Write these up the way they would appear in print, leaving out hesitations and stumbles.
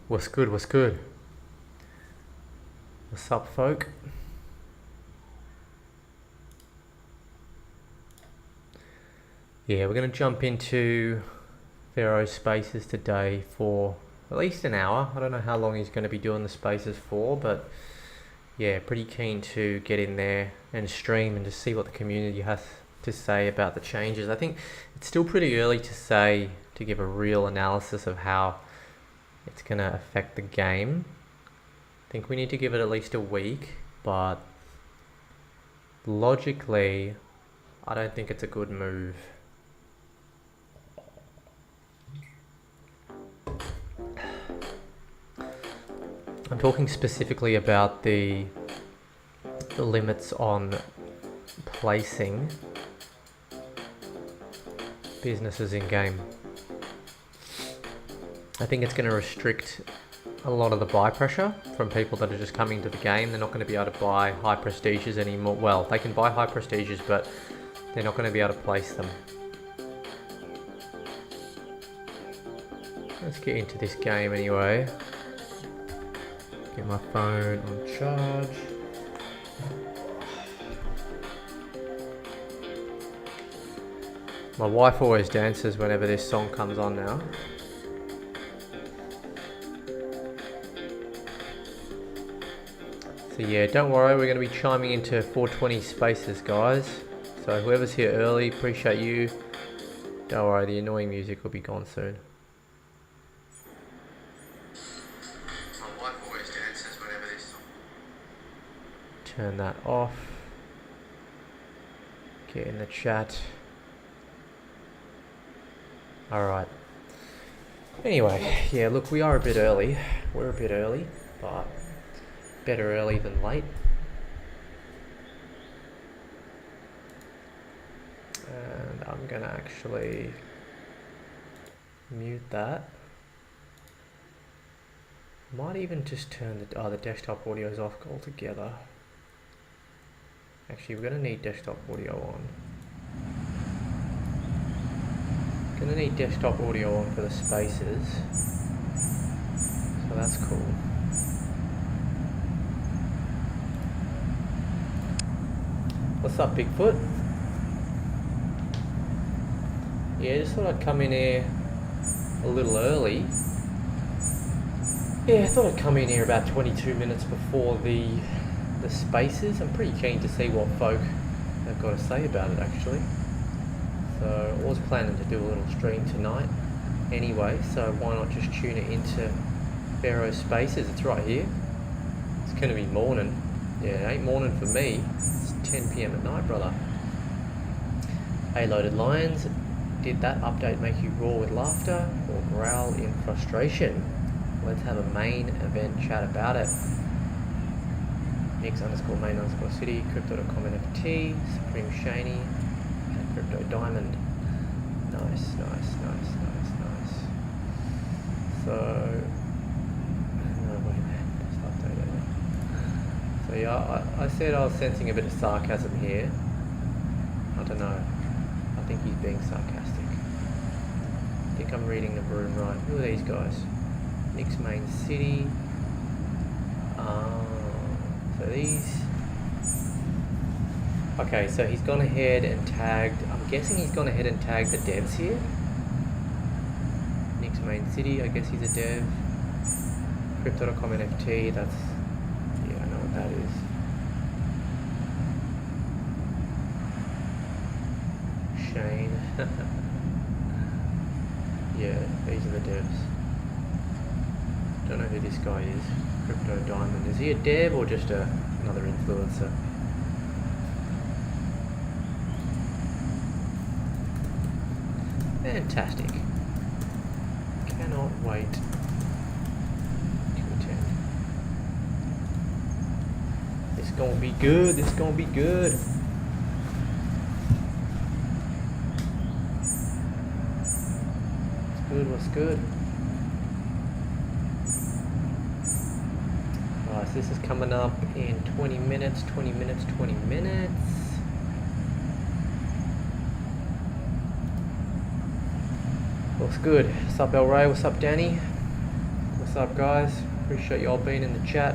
What's good, what's good? What's up, folk? Yeah, we're going to jump into Pharaoh Spaces today for at least an hour. I don't know how long he's going to be doing the spaces for, but yeah, pretty keen to get in there and stream and just see what the community has to say about the changes. I think it's still pretty early to give a real analysis of how it's going to affect the game. I think we need to give it at least a week, but logically, I don't think it's a good move. I'm talking specifically about the limits on placing businesses in game. I think it's going to restrict a lot of the buy pressure from people that are just coming to the game. They're not going to be able to buy high prestiges anymore. Well, they can buy high prestiges, but they're not going to be able to place them. Let's get into this game anyway. Get my phone on charge. My wife always dances whenever this song comes on now. So yeah, don't worry, we're going to be chiming into 420 spaces, guys. So whoever's here early, appreciate you. Don't worry, the annoying music will be gone soon. My wife always dances whenever this song. Turn that off. Get in the chat. Alright. Anyway, yeah, look, we are a bit early. We're a bit early, but better early than late. And I'm gonna actually mute that. Might even just turn the desktop audios off altogether. Actually, we're gonna need desktop audio on. Gonna need desktop audio on for the spaces. So that's cool. What's up, Bigfoot? Yeah, just thought I'd come in here a little early. Yeah, I thought I'd come in here about 22 minutes before the spaces. I'm pretty keen to see what folk have got to say about it, actually. So I was planning to do a little stream tonight anyway, so why not just tune it into Pharaoh Spaces? It's right here. It's going to be morning. Yeah, it ain't morning for me. It's 10 PM at night, brother. Hey, Loaded Lions. Did that update make you roar with laughter or growl in frustration? Let's have a main event chat about it. Nix_main_city, crypto.com NFT, Supreme Shany, and Crypto Diamond. Nice. So, so yeah, I said I was sensing a bit of sarcasm here. I don't know. I think he's being sarcastic. I think I'm reading the room right. Who are these guys? Nick's Main City. So these... Okay, so he's gone ahead and tagged... I'm guessing he's gone ahead and tagged the devs here. Nick's Main City, I guess he's a dev. Crypto.com NFT, that's... Yeah, I know what that is. Shane. Yeah, these are the devs. Don't know who this guy is. Crypto Diamond. Is he a dev or just another influencer? Fantastic. Cannot wait to attend. It's gonna be good. It's gonna be good. What's good? Alright, so this is coming up in 20 minutes. What's good? What's up, El Ray? What's up, Danny? What's up, guys? Appreciate y'all being in the chat.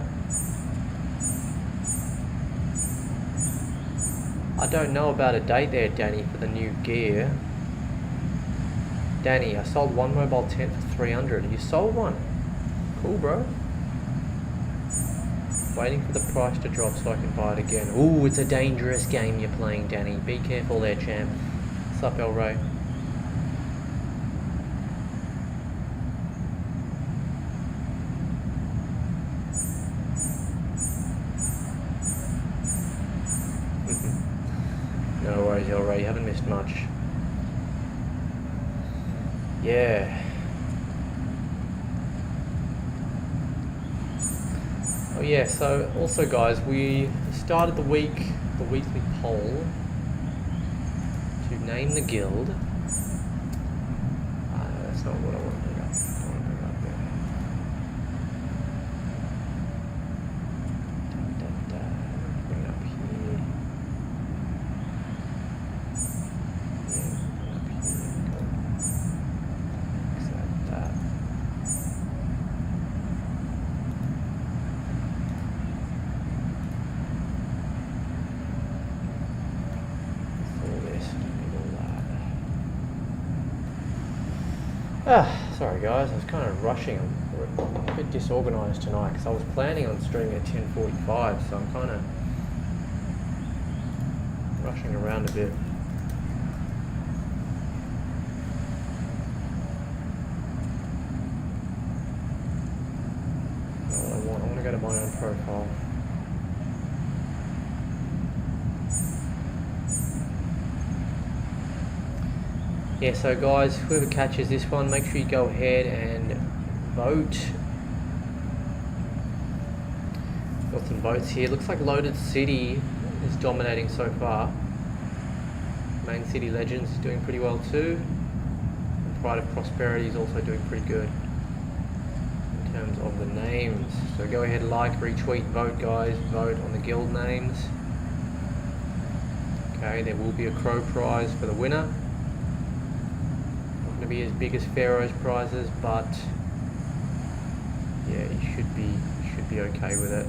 I don't know about a date there, Danny, for the new gear. Danny, I sold one mobile tent for 300. You sold one? Cool, bro. Waiting for the price to drop so I can buy it again. Ooh, it's a dangerous game you're playing, Danny. Be careful there, champ. What's up, El Ray? No worries, El Ray. You haven't missed much. Yeah. Oh yeah, so also guys, we started the weekly poll to name the guild. That's not what I want to bring up. I want to bring it up there. Bring it up here. Yeah, bring it up here. Accept that. Sorry guys, I was kind of rushing. I'm a bit disorganised tonight because I was planning on streaming at 10:45, so I'm kind of rushing around a bit. What I want to go to my own profile. Yeah, so guys, whoever catches this one, make sure you go ahead and vote. Got some votes here. Looks like Loaded City is dominating so far. Main City Legends is doing pretty well too. And Pride of Prosperity is also doing pretty good in terms of the names. So go ahead, like, retweet, vote guys. Vote on the guild names. Okay, there will be a crow prize for the winner. To be as big as Pharaoh's prizes, but yeah, you should be okay with it.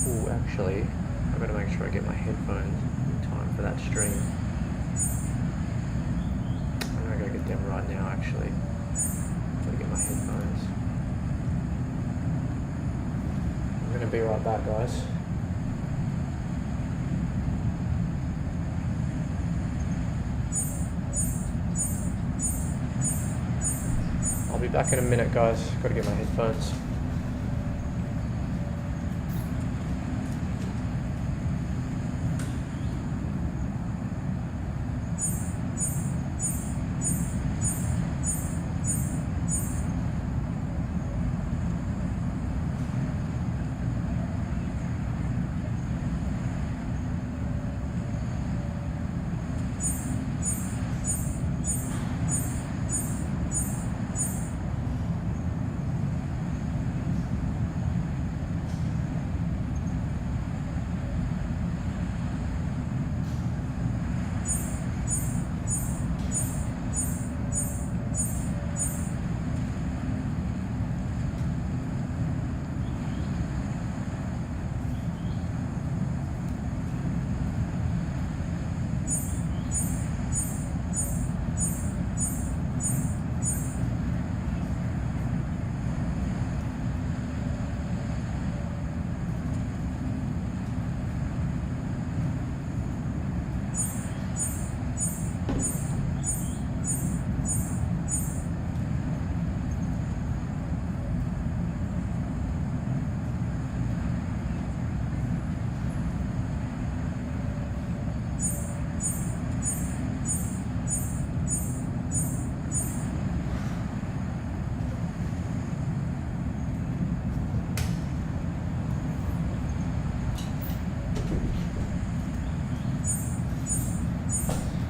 Oh, actually, I've got to make sure I get my headphones in time for that stream. I'm gonna go get them right now. Actually, gotta get my headphones. I'm gonna be right back, guys. I'll be back in a minute, guys. Gotta get my headphones.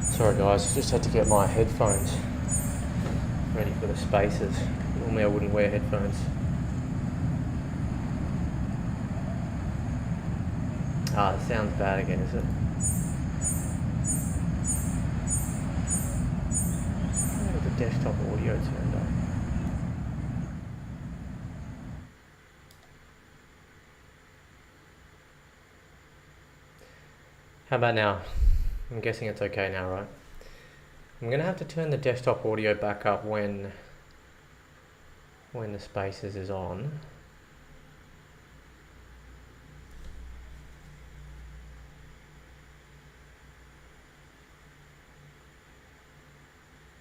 Sorry guys, just had to get my headphones ready for the spaces. Normally I wouldn't wear headphones. Ah, it sounds bad again, is it? I have the desktop audio turned on. How about now? I'm guessing it's okay now, right? I'm gonna have to turn the desktop audio back up when the Spaces is on.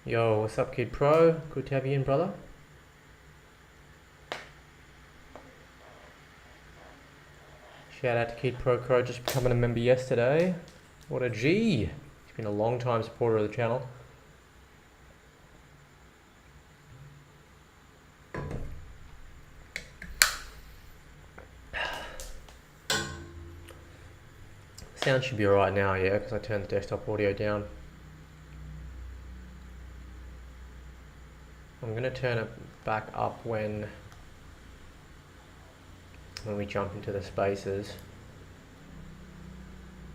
Yo, what's up, Kid Pro? Good to have you in, brother. Shout out to Kid Pro Crow, just becoming a member yesterday. What a G! He's been a long time supporter of the channel. Sound should be alright now, yeah, because I turned the desktop audio down. I'm going to turn it back up when we jump into the Spaces.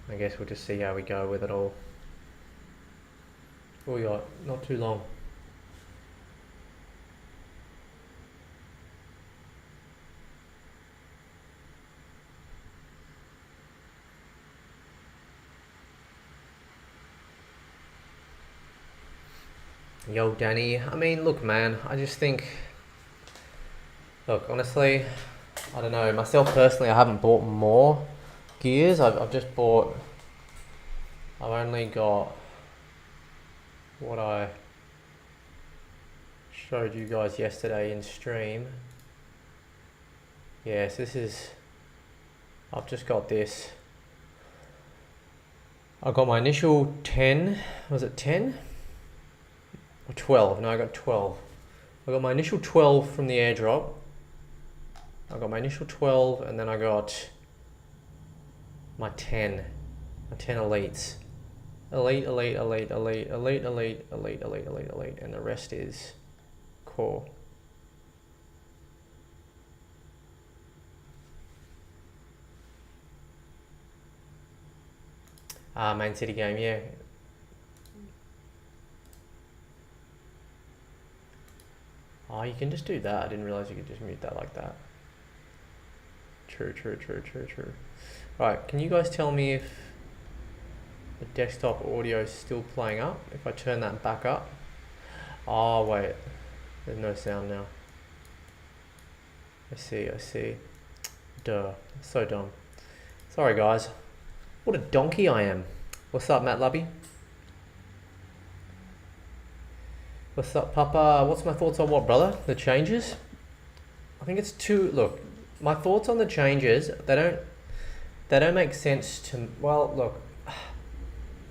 I guess we'll just see how we go with it all. What we got? Not too long. Yo, Danny. I mean, look, man, I just think... Look, honestly, I don't know. Myself, personally, I haven't bought more gears. I've just bought... I've only got what I showed you guys yesterday in stream. Yes, this is... I've just got this. I got my initial 10. Was it 10? Or 12. No, I got 12. I got my initial 12 from the airdrop. I got my initial 12, and then I got my 10. My 10 elites. Elite, elite, elite, elite, elite, elite, elite, elite, elite, elite, and the rest is core. Main city game, yeah. Oh, you can just do that. I didn't realize you could just mute that like that. True, true, true, true, true. Right, can you guys tell me if the desktop audio is still playing up? If I turn that back up? Oh, wait. There's no sound now. I see, I see. Duh. So dumb. Sorry, guys. What a donkey I am. What's up, Matt Lubby? What's up, Papa? What's my thoughts on what, brother? The changes? I think it's too... Look, my thoughts on the changes, they don't make sense to... Well,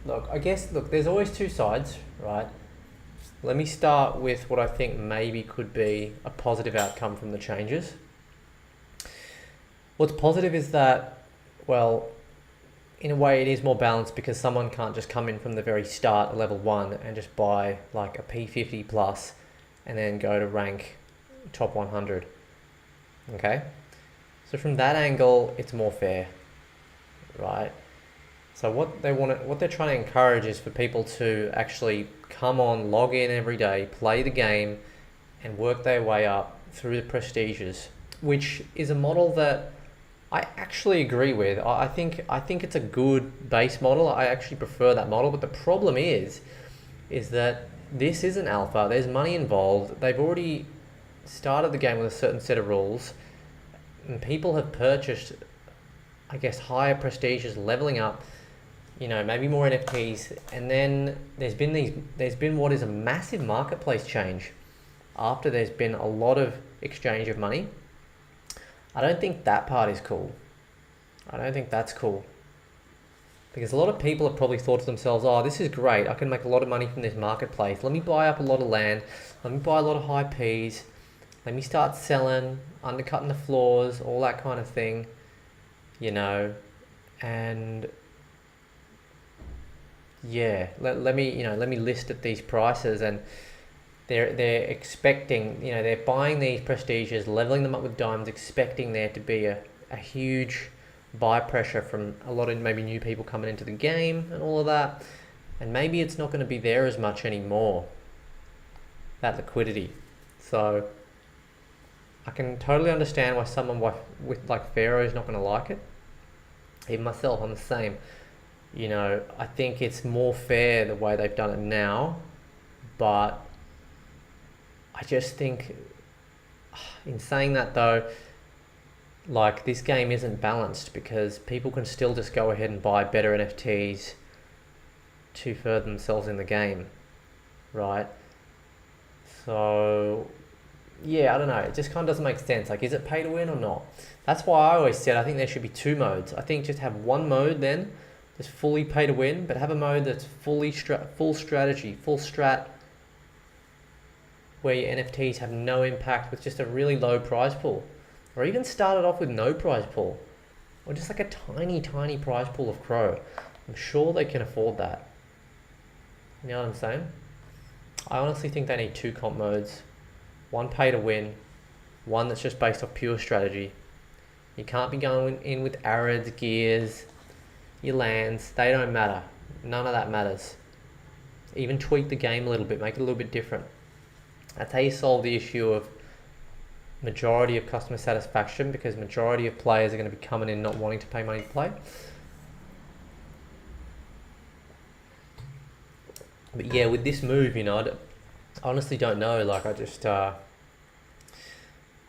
look, I guess, there's always two sides, right? Let me start with what I think maybe could be a positive outcome from the changes. What's positive is that, well, in a way it is more balanced because someone can't just come in from the very start at level 1 and just buy like a P50 plus and then go to rank top 100. Okay? So from that angle, it's more fair, right? So what they're trying to encourage is for people to actually come on, log in every day, play the game, and work their way up through the prestiges, which is a model that I actually agree with. I think it's a good base model. I actually prefer that model, but the problem is that this is an alpha. There's money involved. They've already started the game with a certain set of rules, and people have purchased, I guess, higher prestiges, leveling up, you know, maybe more NFTs, and then there's been what is a massive marketplace change after there's been a lot of exchange of money. I don't think that part is cool. I don't think that's cool. Because a lot of people have probably thought to themselves, oh, this is great. I can make a lot of money from this marketplace. Let me buy up a lot of land. Let me buy a lot of high Ps. Let me start selling, undercutting the floors, all that kind of thing, you know, and yeah, let me list at these prices, and they're expecting, you know, they're buying these prestiges, leveling them up with diamonds, expecting there to be a huge buy pressure from a lot of maybe new people coming into the game and all of that, and maybe it's not going to be there as much anymore, that liquidity. So I can totally understand why someone with like Pharaoh is not going to like it. Even myself, I'm the same. You know, I think it's more fair the way they've done it now, but I just think, in saying that though, like, this game isn't balanced because people can still just go ahead and buy better NFTs to further themselves in the game, right? So yeah, I don't know, it just kind of doesn't make sense. Like, is it pay to win or not? That's why I always said I think there should be two modes. I think just have one mode then, just fully pay to win, but have a mode that's full strategy, full strat, where your NFTs have no impact with just a really low prize pool. Or even start it off with no prize pool. Or just like a tiny, tiny prize pool of Crow. I'm sure they can afford that. You know what I'm saying? I honestly think they need two comp modes. One pay to win, one that's just based off pure strategy. You can't be going in with arids, gears, your lands. They don't matter. None of that matters. Even tweak the game a little bit, make it a little bit different. That's how you solve the issue of majority of customer satisfaction, because majority of players are going to be coming in not wanting to pay money to play. But yeah, with this move, you know, I honestly don't know. Like, I just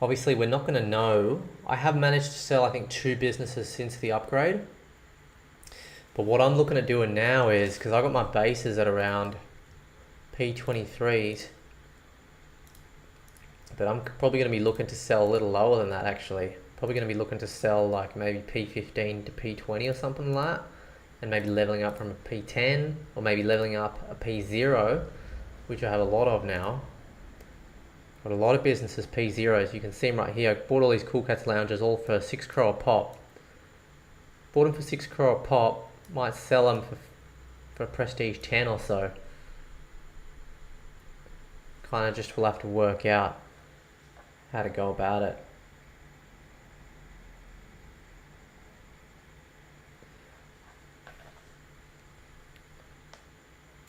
obviously we're not going to know. I have managed to sell, I think, 2 businesses since the upgrade. But what I'm looking at doing now is, because I got my bases at around P23s, but I'm probably going to be looking to sell a little lower than that actually. Probably going to be looking to sell like maybe P15 to P20 or something like that, and maybe leveling up from a P10, or maybe leveling up a P0, which I have a lot of now. Got a lot of businesses P0s. You can see them right here. I bought all these Cool Cats lounges all for 6 crow a pop. Bought them for 6 crow a pop. Might sell them for a prestige 10 or so. Kind of just will have to work out how to go about it.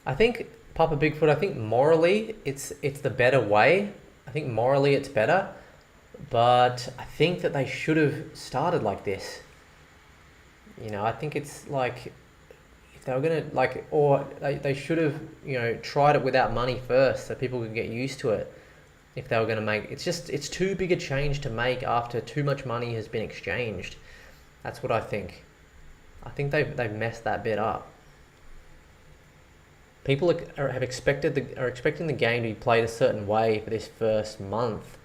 I think Papa Bigfoot, I think morally it's the better way. I think morally it's better, but I think that they should have started like this. You know, I think it's like, if they were gonna, like, or they should have, you know, tried it without money first so people could get used to it. If they were going to make, it's too big a change to make after too much money has been exchanged. That's what I think. I think they've messed that bit up. People are expecting the game to be played a certain way for this first month,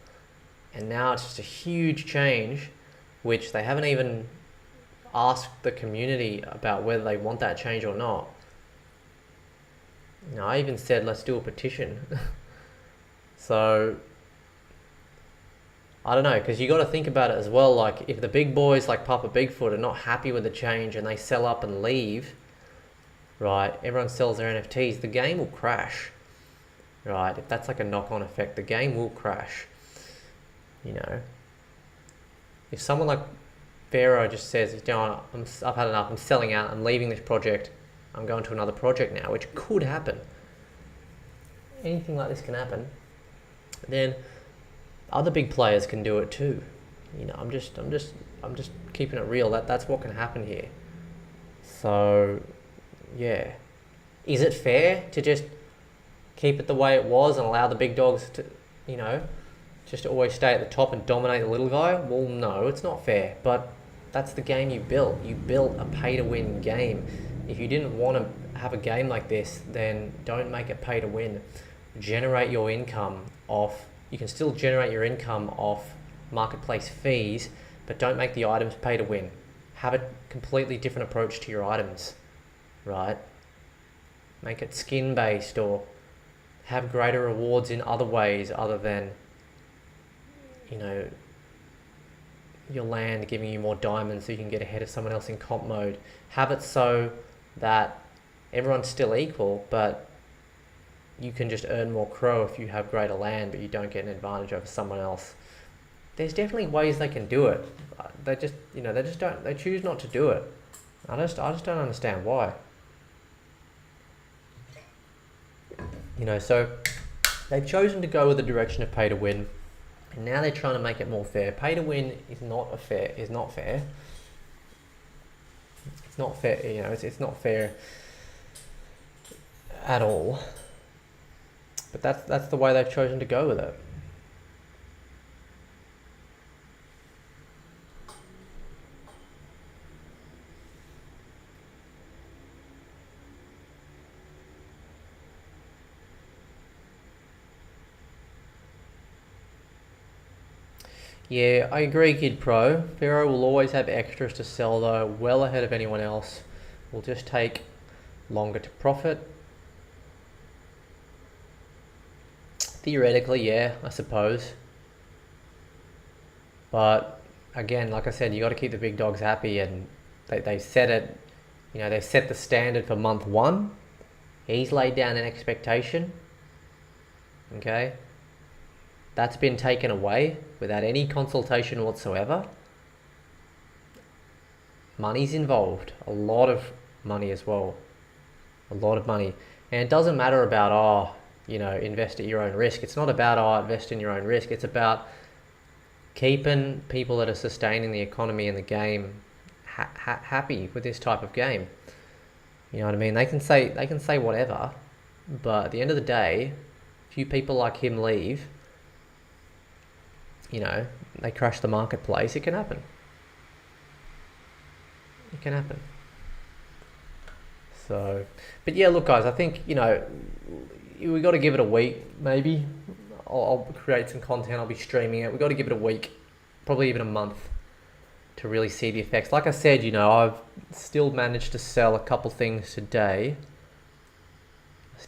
and now it's just a huge change, which they haven't even asked the community about whether they want that change or not. You know, I even said let's do a petition. So I don't know, because you got to think about it as well. Like, if the big boys like Papa Bigfoot are not happy with the change and they sell up and leave, right? Everyone sells their NFTs. The game will crash, right? If that's like a knock-on effect, the game will crash. You know, if someone like Pharaoh just says, you know, I've had enough. I'm selling out. I'm leaving this project. I'm going to another project now, which could happen. Anything like this can happen. Then other big players can do it too. You know, I'm just keeping it real. That's what can happen here. So, yeah, is it fair to just keep it the way it was and allow the big dogs to, you know, just always stay at the top and dominate the little guy? Well, no, it's not fair. But that's the game you built. You built a pay-to-win game. If you didn't want to have a game like this, then don't make it pay-to-win. Generate your income off. You can still generate your income off marketplace fees, but don't make the items pay to win. Have a completely different approach to your items, right? Make it skin based, or have greater rewards in other ways other than, you know, your land giving you more diamonds so you can get ahead of someone else in comp mode. Have it so that everyone's still equal, but you can just earn more crow if you have greater land, but you don't get an advantage over someone else. There's definitely ways they can do it. They just, you know, they choose not to do it. I just don't understand why. You know, so they've chosen to go with the direction of pay to win, and now they're trying to make it more fair. Pay to win is not fair. It's not fair. You know, it's not fair at all. But that's the way they've chosen to go with it. Yeah, I agree, Kid Pro. Pharaoh will always have extras to sell though, well ahead of anyone else. Will just take longer to profit. Theoretically, yeah, I suppose. But again, like I said, you got to keep the big dogs happy, and they set it. You know, they set the standard for month one. He's laid down an expectation. Okay. That's been taken away without any consultation whatsoever. Money's involved. A lot of money as well. A lot of money. And it doesn't matter about, invest at your own risk. It's not about, invest in your own risk. It's about keeping people that are sustaining the economy and the game happy with this type of game. You know what I mean? They can say whatever, but at the end of the day, a few people like him leave, they crash the marketplace. It can happen. It can happen. So, but yeah, look, guys, I think, we got to give it a week, maybe. I'll create some content. I'll be streaming it. We got to give it a week, probably even a month, to really see the effects. Like I said, I've still managed to sell a couple things today. Let's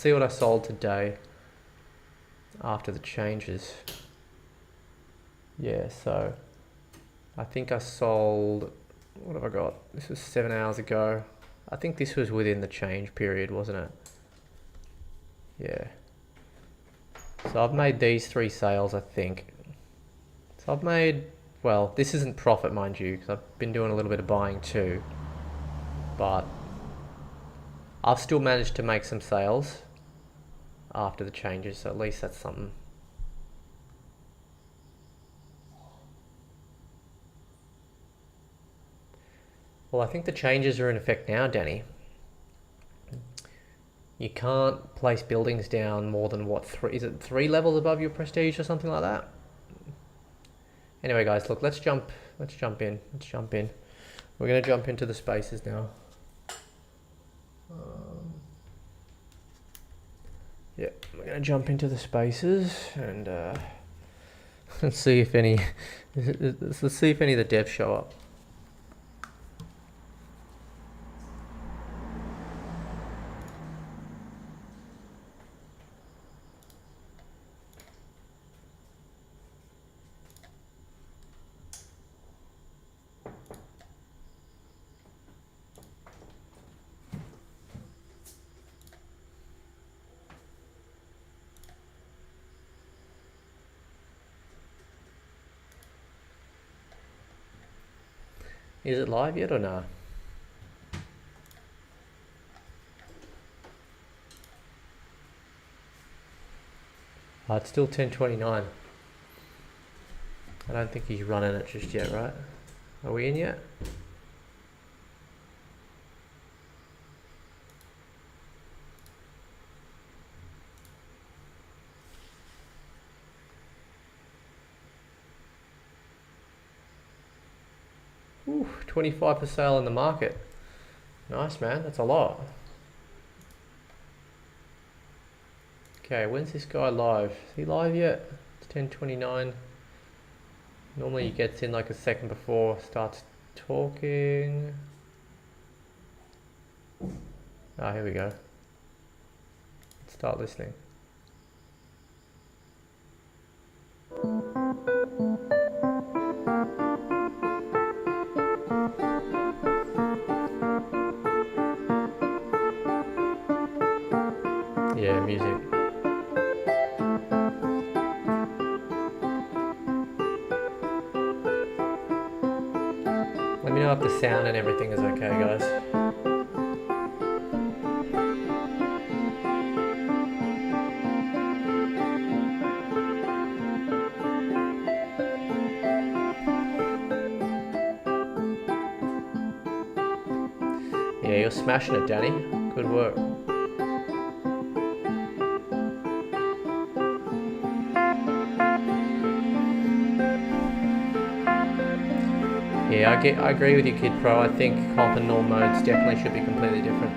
see what I sold today after the changes. Yeah, so I think I sold, what have I got? This was 7 hours ago. I think this was within the change period, wasn't it? Yeah. So I've made these 3 sales, I think. So I've made, well, this isn't profit, mind you, because I've been doing a little bit of buying too. But I've still managed to make some sales after the changes, so at least that's something. Well, I think the changes are in effect now, Danny. You can't place buildings down more than what, 3 levels above your prestige or something like that? Anyway, guys, look, let's jump in. We're going to jump into the spaces now. Yeah, we're going to jump into the spaces and let's see if any of the devs show up. Is it live yet or no? It's still 10:29. I don't think he's running it just yet, right? Are we in yet? Ooh, 25 for sale in the market. Nice, man. That's a lot. Okay, when's this guy live? Is he live yet? It's 10:29. Normally he gets in like a second before, starts talking. Ah, here we go. Let's start listening. Yeah, music. Let me know if the sound and everything is okay, guys. you're smashing it, Danny. Good work. Yeah, I agree with you, Kid Pro. I think comp and norm modes definitely should be completely different.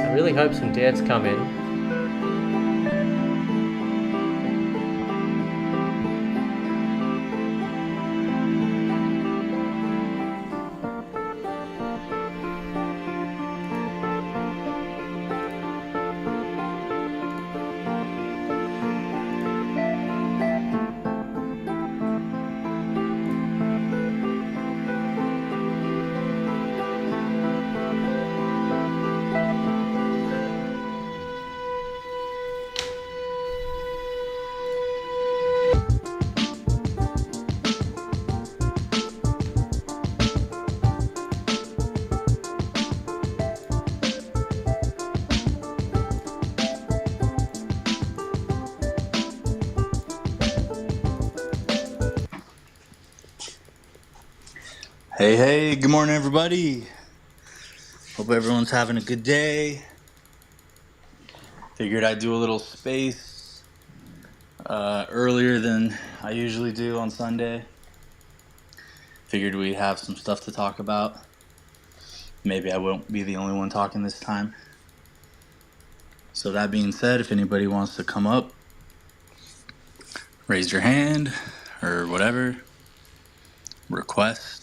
I really hope some devs come in. Hey, good morning, everybody. Hope everyone's having a good day. Figured I'd do a little space earlier than I usually do on Sunday. Figured we'd have some stuff to talk about. Maybe I won't be the only one talking this time. So that being said, if anybody wants to come up, raise your hand or whatever, request.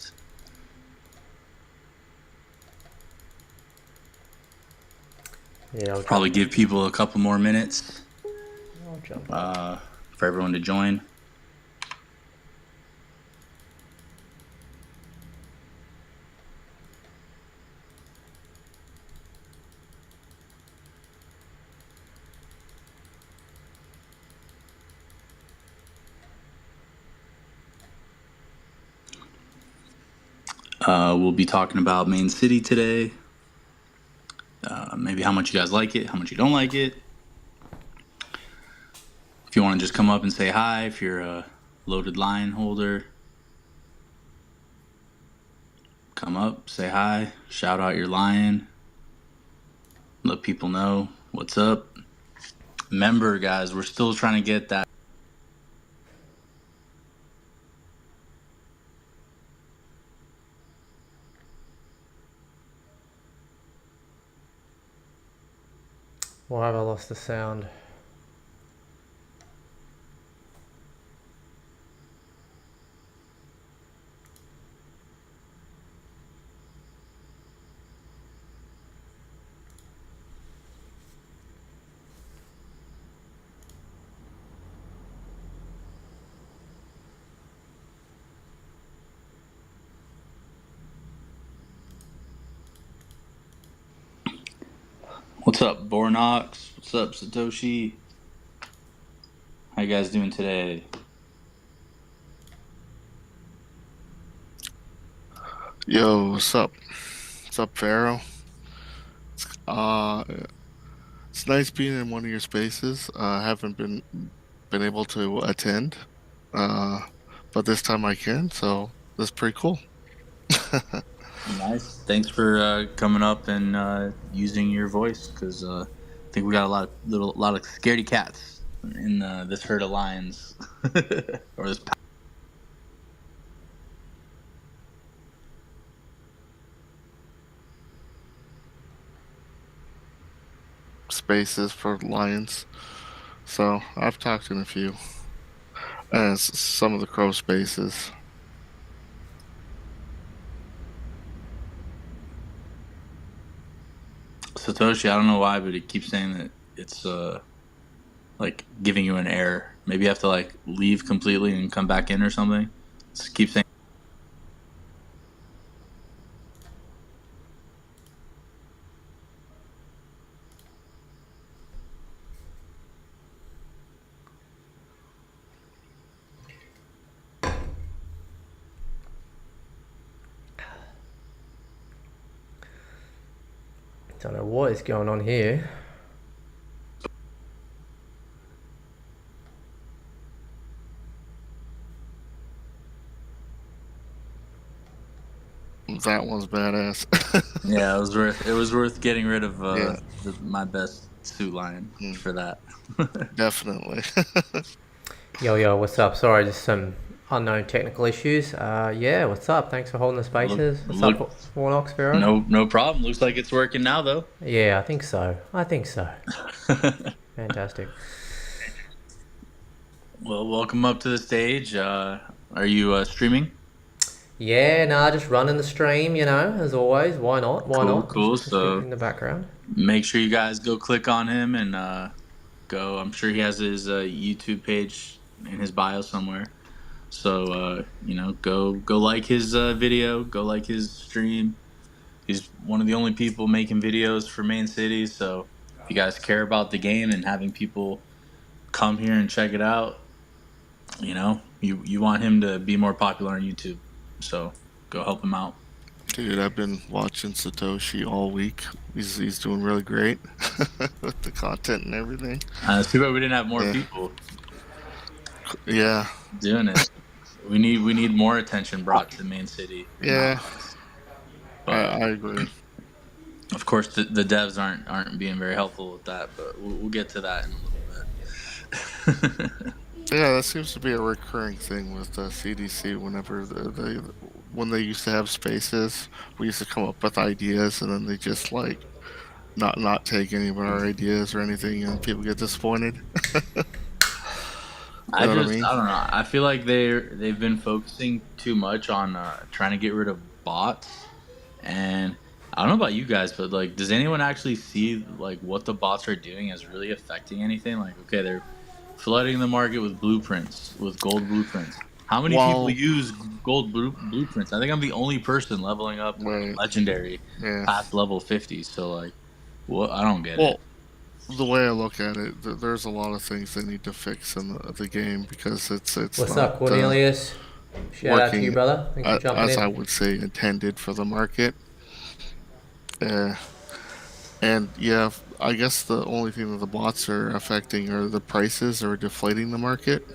Yeah, I'll Probably give people a couple more minutes jump for everyone to join. We'll be talking about Main City today. Maybe how much you guys like it, how much you don't like it. If you want to just come up and say hi, if you're a loaded line holder, come up, say hi, shout out your lion, let people know what's up. Remember, guys, we're still trying to get that. Why have I lost the sound? What's up, Bornox? What's up, Satoshi? How you guys doing today? Yo, what's up? What's up, Pharaoh? It's nice being in one of your spaces. I haven't been able to attend, but this time I can, so that's pretty cool. Nice. Thanks for coming up and using your voice, because I think we got a lot of scaredy cats in this herd of lions, or this. Spaces for lions. So I've talked in a few, and some of the crow spaces. Satoshi, I don't know why, but it keeps saying that it's like giving you an error. Maybe you have to like leave completely and come back in or something. It keeps saying. Don't know what is going on here. That one's badass. Yeah, it was worth getting rid of Yeah. my best suit line for that. Definitely. Yo, what's up? Sorry, just some unknown technical issues. Yeah, what's up? Thanks for holding the spaces. What's up, Warnox, Pharaoh? No problem. Looks like it's working now, though. Yeah, I think so. Fantastic. Well, welcome up to the stage. Are you streaming? Yeah, nah, just running the stream, as always. Why not? Cool. Just So in the background. make sure you guys go click on him and go. I'm sure he has his YouTube page in his bio somewhere. So go like his video, go like his stream. He's one of the only people making videos for Main City. So if you guys care about the game and having people come here and check it out, you want him to be more popular on YouTube. So go help him out. Dude, I've been watching Satoshi all week. He's doing really great with the content and everything. It's too bad we didn't have more people. Yeah, doing it. We need more attention brought to Main City. Yeah, but I agree. Of course, the devs aren't being very helpful with that, but we'll get to that in a little bit. Yeah, that seems to be a recurring thing with CDC. Whenever when they used to have spaces, we used to come up with ideas, and then they just like not take any of our ideas or anything, and people get disappointed. I don't know. I feel like they've been focusing too much on trying to get rid of bots, and I don't know about you guys, but like, does anyone actually see like what the bots are doing as really affecting anything? Like, okay, they're flooding the market with blueprints, with gold blueprints. How many people use gold blueprints? I think I'm the only person leveling up legendary past level 50. So like, what? I don't get it. The way I look at it, there's a lot of things they need to fix in the game because it's What's up, Cornelius? Shout out to you, brother. Thanks for jumping in. I would say, intended for the market. And yeah, I guess the only thing that the bots are affecting are the prices or deflating the market.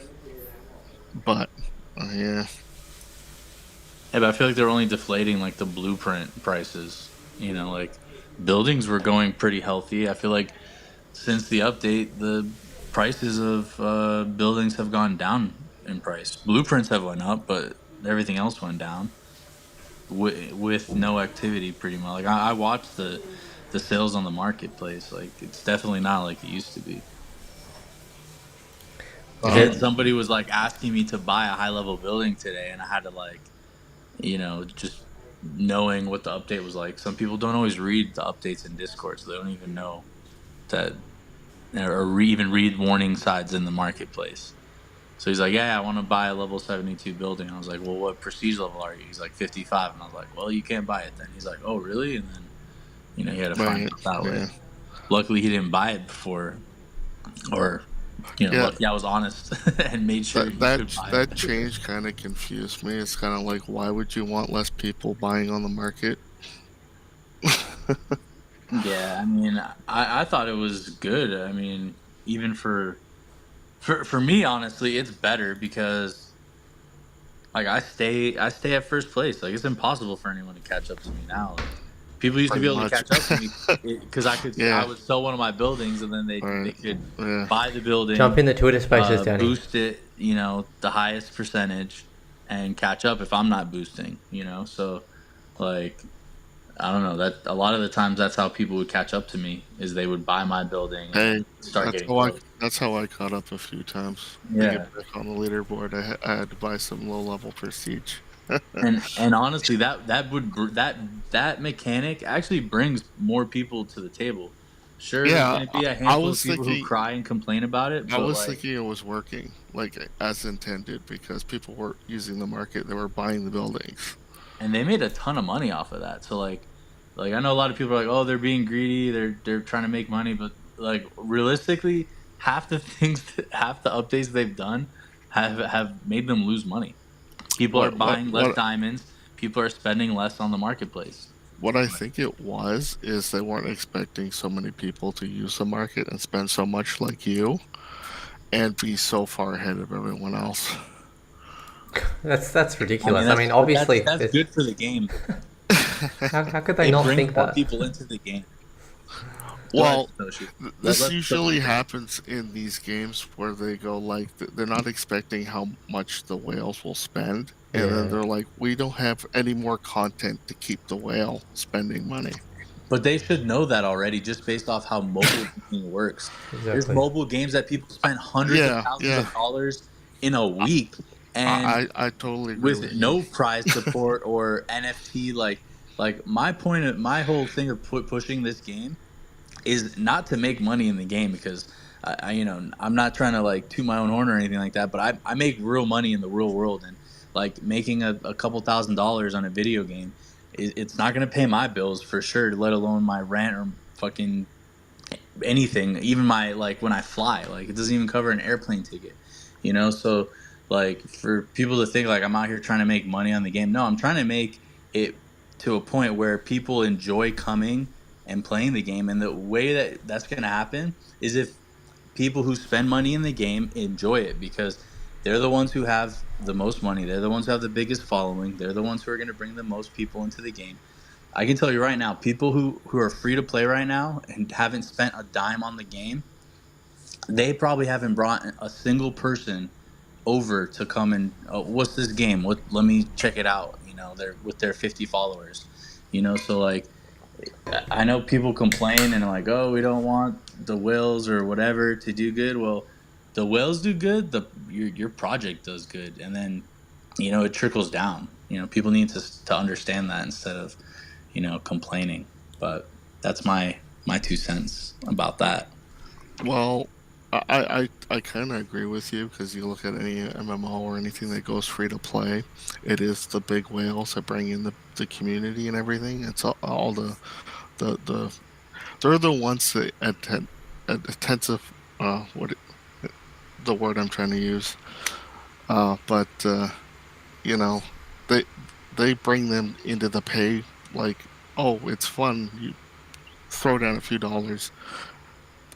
But yeah. Yeah, but I feel like they're only deflating like the blueprint prices. Like buildings were going pretty healthy. I feel like since the update, the prices of buildings have gone down in price. Blueprints have went up, but everything else went down with no activity. Pretty much. Like I watched the sales on the marketplace. Like it's definitely not like it used to be. Somebody was like asking me to buy a high level building today, and I had to like, just knowing what the update was like. Some people don't always read the updates in Discord, so they don't even know that, or even read warning signs in the marketplace. So he's like, yeah, I want to buy a level 72 building. I was like, well, what prestige level are you? He's like 55, and I was like, well, you can't buy it then. He's like, oh, really? And then, he had to find out that way. Luckily, he didn't buy it before, or lucky I was honest and made sure that change kind of confused me. It's kind of like, why would you want less people buying on the market? Yeah, I mean, I thought it was good. I mean, even for me, honestly, it's better because like I stay at first place. Like it's impossible for anyone to catch up to me now. Like, people used to be able to catch up to me because I would sell one of my buildings and then they could buy the building, jump in the Twitter spaces, Danny, boost it, the highest percentage, and catch up if I'm not boosting. So like, I don't know, that a lot of the times that's how people would catch up to me, is they would buy my building and start getting close. That's how I caught up a few times. Yeah. To get back on the leaderboard, I had to buy some low level prestige. and honestly, that mechanic actually brings more people to the table. Sure, there's going to be a handful of people who cry and complain about it. I was thinking it was working like as intended because people were using the market. They were buying the buildings, and they made a ton of money off of that. So like I know a lot of people are like, oh, they're being greedy. They're trying to make money, but like realistically, half the updates they've done have made them lose money. People are buying less diamonds. People are spending less on the marketplace. What I think it was is they weren't expecting so many people to use the market and spend so much like you and be so far ahead of everyone else. That's I mean, ridiculous. I mean, obviously, that's good for the game though. how could they It not brings think more that? people into the game. Go ahead, Well, Satoshi. this Let Satoshi usually finish. happens in these games where they go like they're not expecting how much the whales will spend, and then Yeah, they're like, we don't have any more content to keep the whale spending money. But they should know that already, just based off how mobile gaming works. There's exactly. mobile games that people spend hundreds of Yeah, thousands yeah, of dollars in a week, and I totally agree with with you. no prize support or NFT. Like my whole thing of pushing this game is not to make money in the game because I'm not trying to like toot my own horn or anything like that, but I make real money in the real world, and like making a couple $1,000s on a video game, it's not going to pay my bills for sure, let alone my rent or fucking anything, even my like when I fly, like it doesn't even cover an airplane ticket, so like for people to think like I'm out here trying to make money on the game, no, I'm trying to make it to a point where people enjoy coming and playing the game, and the way that that's going to happen is if people who spend money in the game enjoy it, because they're the ones who have the most money, they're the ones who have the biggest following, they're the ones who are going to bring the most people into the game. I can tell you right now, people who are free to play right now and haven't spent a dime on the game, they probably haven't brought a single person over to come and what's this game? What? Let me check it out. They're with their 50 followers. So like I know people complain and are like, oh, we don't want the whales or whatever to do good. Well, the whales do good. Your project does good, and then it trickles down. People need to understand that instead of complaining. But that's my 2 cents about that. Well, I kind of agree with you because you look at any MMO or anything that goes free to play, it is the big whales that bring in the community and everything. It's all the they're the ones that attentive what the word I'm trying to use. But you know, they they bring them into the pay like, oh, it's fun. You throw down a few dollars,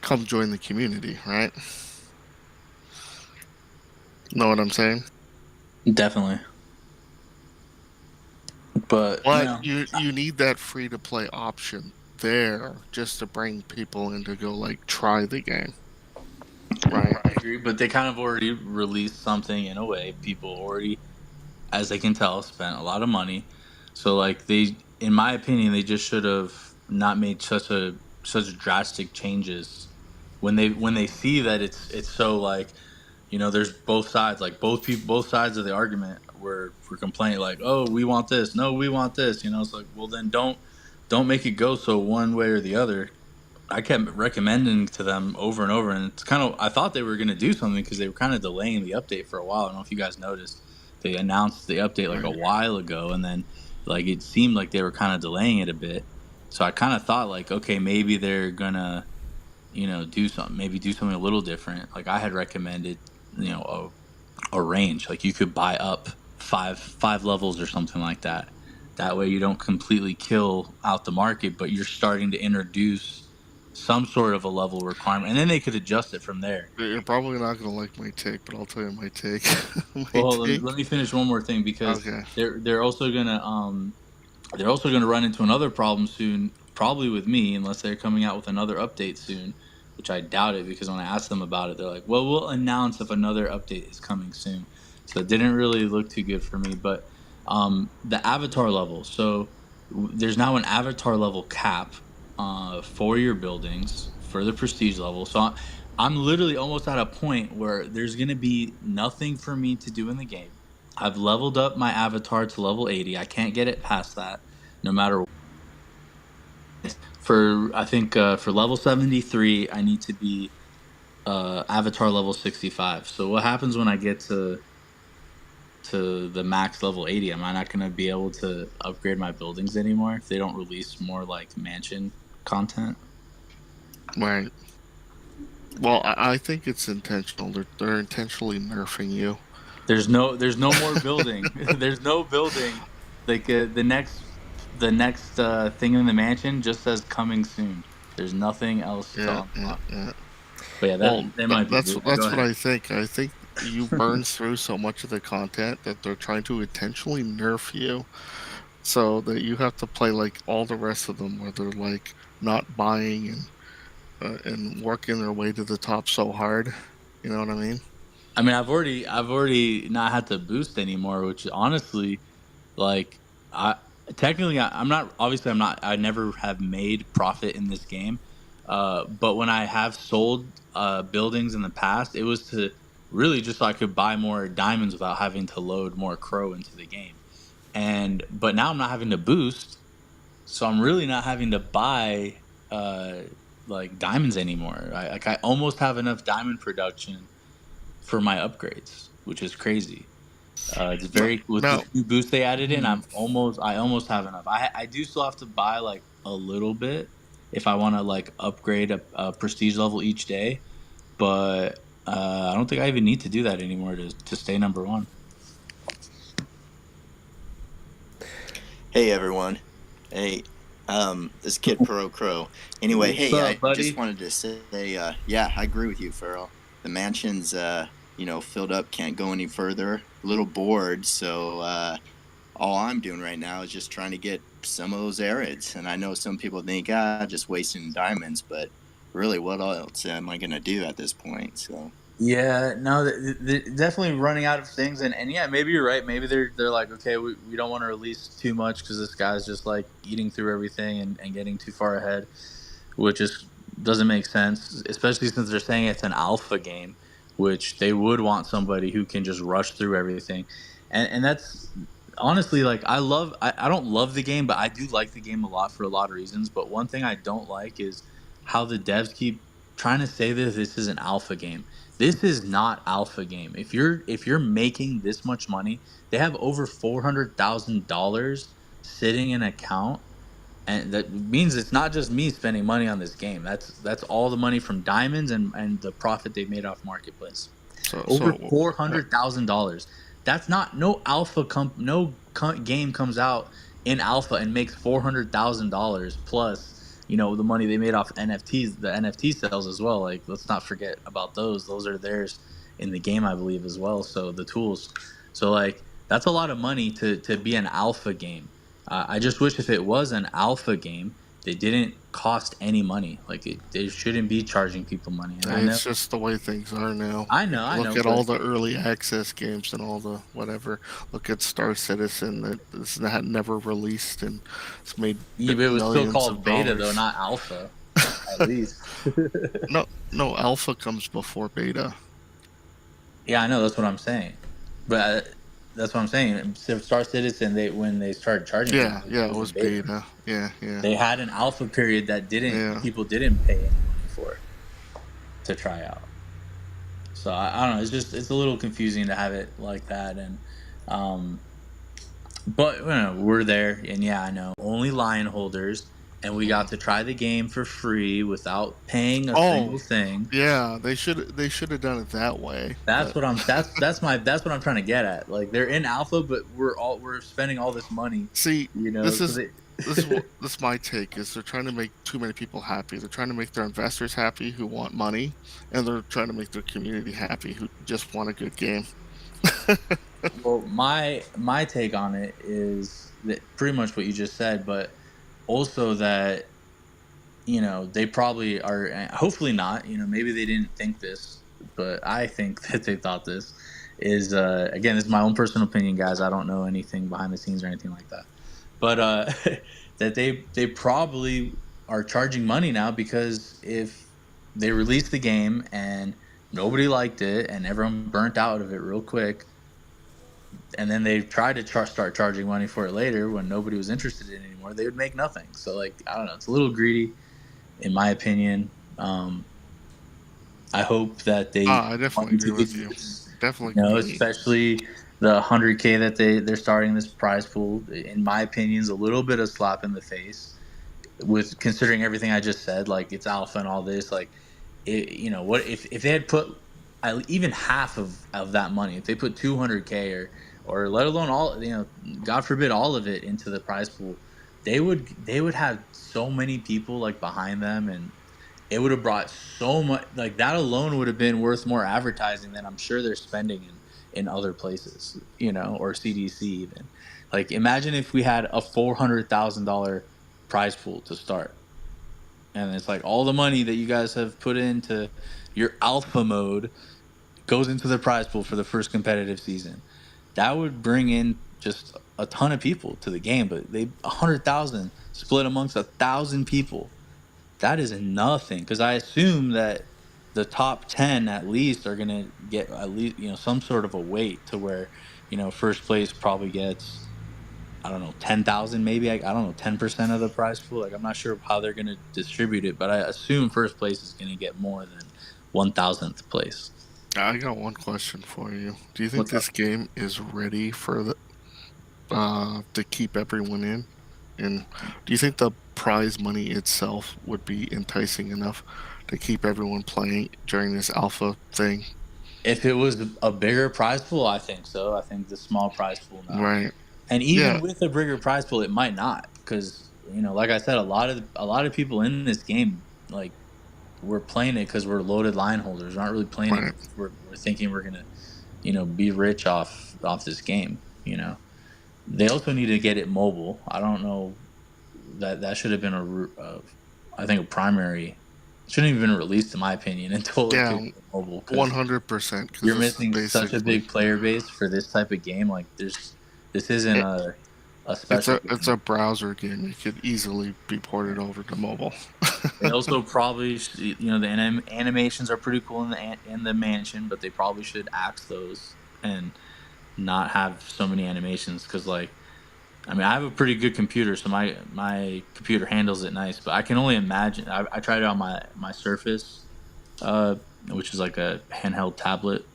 come join the community, right? Know what I'm saying? Definitely. But But you need that free to play option there just to bring people in to go like try the game, right? I agree. But they kind of already released something in a way. People already, as they can tell, spent a lot of money. So like in my opinion, they just should have not made such drastic changes when they see that it's so like there's both sides, like both sides of the argument were complaining like, oh, we want this, no, we want this, it's like, well, then don't make it go so one way or the other. I kept recommending to them over and over, and it's kind of, I thought they were going to do something because they were kind of delaying the update for a while. I don't know if you guys noticed. They announced the update like a Right. while ago, and then like it seemed like they were kind of delaying it a bit. So I kind of thought like, okay, maybe they're gonna do something, maybe do something a little different. Like I had recommended, a range, like you could buy up five levels or something like that. That way you don't completely kill out the market, but you're starting to introduce some sort of a level requirement, and then they could adjust it from there. You're probably not gonna like my take, but I'll tell you my take. My Well, let take. me finish one more thing, because Okay. they're also gonna run into another problem soon, probably with me, unless they're coming out with another update soon, which I doubt it, because when I asked them about it, they're like, "Well, we'll announce if another update is coming soon." So it didn't really look too good for me. But the avatar level. So there's now an avatar level cap for your buildings for the prestige level. So I'm literally almost at a point where there's gonna be nothing for me to do in the game. I've leveled up my avatar to level 80. I can't get it past that, no matter what. For I think for level 73, I need to be avatar level 65. So what happens when I get to the max level 80? Am I not going to be able to upgrade my buildings anymore if they don't release more like mansion content? Right. Well, I think it's intentional. They're intentionally nerfing you. There's no more building. There's no building. Like the next the next thing in the mansion just says coming soon. There's nothing else to Yeah, yeah, unlock. yeah. But yeah, Well, that might be. Yeah, go that's what ahead. I think. I think you burn through so much of the content that they're trying to intentionally nerf you, so that you have to play like all the rest of them, where they're like not buying and working their way to the top so hard. You know what I mean? I mean, I've already not had to boost anymore, which honestly, like, I technically I'm not. Obviously, I'm not. I never have made profit in this game. But when I have sold buildings in the past, it was to really just so I could buy more diamonds without having to load more crow into the game. And but now I'm not having to boost, so I'm really not having to buy uh like diamonds anymore. I almost have enough diamond production for my upgrades, which is crazy. It's No, very with no. this new boost they added in. Hmm. I almost have enough. I do still have to buy like a little bit if I want to like upgrade a prestige level each day, but I don't think I even need to do that anymore to stay number one. Hey everyone. Hey, this kid Pro Crow. Anyway, What's hey, up, I just buddy? wanted to say, yeah, I agree with you, Pharaoh. The mansion's, filled up, can't go any further. A little bored, so all I'm doing right now is just trying to get some of those arids. And I know some people think, just wasting diamonds, but really, what else am I gonna do at this point? So. Yeah, no, they're definitely running out of things, and yeah, maybe you're right. Maybe they're like, okay, we don't want to release too much because this guy's just like eating through everything and getting too far ahead, which is doesn't make sense, especially since they're saying it's an alpha game, which they would want somebody who can just rush through everything, and that's honestly like I don't love the game, but I do like the game a lot for a lot of reasons. But one thing I don't like is how the devs keep trying to say that this is an alpha game. This is not alpha game. If you're making this much money, they have over $400,000 sitting in account, and that means it's not just me spending money on this game. That's all the money from diamonds and the profit they made off marketplace. Over What? $400,000. That's not no game comes out in alpha and makes $400,000 plus the money they made off NFTs, the NFT sales as well. Like let's not forget about those. Those are theirs in the game, I believe, as well. So the tools. So like that's a lot of money to be an alpha game. I just wish if it was an alpha game, they didn't cost any money. Like they shouldn't be charging people money. And I know, It's just the way things are now. I Look know, at but all the early access games and all the whatever. Look at Star Citizen that had never released and it's made yeah, but it was still millions called of beta though, dollars. not alpha, at least. No, no, alpha comes before beta. Yeah, I know that's what I'm saying, but that's what I'm saying. Star Citizen, they when they started charging Yeah, people, it yeah, it was in was beta. beta. Yeah, yeah, They had an alpha period that didn't yeah. people didn't pay any money for to try out. So I don't know. It's a little confusing to have it like that, and um, but we're there, and yeah, I know only lion holders, and we got Mhm. to try the game for free without paying a Oh, single thing. yeah, they should have done it that way. That's But what I'm. That's what I'm trying to get at. Like they're in alpha, but we're spending all this money, see, this So is this is my take is they're trying to make too many people happy. They're trying to make their investors happy who want money, and they're trying to make their community happy who just want a good game. well, my take on it is that pretty much what you just said, but also that they probably are. Hopefully not. Maybe they didn't think this, but I think that they thought this. Is again, this is my own personal opinion, guys. I don't know anything behind the scenes or anything like that. But that they probably are charging money now because if they released the game and nobody liked it and everyone burnt out of it real quick, and then they tried to start charging money for it later when nobody was interested in it anymore, they would make nothing. So like I don't know, it's a little greedy in my opinion. I hope that they I definitely want to agree with use you. this, Definitely greedy. especially the 100K that they're starting this prize pool. In my opinion, is a little bit of slap in the face with considering everything I just said. Like it's alpha and all this. Like, what if they had put even half of that money? If they put 200K or let alone all, God forbid, all of it into the prize pool they would have so many people like behind them, and it would have brought so much. Like that alone would have been worth more advertising than I'm sure they're spending in other places, or CDC even. Like imagine if we had a $400,000 prize pool to start, and it's like all the money that you guys have put into your alpha mode goes into the prize pool for the first competitive season. That would bring in just a ton of people to the game, but 100,000 split amongst 1,000 people. That is nothing, because I assume that the top 10 at least are gonna get at least some sort of a weight to where first place probably gets, I don't know, 10,000 maybe. I don't know, 10% of the prize pool. Like I'm not sure how they're gonna distribute it, but I assume first place is gonna get more than 1,000th place. I got one question for you. Do you think What's up? this game is ready for the to keep everyone in? And do you think the prize money itself would be enticing enough to keep everyone playing during this alpha thing? If it was a bigger prize pool, I think so. I think the small prize pool, no. Right. And Yeah. even with a bigger prize pool, it might not, because like I said, a lot of people in this game, like, we're playing it because we're loaded line holders. We're not really playing it Right. because we're thinking we're gonna be rich off this game. They also need to get it mobile. I don't know, that should have been I think a primary. Shouldn't have been released, in my opinion, until it Yeah. could be mobile, because 100%. Because you're this is missing such a basically big player base for this type of game. Like this isn't it, a special it's game. a browser game. It could easily be ported over to mobile. They also probably the animations are pretty cool in the mansion, but they probably should axe those and not have so many animations, because I have a pretty good computer, so my computer handles it nice. But I can only imagine. I tried it on my Surface, which is like a handheld tablet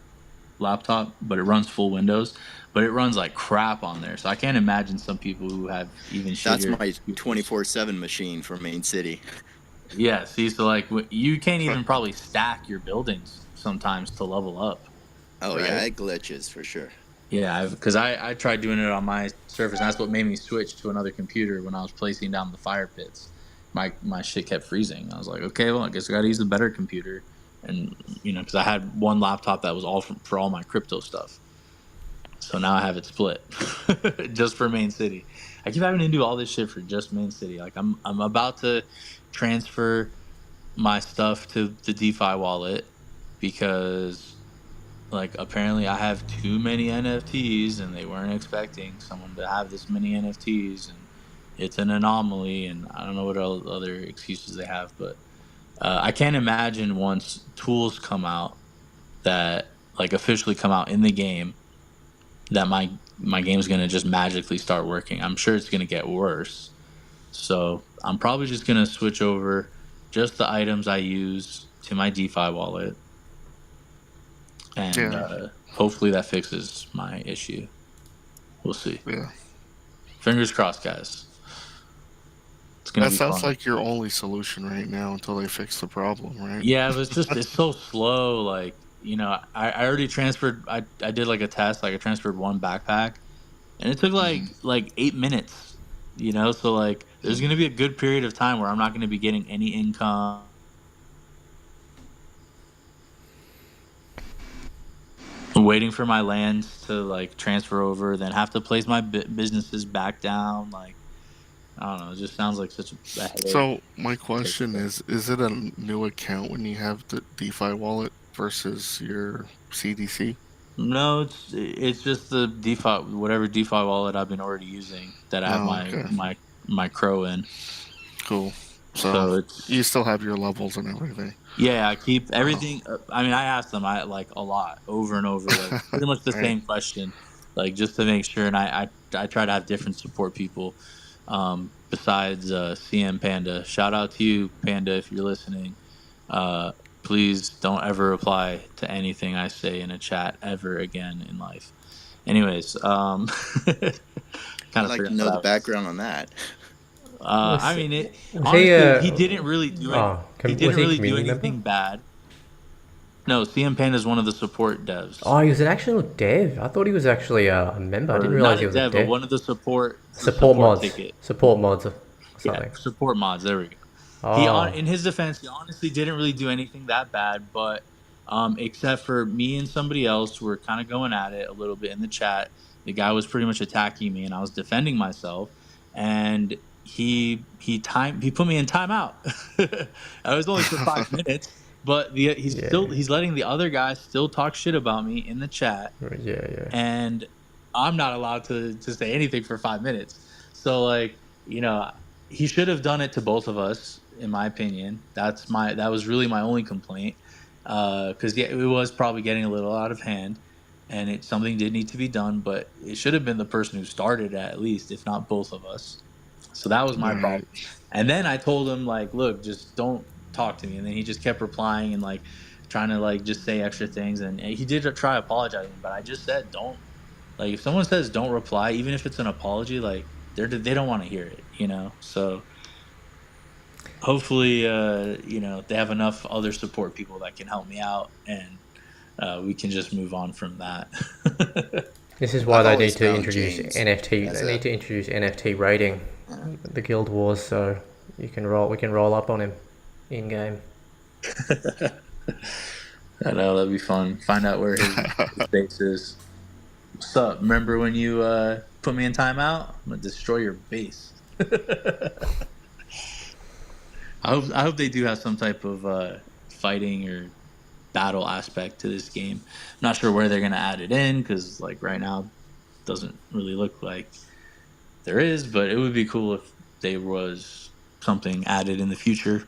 laptop, but it runs full Windows. But it runs like crap on there, so I can't imagine some people who have even That's shittier my computers. 24/7 machine for Main City. Yeah, see, so like you can't even probably stack your buildings sometimes to level up, Oh yeah, right? it glitches for sure. Yeah, because I tried doing it on my Surface, and that's what made me switch to another computer when I was placing down the fire pits. My shit kept freezing. I was like, okay, well, I guess I got to use a better computer, and because I had one laptop that was all for all my crypto stuff. So now I have it split, just for Main City. I keep having to do all this shit for just Main City. Like I'm about to transfer my stuff to the DeFi wallet, because like apparently I have too many NFTs, and they weren't expecting someone to have this many NFTs, and it's an anomaly, and I don't know what other excuses they have. But I can't imagine once tools come out that like officially come out in the game, that my game's gonna just magically start working. I'm sure it's gonna get worse. So I'm probably just gonna switch over just the items I use to my DeFi wallet, and Yeah. hopefully that fixes my issue. We'll see. Yeah. Fingers crossed, guys. It's gonna That be sounds fun. like your only solution right now until they fix the problem, right? Yeah, it's so slow. Like I already transferred. I did like a test. Like I transferred one backpack, and it took Mm-hmm. like 8 minutes. So like there's gonna be a good period of time where I'm not gonna be getting any income. Waiting for my lands to like transfer over, then have to place my businesses back down. Like I don't know, it just sounds like such a headache. So my question is it a new account when you have the DeFi wallet versus your CDC? No, it's just the DeFi, whatever DeFi wallet I've been already using, that I have Oh, my okay. my Crow in. Cool. So So you it's still have your levels and everything. yeah, I keep Oh, everything. I asked them like a lot, over and over, like pretty much the right. same question, like just to make sure. And I try to have different support people, besides CM Panda. Shout out to you, Panda, if you're listening. Uh, Please don't ever reply to anything I say in a chat ever again in life. Anyways, kind I'd of like to forgot know what the I was. background on that. Was, was he Honestly, he didn't really do it. oh, He was didn't he a really do community member? anything bad. No, CM Payne is one of the support devs. Oh, he was an actual dev. I thought he was actually a member. I Or didn't not realize a he was a dev, but dev. one of the Support mods. ticket. Support mods or Yeah, something. support mods. There we go. Oh, In his defense, he honestly didn't really do anything that bad, but except for me and somebody else were kind of going at it a little bit in the chat. The guy was pretty much attacking me, and I was defending myself, and he put me in timeout. I was only for 5 minutes, but yeah. he's letting the other guy still talk shit about me in the chat, Yeah, yeah. and I'm not allowed to say anything for 5 minutes. So like, he should have done it to both of us, in my opinion. That was really my only complaint. Because yeah, it was probably getting a little out of hand, and something did need to be done, but it should have been the person who started it, at least, if not both of us. So that was my Right. problem. And then I told him like, look, just don't talk to me. And then he just kept replying and like trying to like just say extra things. And he did try apologizing, but I just said don't. Like if someone says don't reply, even if it's an apology, like they don't want to hear it, So hopefully, they have enough other support people that can help me out, and we can just move on from that. This is why I've they always need to found introduce James NFT. as They need a to introduce NFT rating, uh, the guild wars, so we can roll up on him in game. I know that'd be fun. Find out where his base is. What's up? Remember when you put me in timeout? I'm gonna destroy your base. I hope they do have some type of fighting or battle aspect to this game. I'm not sure where they're gonna add it in because like right now it doesn't really look like there is, but it would be cool if there was something added in the future,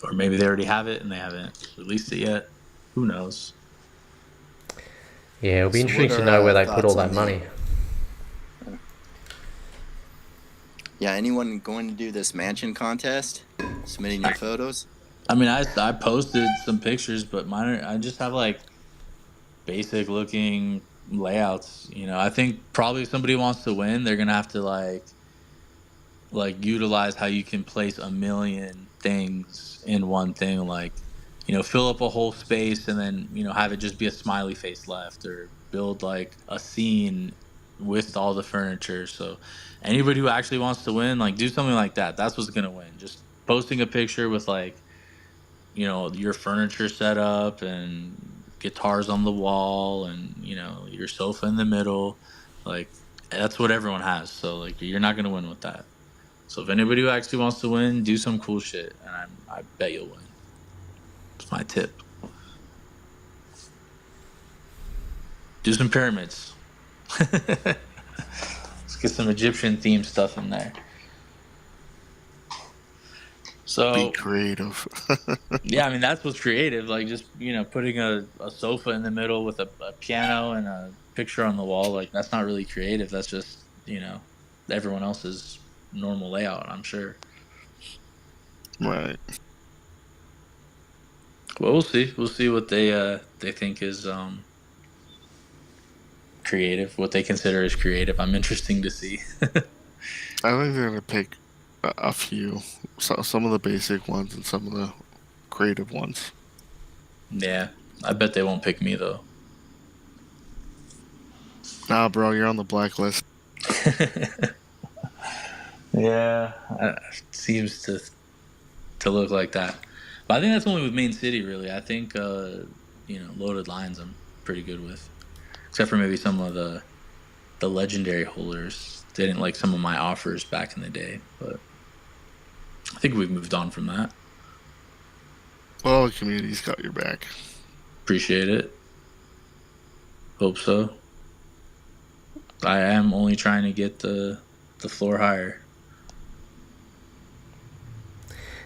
or maybe they already have it and they haven't released it yet. Who knows? Yeah, it'll be so what interesting to are know where they put thoughts all on that the money. anyone going to do this mansion contest? Submitting your photos? I mean, I posted some pictures, but I just have like basic looking layouts. I think probably if somebody wants to win, they're gonna have to like utilize how you can place a million things in one thing, like fill up a whole space and then have it just be a smiley face left, or build like a scene with all the furniture. So anybody who actually wants to win, like do something like that. That's what's gonna win. Just posting a picture with like your furniture set up and guitars on the wall and your sofa in the middle, like that's what everyone has. So like you're not gonna win with that. So if anybody who actually wants to win, do some cool shit, and I bet you'll win. It's my tip. Do some pyramids. Let's get some Egyptian themed stuff in there. Be So creative. yeah, I mean that's what's creative. Like just putting a sofa in the middle with a piano and a picture on the wall. Like that's not really creative. That's just everyone else's normal layout, I'm sure. Right. Well, we'll see. We'll see what they think is creative, what they consider as creative. I'm interesting to see. I think they're gonna pick a few, some of the basic ones and some of the creative ones. Yeah, I bet they won't pick me though. Nah, bro, you're on the blacklist. Yeah, seems to look like that. But I think that's only with Main City, really. I think Loaded Lines I'm pretty good with, except for maybe some of the legendary holders. They didn't like some of my offers back in the day, but I think we've moved on from that. Well, the community's got your back. Appreciate it. Hope so. I am only trying to get the floor higher.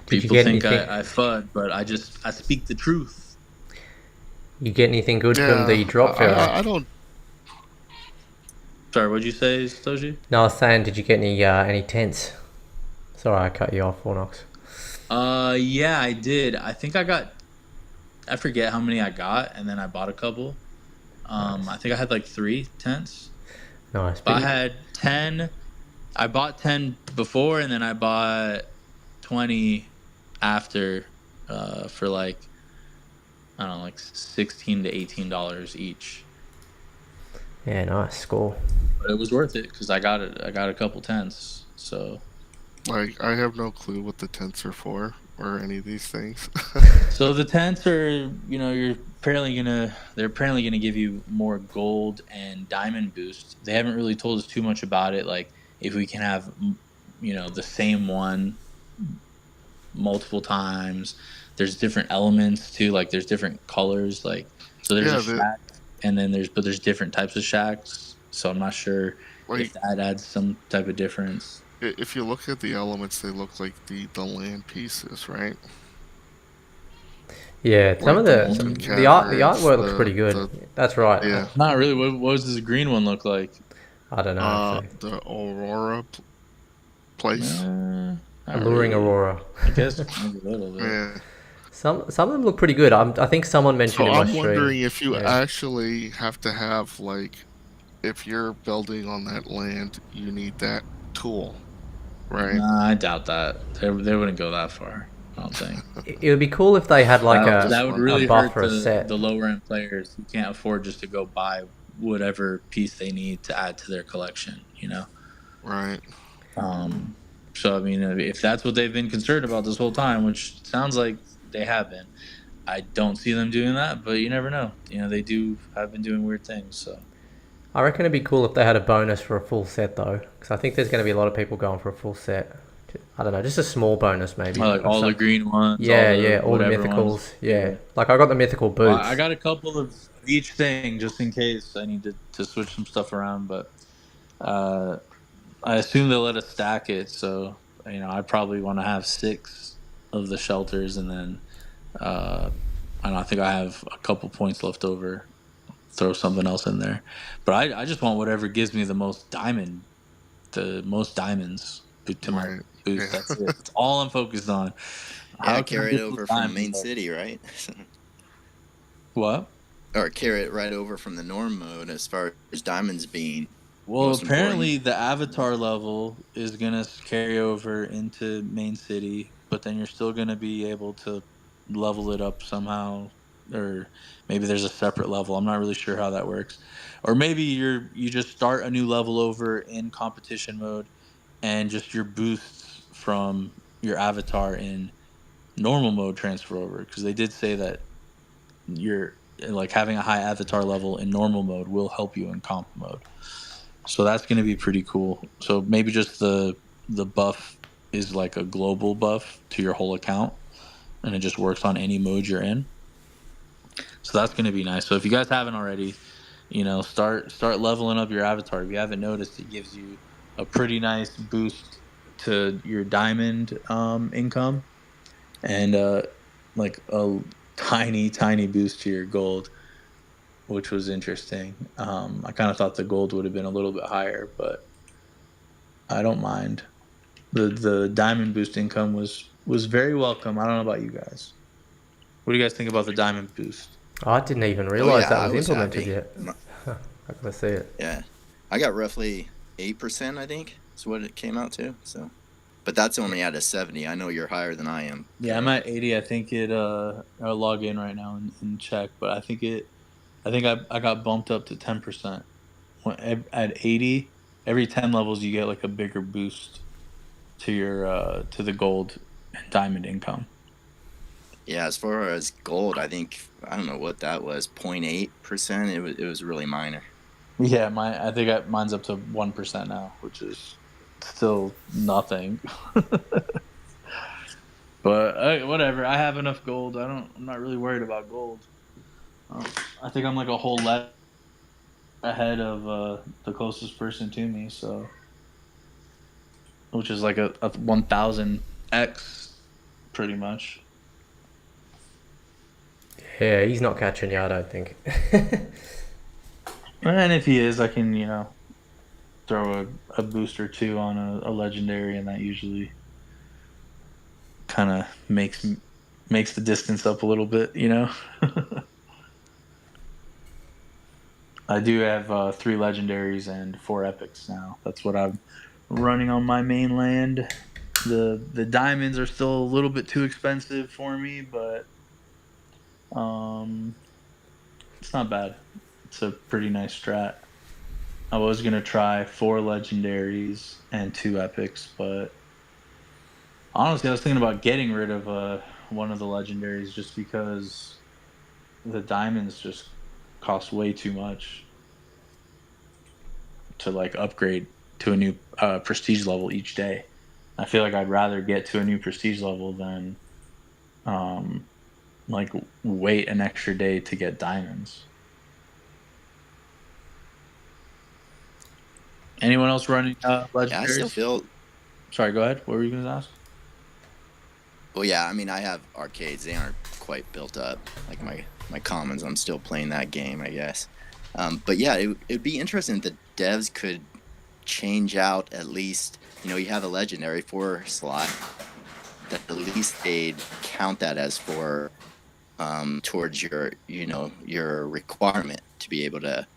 Did you People get think anything? I FUD, but I speak the truth. You get anything good from Yeah, the drop, Pharaoh? I don't. Sorry, what'd you say, Satoshi? No, I was saying, did you get any tents? Sorry, I cut you off, Fornox. Yeah, I did. I think I forget how many I got, and then I bought a couple. Nice. I think I had like 3 tents. Nice. But I had 10. I bought 10 before, and then I bought 20 after, for like I don't know, like $16 to $18 each. Yeah, nice score. But it was worth it because I got it. I got a couple tents. So Like, I have no clue what the tents are for or any of these things. the tents are, they're apparently gonna give you more gold and diamond boost. They haven't really told us too much about it. Like if we can have, the same one multiple times. There's different elements too. Like there's different colors. Like so there's a Yeah, shack, and then there's different types of shacks. So I'm not sure if like, that adds some type of difference. if you look at the elements, they look like the land pieces, right? Yeah, some Like of the the molten the caverns, artwork looks pretty good. That's right. yeah, Not really. What does this green one look like? I don't know actually. the aurora place. Not Alluring really. Aurora. I guess maybe a little bit. Yeah. Some of them look pretty good. I think someone mentioned So in my I'm stream. wondering if you Yeah. actually have to have, like, if you're building on that land, you need that tool, right? Nah, I doubt that. They wouldn't go that far. I don't think. It would be cool if they had like I'm That just would a really wondering. buff hurt or a set. the lower end players who can't afford just to go buy whatever piece they need to add to their collection. Right. So I mean, if that's what they've been concerned about this whole time, which sounds like they have been, I don't see them doing that. But you never know. They have been doing weird things. So I reckon it'd be cool if they had a bonus for a full set though, because I think there's going to be a lot of people going for a full set. I don't know, just a small bonus maybe. like all the green ones, Yeah, all the whatever mythicals. ones. Yeah, like I got the mythical Well, boots. I got a couple of each thing just in case I need to switch some stuff around. But I assume they'll let us stack it. So I probably want to have 6 of the shelters, and then I think I have a couple points left over. Throw something else in there, but I just want whatever gives me the most diamonds to my Right. boost. Yeah. That's it. That's all I'm focused on. Yeah, How can I carry it get those over from diamonds main up? city, right? What? Or carry it right over from the norm mode as far as diamonds being Well, most apparently important. the avatar level is gonna carry over into main city, but then you're still gonna be able to level it up somehow, or maybe there's a separate level. I'm not really sure how that works, or maybe you just start a new level over in competition mode, and just your boosts from your avatar in normal mode transfer over, because they did say that you're like having a high avatar level in normal mode will help you in comp mode. So that's going to be pretty cool. So maybe just the buff is like a global buff to your whole account, and it just works on any mode you're in. So that's going to be nice. So if you guys haven't already, start leveling up your avatar. If you haven't noticed, it gives you a pretty nice boost to your diamond income, and like a tiny boost to your gold, which was interesting. I kind of thought the gold would have been a little bit higher, but I don't mind. The diamond boost income was very welcome. I don't know about you guys. What do you guys think about the diamond boost? I didn't even Oh realize yeah, that I was was implemented happy. yet. I gotta see it. Yeah, I got roughly 8%. I think is what it came out to. So, but that's only at a 70. I know you're higher than I am. Yeah, I'm at 80. I think I'll log in right now and check, but I think I got bumped up to 10%. At 80, every 10 levels you get like a bigger boost to your to the gold and diamond income. Yeah, as far as gold, I don't know what that was, 0.8%. It was really minor. Yeah, mine's up to 1% now, which is still nothing. But whatever. I have enough gold. I'm not really worried about gold. I think I'm like a whole lot ahead of the closest person to me, so which is like a 1000x, pretty much. Yeah, he's not catching you, I don't think. And if he is, I can throw a boost or two on a legendary, and that usually kind of makes the distance up a little bit. I do have 3 legendaries and 4 epics now. That's what I'm running on my mainland. The diamonds are still a little bit too expensive for me, but It's not bad. It's a pretty nice strat. I was gonna try 4 legendaries and 2 epics, but honestly, I was thinking about getting rid of one of the legendaries just because the diamonds just cost way too much to like upgrade to a new prestige level each day. I feel like I'd rather get to a new prestige level than like wait an extra day to get diamonds. Anyone else running legendaries? Yeah, I still feel. Sorry, go ahead. What were you going to ask? Well, yeah, I mean, I have arcades. They aren't quite built up like my commons. I'm still playing that game, I guess. But yeah, it'd be interesting if the devs could change out at least. You have a legendary 4 slot. That at least they'd count that as 4 towards your requirement to be able to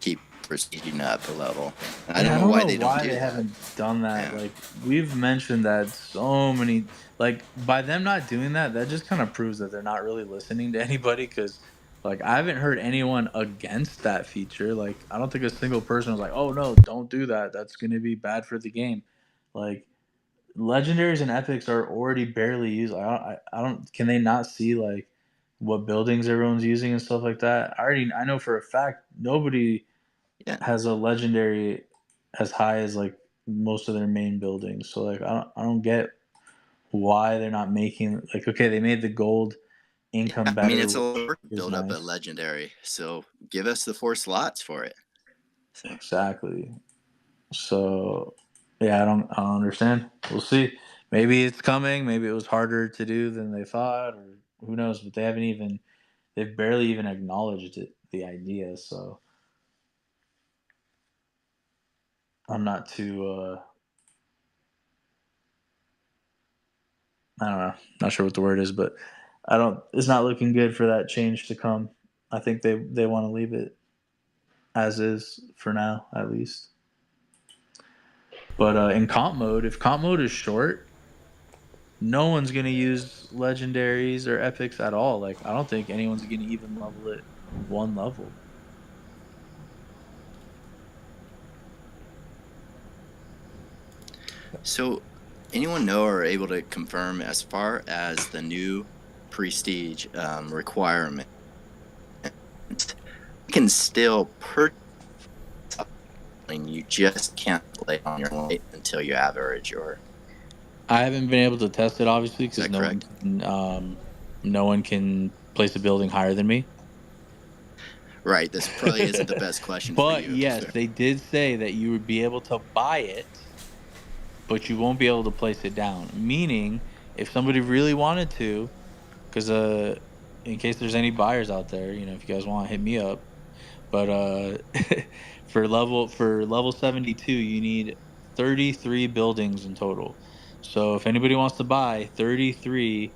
keep proceeding up a level. And I don't know why they don't do that. Haven't done that. Yeah. Like we've mentioned that so many. Like by them not doing that, that just kind of proves that they're not really listening to anybody. Because like I haven't heard anyone against that feature. Like I don't think a single person was like, "Oh no, don't do that. That's going to be bad for the game." Like legendaries and epics are already barely used. I don't. Can they not see like what buildings everyone's using and stuff like that? I know for a fact nobody Yeah. has a legendary as high as like most of their main buildings. So like I don't get why they're not making like okay, they made the gold income better. I mean, it's a lot of work to is build up a nice. legendary. So give us the 4 slots for it. So. Exactly. So yeah, I don't understand. We'll see. Maybe it's coming. Maybe it was harder to do than they thought, or who knows? But they've barely even acknowledged it, the idea. So I'm not too. I don't know. Not sure what the word is, but I don't. It's not looking good for that change to come. I think they want to leave it as is for now, at least. But in comp mode, if comp mode is short, no one's gonna use legendaries or epics at all. Like I don't think anyone's gonna even level it 1 level. So, anyone know or able to confirm as far as the new prestige requirement? You can still purchase, and you just can't play on your own until you average your. I haven't been able to test it obviously because no one can place a building higher than me. Right, this probably isn't the best question but for you. Yes, they did say that you would be able to buy it, but you won't be able to place it down. Meaning, if somebody really wanted to, because in case there's any buyers out there, if you guys want, hit me up. But for level 72, you need 33 buildings in total. So if anybody wants to buy 33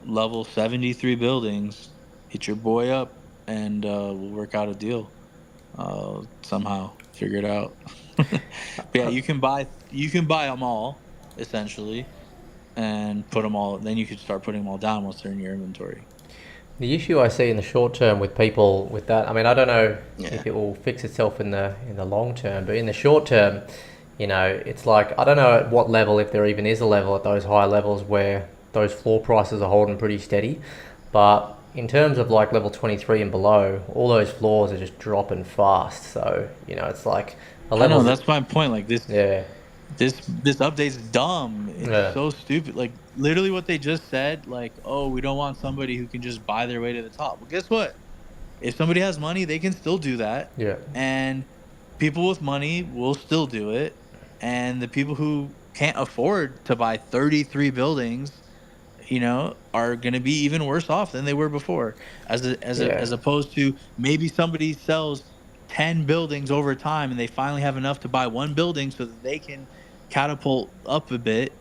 level 73 buildings, hit your boy up and we'll work out a deal. Somehow figure it out. But yeah, you can buy them all essentially, and put them all. Then you could start putting them all down once they're in your inventory. The issue I see in the short term with people with that, I mean, I don't know Yeah. if it will fix itself in the long term, but in the short term, it's like I don't know at what level, if there even is a level at those higher levels where those floor prices are holding pretty steady, but in terms of like level 23 and below, all those floors are just dropping fast. So it's like a level. I know, that's my point. Like this. Yeah. This update's dumb. It's so stupid. Like literally what they just said, like, oh, we don't want somebody who can just buy their way to the top. Well, guess what? If somebody has money, they can still do that. Yeah. And people with money will still do it. And the people who can't afford to buy 33 buildings, are going to be even worse off than they were before. As opposed to maybe somebody sells 10 buildings over time and they finally have enough to buy 1 building so that they can catapult up a bit.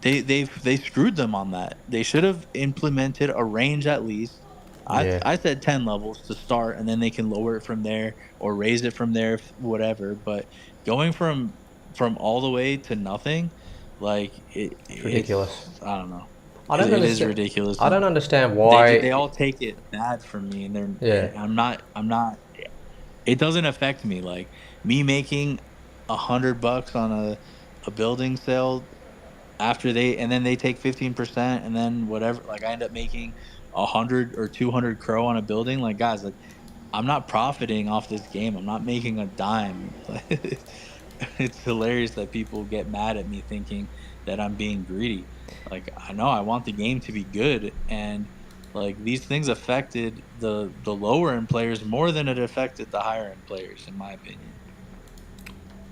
They screwed them on that. They should have implemented a range at least. I said 10 levels to start, and then they can lower it from there or raise it from there, whatever. But going from all the way to nothing, like It's ridiculous. I don't know. I don't It is understand. ridiculous. I don't And understand they why. all take it bad from me, and Yeah. I'm not. It doesn't affect me. Like me making $100 on a building sale after and then they take 15%, and then whatever. Like I end up making 100 or 200 crow on a building. Like guys, like I'm not profiting off this game. I'm not making a dime. It's hilarious that people get mad at me thinking that I'm being greedy. Like I know I want the game to be good, and like these things affected the lower end players more than it affected the higher end players, in my opinion.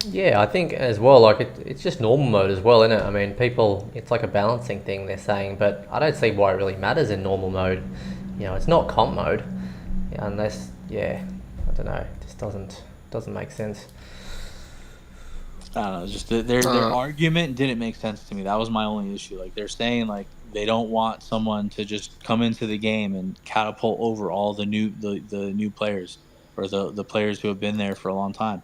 Yeah, I think as well, like it's just normal mode as well, isn't it? I mean, people, it's like a balancing thing they're saying, but I don't see why it really matters in normal mode. You know, it's not comp mode, unless, yeah, I don't know, it just doesn't make sense. I don't know. Just their argument didn't make sense to me. That was my only issue. Like they're saying, like they don't want someone to just come into the game and catapult over all the new players, or the players who have been there for a long time.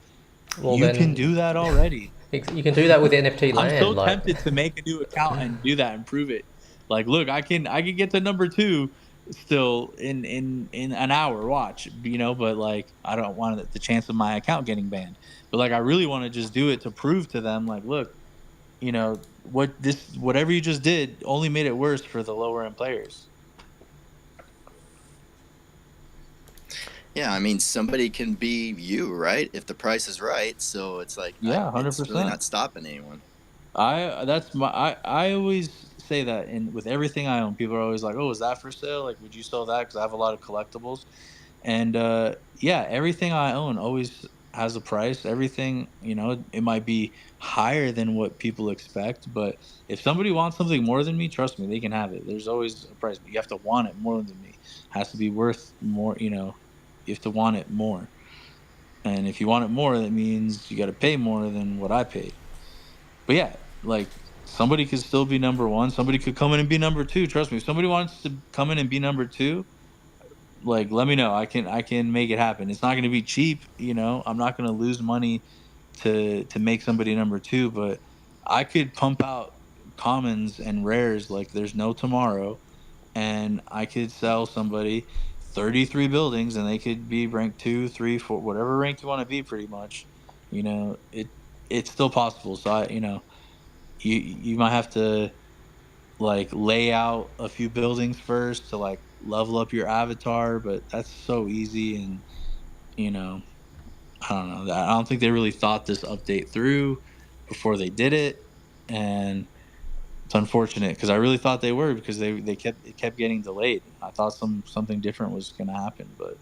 Well, You can then do that already. you can do that with NFT I'm so land, like, tempted to make a new account and do that and prove it. Like, look, I can get to number 2 still in an hour. Watch, but like I don't want the chance of my account getting banned. But like I really want to just do it to prove to them, like, look, whatever you just did only made it worse for the lower end players. Yeah, I mean, somebody can be you, right? If the price is right. So it's like, Yeah, it's really 100%. not stopping anyone. I always say that, and with everything I own, people are always like, "Oh, is that for sale? Like, would you sell that?" Because I have a lot of collectibles, and yeah, everything I own always has a price. Everything, it might be higher than what people expect, but if somebody wants something more than me, trust me, they can have it. There's always a price, but you have to want it more than me. It has to be worth more. You have to want it more, and if you want it more, that means you got to pay more than what I paid. But yeah, like somebody could still be number 1. Somebody could come in and be number 2. Trust me, if somebody wants to come in and be number 2, like let me know. I can make it happen. It's not going to be cheap. I'm not going to lose money to make somebody number 2, but I could pump out commons and rares like there's no tomorrow, and I could sell somebody 33 buildings, and they could be ranked 2, 3, 4, whatever rank you want to be. Pretty much, it's still possible. So you might have to like lay out a few buildings first to like level up your avatar, but that's so easy. And you know I don't know, I don't think they really thought this update through before they did it. And it's unfortunate because I really thought they were, because it kept getting delayed. I thought something different was going to happen, but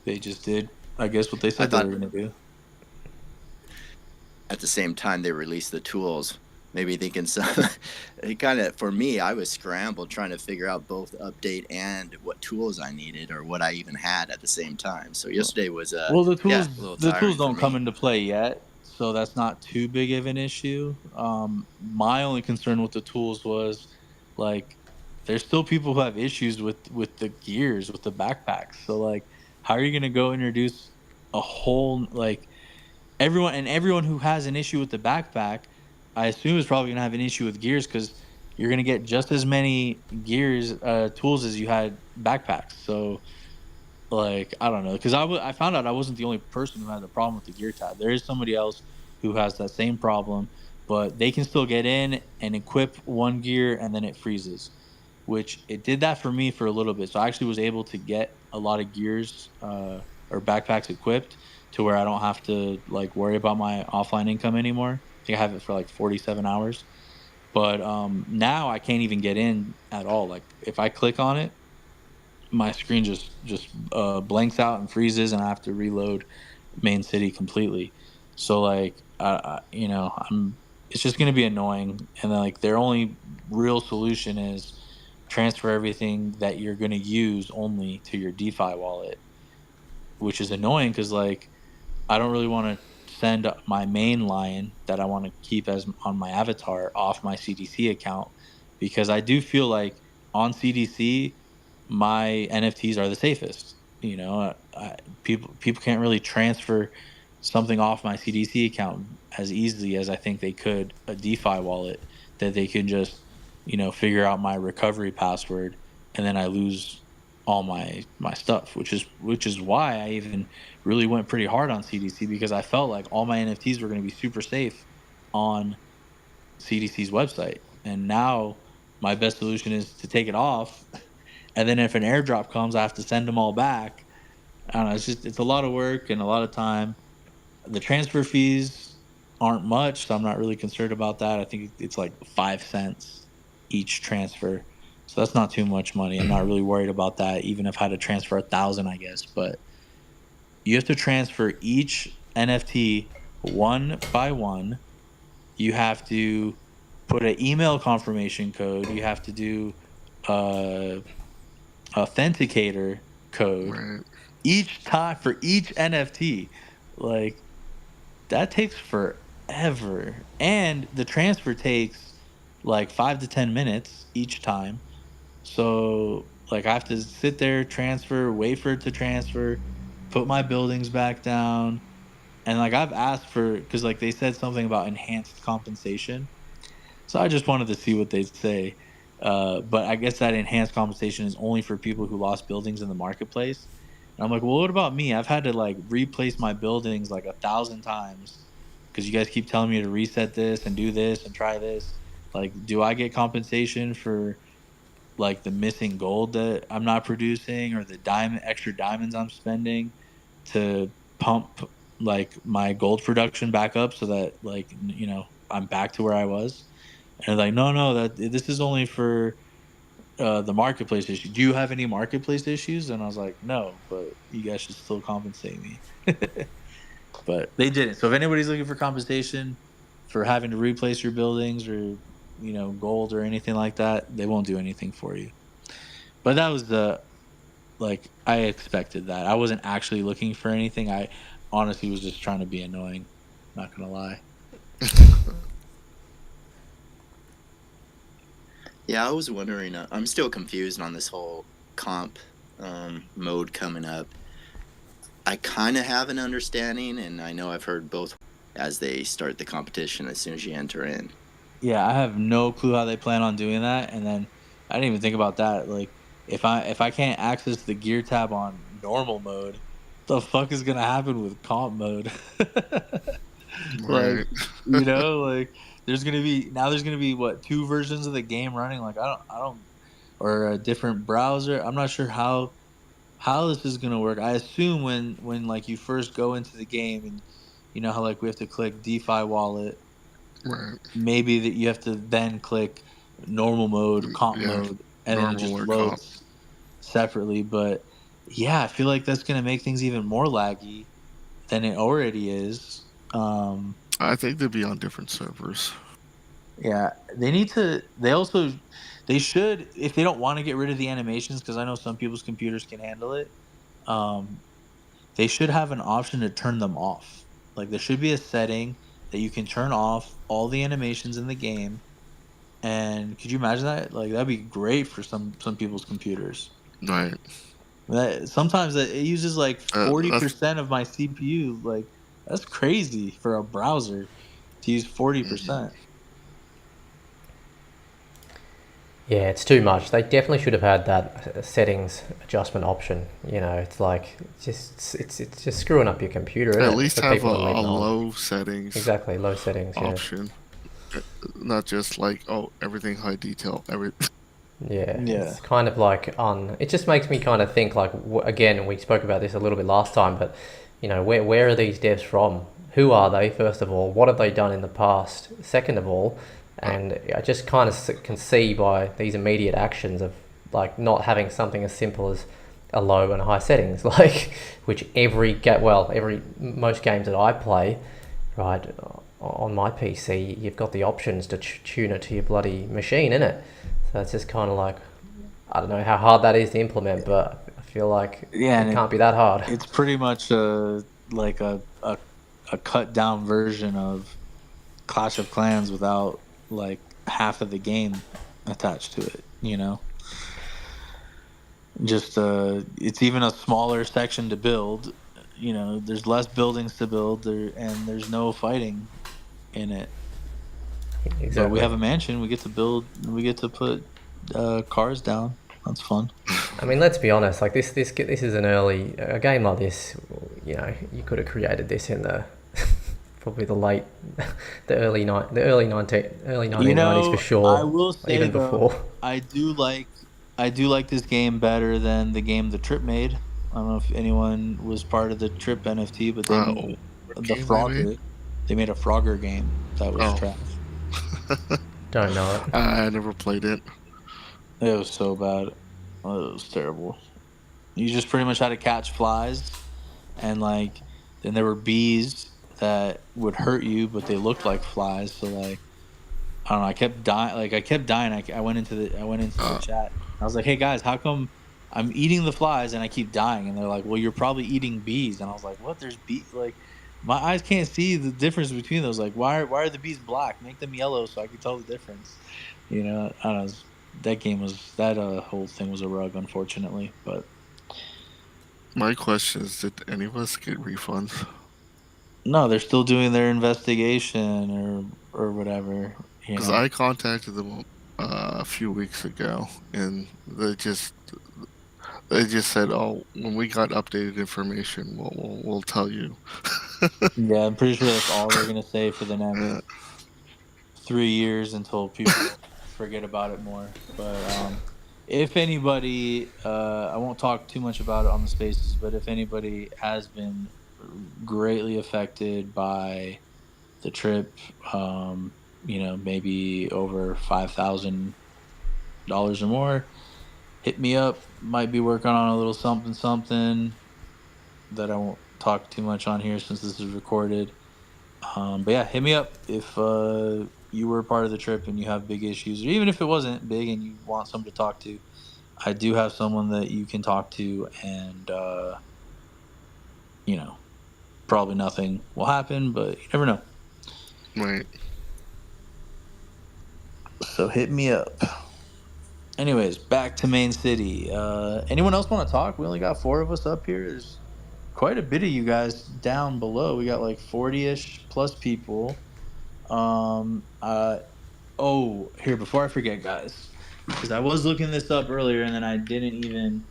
they just did, I guess, what they I said they thought were going to do. at the same time they released the tools, maybe thinking some it kind of, for me, I was scrambled trying to figure out both update and what tools I needed or what I even had at the same time. So yesterday was Well, yeah, a little the tools tiring for don't come me. into play yet, so that's not too big of an issue. My only concern with the tools was like there's still people who have issues with the gears, with the backpacks. So like, how are you gonna go introduce a whole, like, everyone who has an issue with the backpack, I assume is probably gonna have an issue with gears, because you're gonna get just as many gears tools as you had backpacks. So like I don't know, because I found out I wasn't the only person who had the problem with the gear tab. There is somebody else who has that same problem, but they can still get in and equip one gear and then it freezes, which it did that for me for a little bit. So I actually was able to get a lot of gears or backpacks equipped to where I don't have to like worry about my offline income anymore. I think I have it for like 47 hours, but now I can't even get in at all. Like if I click on it, my screen just blanks out and freezes, and I have to reload main city completely. So like I'm it's just going to be annoying. And then like their only real solution is transfer everything that you're going to use only to your DeFi wallet, which is annoying because like I don't really want to send my main lion that I want to keep as on my avatar off my CDC account, because I do feel like on CDC my NFTs are the safest. People can't really transfer something off my CDC account as easily as I think they could a DeFi wallet, that they can just figure out my recovery password, and then I lose all my stuff, which is why I even really went pretty hard on CDC, because I felt like all my NFTs were going to be super safe on CDC's website. And now my best solution is to take it off, and then if an airdrop comes, I have to send them all back. I don't know. It's a lot of work and a lot of time. The transfer fees aren't much, so I'm not really concerned about that. I think it's like 5 cents each transfer, so that's not too much money. I'm not really worried about that, even if I had to transfer 1,000, I guess. But you have to transfer each NFT one by one. You have to put an email confirmation code. You have to do a authenticator code Right. each time for each NFT. Like, that takes forever, and the transfer takes like 5 to 10 minutes each time. So like I have to sit there, transfer, wait for it to transfer, put my buildings back down, and like I've asked for, because like they said something about enhanced compensation, so I just wanted to see what they'd say. But I guess that enhanced compensation is only for people who lost buildings in the marketplace. And I'm like, well, what about me? I've had to like replace my buildings like 1,000 times because you guys keep telling me to reset this and do this and try this. Like, do I get compensation for like the missing gold that I'm not producing, or the extra diamonds I'm spending to pump like my gold production back up so that like I'm back to where I was? And like, no, that this is only for the marketplace issue. Do you have any marketplace issues? And I was like, no, but you guys should still compensate me. But they didn't. So if anybody's looking for compensation for having to replace your buildings, or gold or anything like that, they won't do anything for you. But that was like, I expected that. I wasn't actually looking for anything. I honestly was just trying to be annoying. Not gonna lie. Yeah, I was wondering. I'm still confused on this whole comp mode coming up. I kind of have an understanding, and I know I've heard both as they start the competition as soon as you enter in. Yeah, I have no clue how they plan on doing that. And then I didn't even think about that. Like, if I can't access the gear tab on normal mode, the fuck is gonna happen with comp mode? Like, Right. like there's gonna be what, 2 versions of the game running? Like, I don't, or a different browser. I'm not sure how this is gonna work. I assume when like you first go into the game, and how like we have to click DeFi wallet, Right. maybe that you have to then click normal mode, comp Yeah. mode, and then it Normal just or comp. loads separately. But yeah, I feel like that's gonna make things even more laggy than it already is. I think they'd be on different servers. Yeah, they should, if they don't want to get rid of the animations, because I know some people's computers can handle it. They should have an option to turn them off. Like, there should be a setting that you can turn off all the animations in the game. And could you imagine that? Like, that'd be great for some people's computers. Right. Sometimes it uses like That's 40% of my CPU. Like, that's crazy for a browser to use 40%. Yeah, it's too much. They definitely should have had that settings adjustment option. It's like it's just screwing up your computer, isn't at it? least For have people to a leave it on. low settings Exactly, low settings. Yeah. option. Not just like, oh, everything high detail. Yeah, Yeah. it's kind of like it just makes me kind of think like, again, we spoke about this a little bit last time, but where are these devs from? Who are they, first of all? What have they done in the past, second of all? And I just kind of can see by these immediate actions of like not having something as simple as a low and high settings, like which most games that I play, right, on my PC, you've got the options to tune it to your bloody machine, innit? So it's just kind of like, I don't know how hard that is to implement, but I feel like it can't be that hard. It's pretty much like a cut down version of Clash of Clans without like half of the game attached to it. Just it's even a smaller section to build. There's less buildings to build there, and there's no fighting in it. Exactly. But we have a mansion. We get to build. We get to put cars down. That's fun. I mean, let's be honest. Like this is a game like this. You know, you could have created this in the probably the early 1990s for sure. I will say Even though, before. I do like this game better than the game the Trip made. I don't know if anyone was part of the Trip NFT, but they made What the game they made? Frogger. They made a Frogger game that was Oh, trash. Don't know it. I never played it. It was so bad. Oh, it was terrible. You just pretty much had to catch flies, and like then there were bees that would hurt you, but they looked like flies. So like I don't know. I kept dying. I went into the Uh, chat. I was like, "Hey guys, how come I'm eating the flies and I keep dying?" And they're like, "Well, you're probably eating bees." And I was like, "What? There's bees? Like, my eyes can't see the difference between those. Like, why are the bees black? Make them yellow so I can tell the difference." You know, I don't know. That whole thing was a rug, unfortunately. But my question is, did any of us get refunds? no, they're still doing their investigation or whatever. You Because know. I contacted them a few weeks ago, and they just said, "Oh, when we got updated information, we'll tell you." Yeah, I'm pretty sure that's all they're gonna say for the Yeah. next 3 years until people forget about it more. But if anybody, I won't talk too much about it on the spaces, but if anybody has been greatly affected by the trip, maybe over $5,000 or more, hit me up. Might be working on a little something something that I won't talk too much on here since this is recorded. But yeah, hit me up if you were part of the trip and you have big issues, or even if it wasn't big and you want someone to talk to. I do have someone that you can talk to, and probably nothing will happen, but you never know. Right. So hit me up. Anyways, back to main city. Anyone else want to talk? We only got 4 of us up here. There's quite a bit of you guys down below. We got like 40-ish plus people. Here, before I forget, guys, because I was looking this up earlier and then I didn't even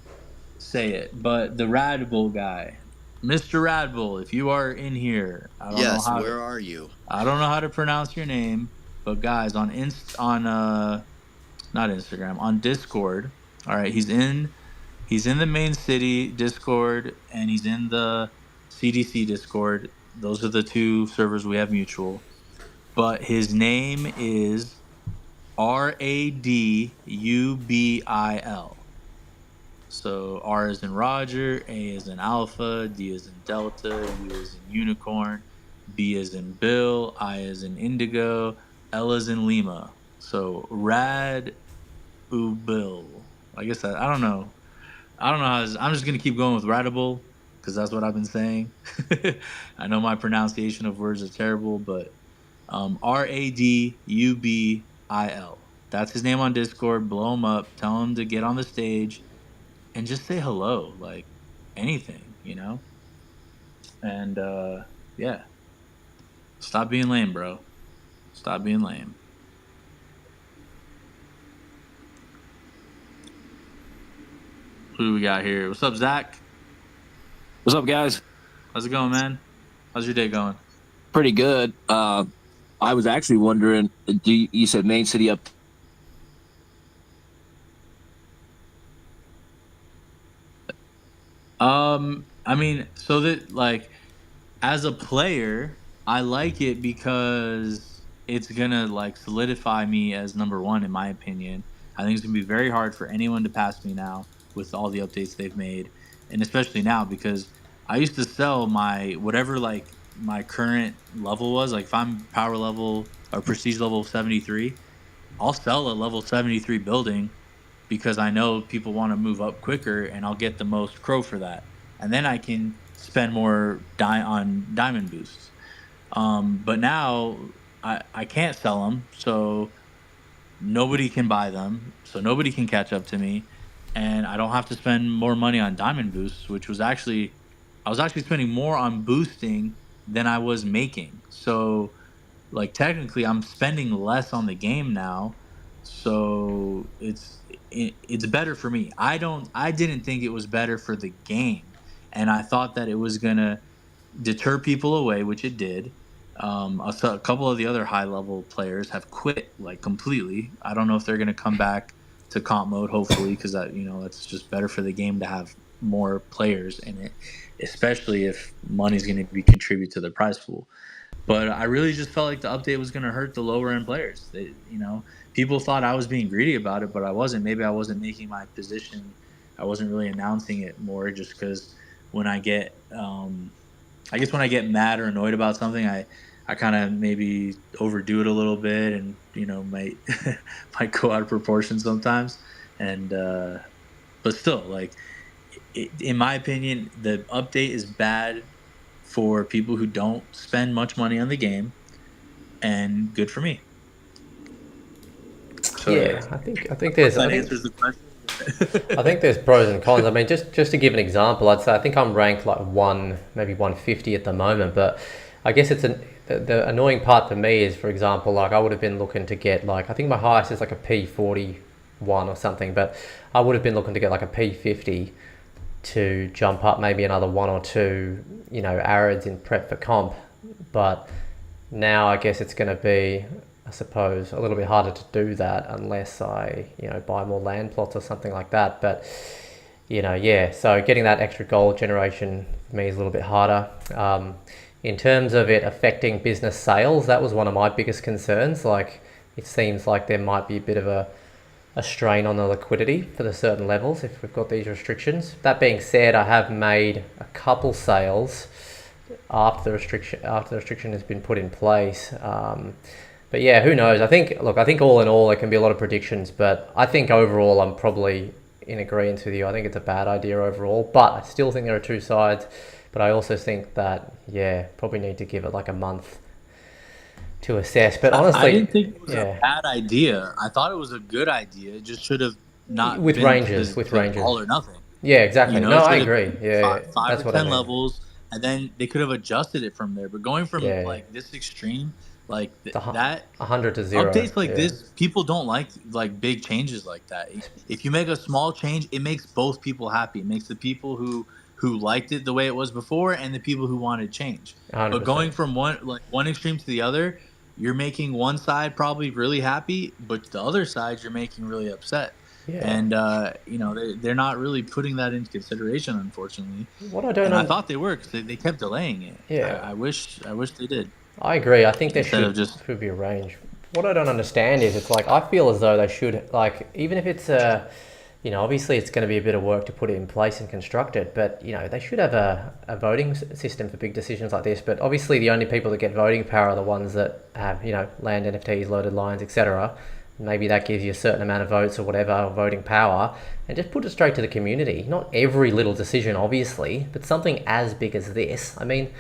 say it, but the Rad Bull guy, Mr. Rad Bull, if you are in here, Yes, where are you? I don't know how to pronounce your name, but guys, not Instagram, on Discord, all right, he's in the main city Discord and he's in the CDC Discord. Those are the 2 servers we have mutual. But his name is Radubil. So R is in Roger, A is in Alpha, D is in Delta, U is in Unicorn, B is in Bill, I is in Indigo, L is in Lima. So Rad Ubil. I guess I don't know. I don't know I'm just gonna keep going with Radable because that's what I've been saying. I know my pronunciation of words are terrible, but Radubil. That's his name on Discord. Blow him up. Tell him to get on the stage and just say hello, like anything, And yeah, stop being lame, bro. Stop being lame. Who do we got here? What's up, Zach? What's up, guys? How's it going, man? How's your day going? Pretty good. I was actually wondering, you said main city up? I mean, so that like as a player, I like it because it's gonna like solidify me as number 1 in my opinion. I think it's gonna be very hard for anyone to pass me now with all the updates they've made, and especially now because I used to sell my whatever like my current level was. Like if I'm power level or prestige level 73, I'll sell a level 73 building because I know people want to move up quicker and I'll get the most crow for that. And then I can spend more on diamond boosts. But now I can't sell them, so nobody can buy them, so nobody can catch up to me, and I don't have to spend more money on diamond boosts, I was actually spending more on boosting than I was making. So like technically I'm spending less on the game now, so it's better for me. I didn't think it was better for the game, and I thought that it was gonna deter people away, which it did. Saw a couple of the other high level players have quit like completely. I don't know if they're gonna come back to comp mode, hopefully, because that's just better for the game to have more players in it, especially if money's going to be contributed to the prize pool. But I really just felt like the update was going to hurt the lower end players. People thought I was being greedy about it, but I wasn't. Maybe I wasn't making my position. I wasn't really announcing it more, just because when I get, I guess when I get mad or annoyed about something, I kind of maybe overdo it a little bit, and might might go out of proportion sometimes. And but still, like in my opinion, the update is bad for people who don't spend much money on the game, and good for me. So Yeah, I think there's that answers the question. I think there's pros and cons. I mean, just to give an example, I'd say I think I'm ranked like maybe 150 at the moment. But I guess the annoying part for me is, for example, like I would have been looking to get like I think my highest is like a P41 or something, but I would have been looking to get like a P50 to jump up maybe another one or two, arids in prep for comp. But now I guess it's going to be, I suppose, a little bit harder to do that unless I, buy more land plots or something like that. But, yeah, so getting that extra gold generation for me is a little bit harder. In terms of it affecting business sales, that was one of my biggest concerns. Like, it seems like there might be a bit of a strain on the liquidity for the certain levels if we've got these restrictions. That being said, I have made a couple sales after the restriction has been put in place. But yeah, who knows? I think all in all, there can be a lot of predictions, but I think overall I'm probably in agreement with you. I think it's a bad idea overall, but I still think there are two sides. But I also think that, probably need to give it like a month to assess. But honestly, I didn't think it was a bad idea. I thought it was a good idea. It just should have not with been ranges, all or nothing. Yeah, exactly. No, I agree. Yeah, five or 10 levels, and then they could have adjusted it from there. But going from like this extreme, like that 100 to 0 updates like this, people don't like big changes like that. If you make a small change, it makes both people happy. It makes the people who liked it the way it was before and the people who wanted change. 100%. But going from one extreme to the other, you're making one side probably really happy, but the other side you're making really upset. Yeah. And they're not really putting that into consideration, unfortunately. I thought they were, because they kept delaying it. Yeah, I wish they did. I agree. I think there should be a range. What I don't understand is it's like I feel as though they should, like, even if it's obviously it's going to be a bit of work to put it in place and construct it, but they should have a voting system for big decisions like this. But obviously the only people that get voting power are the ones that have land, NFTs, loaded lines, etc. Maybe that gives you a certain amount of votes or whatever, voting power, and just put it straight to the community. Not every little decision, obviously, but something as big as this. I mean,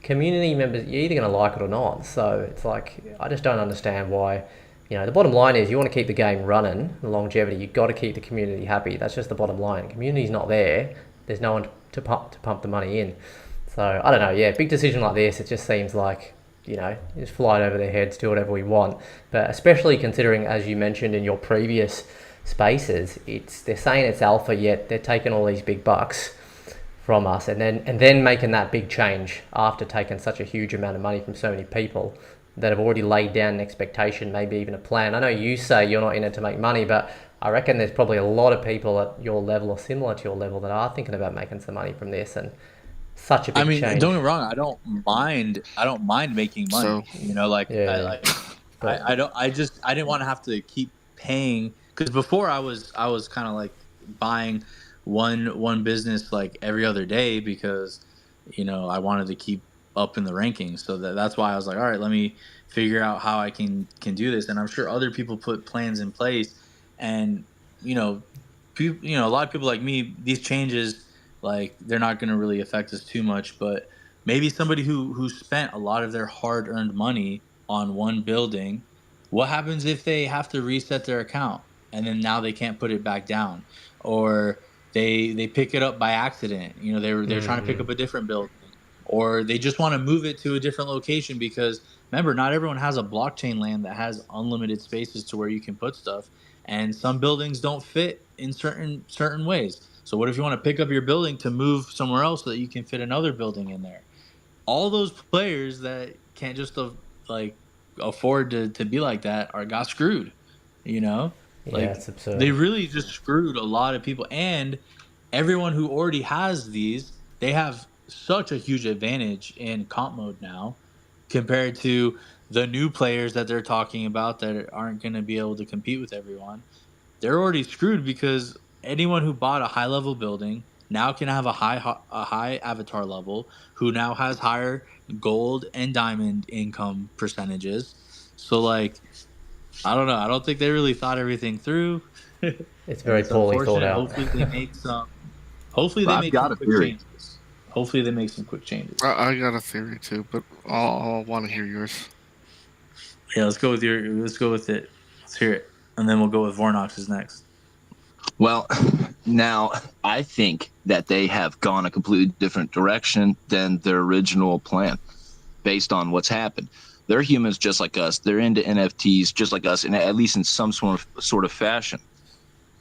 community members, you're either going to like it or not. So it's like, I just don't understand why. The bottom line is you want to keep the game running, the longevity. You've got to keep the community happy. That's just the bottom line. Community's not there. There's no one to pump the money in. So I don't know. Yeah, big decision like this, it just seems like, just fly it over their heads, do whatever we want. But especially considering, as you mentioned in your previous spaces, they're saying it's alpha, yet they're taking all these big bucks from us, and then making that big change after taking such a huge amount of money from so many people that have already laid down an expectation, maybe even a plan. I know you say you're not in it to make money, but I reckon there's probably a lot of people at your level or similar to your level that are thinking about making some money from this, and such a big change. Don't get me wrong, I don't mind making money. I didn't want to have to keep paying, because before I was kind of like buying one business like every other day, because I wanted to keep up in the rankings. So that's why I was like, all right, let me figure out how I can do this. And I'm sure other people put plans in place, and a lot of people like me, these changes, like, they're not going to really affect us too much. But maybe somebody who spent a lot of their hard-earned money on one building, what happens if they have to reset their account and then now they can't put it back down, or they pick it up by accident? They're trying to pick up a different building, or they just want to move it to a different location because remember, not everyone has a blockchain land that has unlimited spaces to where you can put stuff, and some buildings don't fit in certain ways. So what if you want to pick up your building to move somewhere else so that you can fit another building in there? All those players that can't just like afford to be like that are got screwed. You know, Yeah, like it's absurd. they really just screwed a lot of people, and everyone who already has these, they have such a huge advantage in comp mode now compared to the new players that they're talking about that aren't going to be able to compete with everyone. They're already screwed because anyone who bought a high level building now can have a high avatar level, who now has higher gold and diamond income percentages. So like, I don't know. I don't think they really thought everything through, and It's very it's poorly thought unfortunate. out. Hopefully they make some. Hopefully they I've make some got a quick theory. changes. Hopefully they make some quick changes. I got a theory too, but I'll want to hear yours. Yeah, let's go with it. Let's hear it, and then we'll go with Vornox's next. Well, now I think that they have gone a completely different direction than their original plan based on what's happened. They're humans just like us. They're into NFTs just like us, and at least in some sort of fashion.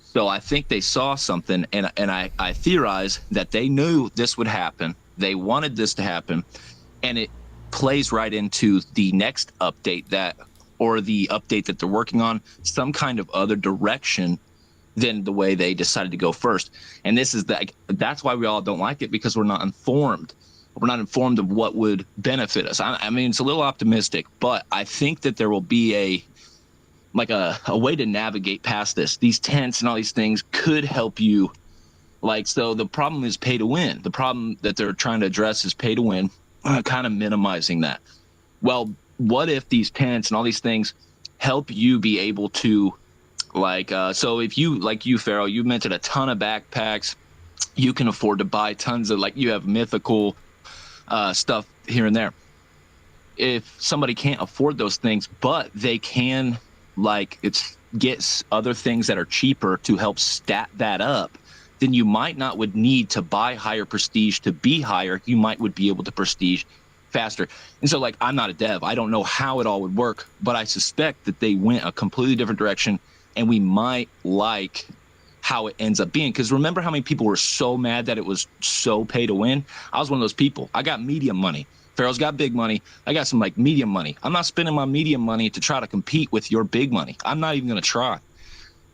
So I think they saw something, and I theorize that they knew this would happen. They wanted this to happen, and it plays right into the next update or the update that they're working on, some kind of other direction than the way they decided to go first. And that's why we all don't like it, because we're not informed. We're not informed of what would benefit us. I mean, it's a little optimistic, but I think that there will be a way to navigate past this. These tents and all these things could help you. So the problem is pay to win. The problem that they're trying to address is pay to win, kind of minimizing that. Well, what if these tents and all these things help you be able to, so if you, like you, Pharaoh, you mentioned a ton of backpacks, you can afford to buy tons of, you have mythical stuff here and there. If somebody can't afford those things, but they can get other things that are cheaper to help stat that up, then you might not would need to buy higher prestige to be higher. You would be able to prestige faster. And so I'm not a dev. I don't know how it all would work, but I suspect that they went a completely different direction, and we might like how it ends up being. Because remember how many people were so mad that it was so pay to win? I was one of those people. I got medium money. Pharaoh's got big money. I got some medium money. I'm not spending my medium money to try to compete with your big money. I'm not even going to try.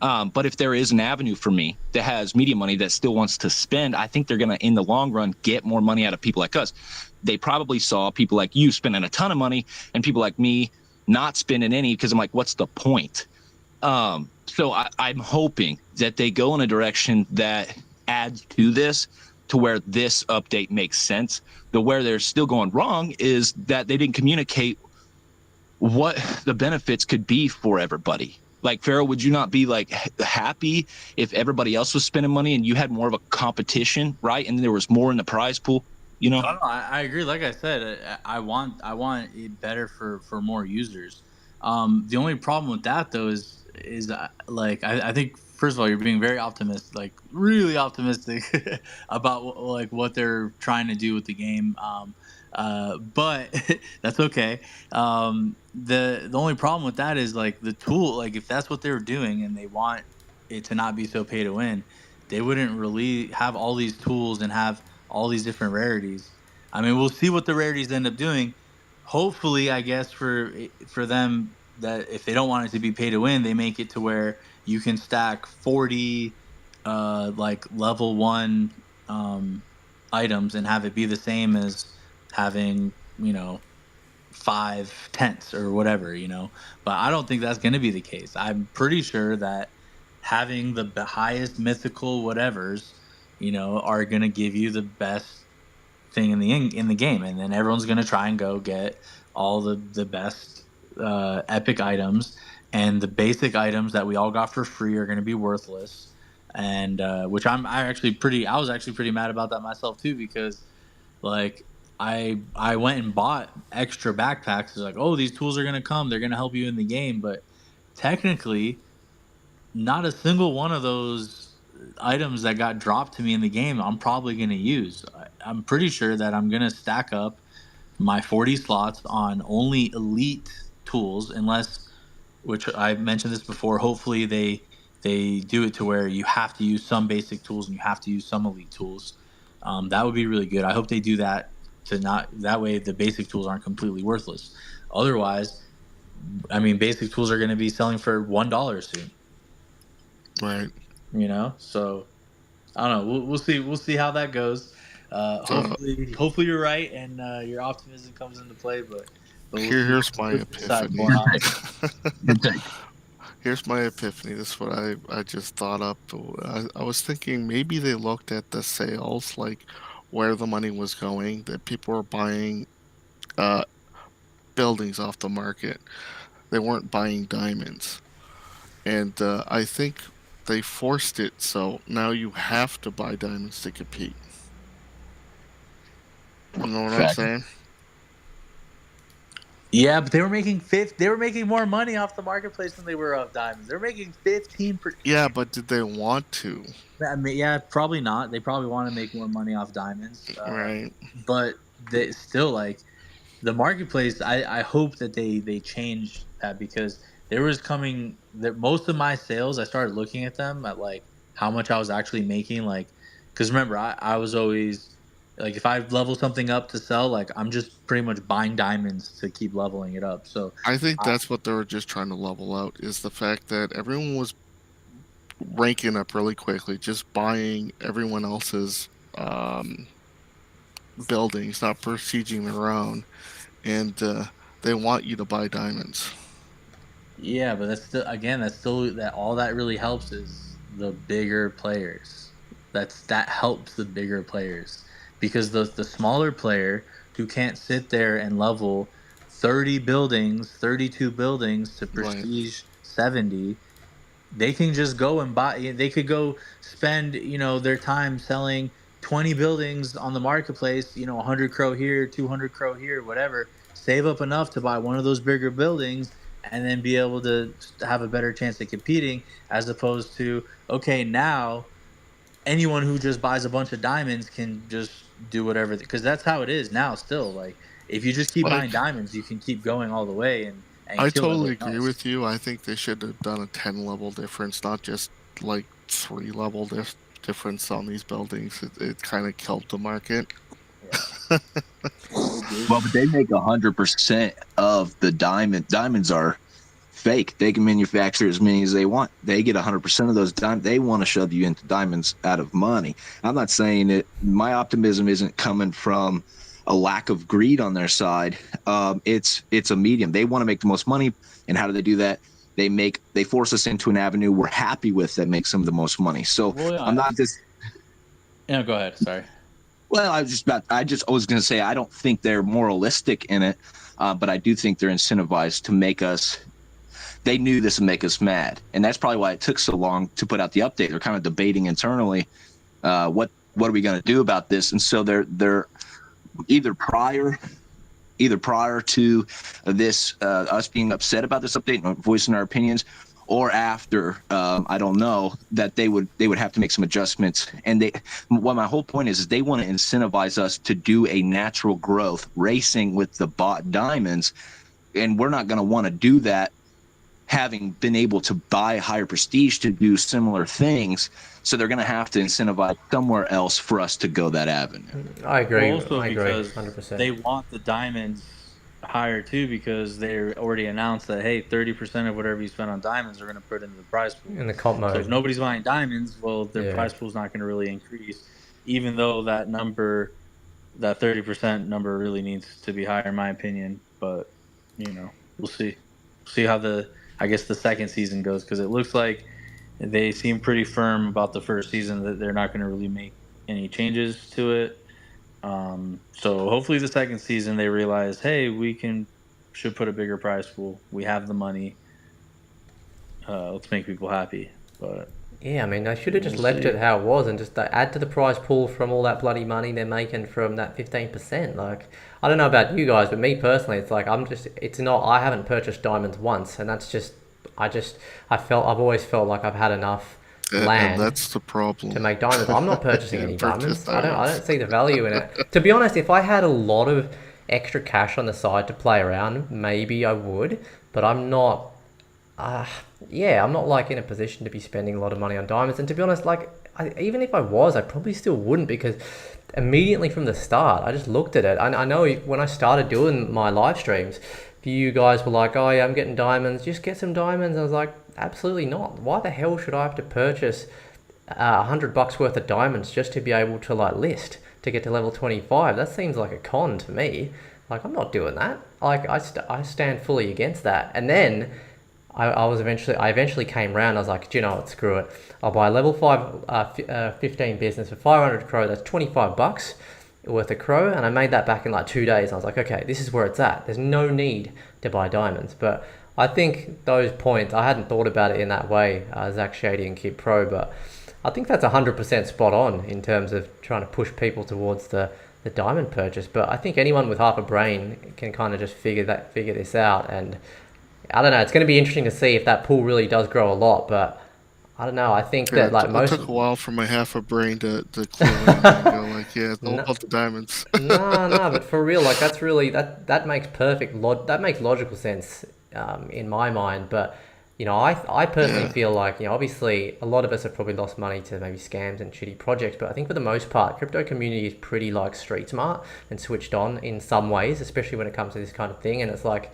But if there is an avenue for me that has medium money that still wants to spend, I think they're going to, in the long run, get more money out of people like us. They probably saw people like you spending a ton of money and people like me not spending any, because I'm like, what's the point? So I'm hoping that they go in a direction that adds to this, to where this update makes sense. Where they're still going wrong is that they didn't communicate what the benefits could be for everybody. Pharaoh, would you not be happy if everybody else was spending money and you had more of a competition, right? And there was more in the prize pool, No, I agree. Like I said, I want it better for more users. The only problem with that though is I think, first of all, you're being very optimistic, really optimistic about what they're trying to do with the game. But that's okay. The only problem with that is the tool. If that's what they're doing and they want it to not be so pay to win, they wouldn't really have all these tools and have all these different rarities. I mean, we'll see what the rarities end up doing. Hopefully, I guess for them, that if they don't want it to be pay to win, they make it to where you can stack 40 level 1 items and have it be the same as having 5 tents or whatever. But I don't think that's going to be the case. I'm pretty sure that having the highest mythical whatevers are going to give you the best thing in the game, and then everyone's going to try and go get all the best epic items, and the basic items that we all got for free are going to be worthless. And which I was actually pretty mad about that myself too, because I went and bought extra backpacks. It's oh, these tools are going to come, they're going to help you in the game, but technically not a single one of those items that got dropped to me in the game I'm probably going to use. I'm pretty sure that I'm going to stack up my 40 slots on only elite tools, unless, which I mentioned this before, hopefully they do it to where you have to use some basic tools and you have to use some elite tools. That would be really good. I hope they do that to not that way the basic tools aren't completely worthless. Otherwise, I mean, basic tools are going to be selling for $1 soon. Right. You know, so I don't know. We'll see. We'll see how that goes. So Hopefully you're right and your optimism comes into play. But we'll see. here's my We'll decide epiphany. more on it. Good take. Here's my epiphany. This is what I just thought up. I was thinking maybe they looked at the sales, like where the money was going, that people were buying buildings off the market. They weren't buying diamonds. And I think they forced it so now you have to buy diamonds to compete. You know what I'm Fact. saying? Yeah, but they were making more money off the marketplace than they were off diamonds. They're making 15%. Yeah, but did they want to? I mean, yeah, probably not. They probably want to make more money off diamonds. Right. But they still like the marketplace. I hope that they change that, because there was coming that most of my sales. I started looking at them at like how much I was actually making. Like, because remember, I was always like, if I level something up to sell, like I'm just pretty much buying diamonds to keep leveling it up. So I think that's what they were just trying to level out, is the fact that everyone was ranking up really quickly, just buying everyone else's buildings, not besieging their own, and they want you to buy diamonds. yeah, but that's still that all that really helps is the bigger players. That helps the bigger players, because the smaller player who can't sit there and level 30 buildings, 32 buildings to Right. prestige 70, they can just go and buy. They could go spend their time selling 20 buildings on the marketplace, 100 crow here, 200 crow here, whatever, save up enough to buy one of those bigger buildings, and then be able to have a better chance at competing, as opposed to, okay, now anyone who just buys a bunch of diamonds can just do whatever, because that's how it is now still. Like, if you just keep Like, buying diamonds, you can keep going all the way and I kill totally everyone agree else. with you. I think they should have done a 10 level difference, not just like 3 level difference on these buildings. It kind of killed the market. Yeah. Well, but they make 100% of the diamond. Diamonds are fake. They can manufacture as many as they want. They get 100% of those diamonds. They want to shove you into diamonds out of money. I'm not saying that my optimism isn't coming from a lack of greed on their side. It's a medium. They want to make the most money, and how do they do that? They force us into an avenue we're happy with that makes them the most money. So Well, yeah, I'm not just. Yeah, go ahead. Sorry. Well, I was going to say, I don't think they're moralistic in it, but I do think they're incentivized to make us. They knew this would make us mad, and that's probably why it took so long to put out the update. They're kind of debating internally, what are we going to do about this? And so they're either prior to this, us being upset about this update and voicing our opinions, or after, I don't know, that they would have to make some adjustments. And what my whole point is they want to incentivize us to do a natural growth, racing with the bought diamonds, and we're not going to want to do that, having been able to buy higher prestige to do similar things. So they're going to have to incentivize somewhere else for us to go that avenue. I agree. Well, also I agree, because 100%. they want the diamonds higher too, because they already announced that, hey, 30% of whatever you spend on diamonds are going to put into the prize pool. In the comp So if mode. nobody's buying diamonds, well, their Yeah. prize pool is not going to really increase, even though that 30% number really needs to be higher, in my opinion. But we'll see how the second season goes, because it looks like they seem pretty firm about the first season that they're not going to really make any changes to it. So hopefully the second season they realize, hey, should put a bigger prize pool. We have the money. Let's make people happy. But Yeah, I mean, they should have just We'll left see. it how it was and just add to the prize pool from all that bloody money they're making from that 15%. Like, I don't know about you guys, but me personally, it's like I haven't purchased diamonds once, and that's just, I've always felt like I've had enough And land that's the problem. to make diamonds. I'm not purchasing any Purchase diamonds. I don't diamonds. see the value in it. To be honest, if I had a lot of extra cash on the side to play around, maybe I would, but I'm not. I'm not like in a position to be spending a lot of money on diamonds. And to be honest, like even if I was, I probably still wouldn't, because immediately from the start, I just looked at it. I know when I started doing my live streams, you guys were like, "Oh yeah, I'm getting diamonds. Just get some diamonds." I was like, "Absolutely not. Why the hell should I have to purchase $100 worth of diamonds just to be able to like list to get to level 25? That seems like a con to me. Like I'm not doing that. Like I stand fully against that." And then I eventually came around. I was like, do you know what? Screw it. I'll buy a level 15 business for 500 crow. That's $25 worth of crow, and I made that back in like 2 days. I was like, okay, this is where it's at. There's no need to buy diamonds. But I think those points, I hadn't thought about it in that way, Zach Shady and Kid Pro, but I think that's 100% spot on in terms of trying to push people towards the diamond purchase. But I think anyone with half a brain can kind of just figure this out. And I don't know, it's going to be interesting to see if that pool really does grow a lot, but I don't know. I think that like it took a while for my half a brain to clue in and go like, yeah, it's all about the diamonds. no, but for real, like that's really that makes that makes logical sense in my mind. But you know, I personally feel like, you know, obviously a lot of us have probably lost money to maybe scams and shitty projects, but I think for the most part, crypto community is pretty like street smart and switched on in some ways, especially when it comes to this kind of thing. And it's like,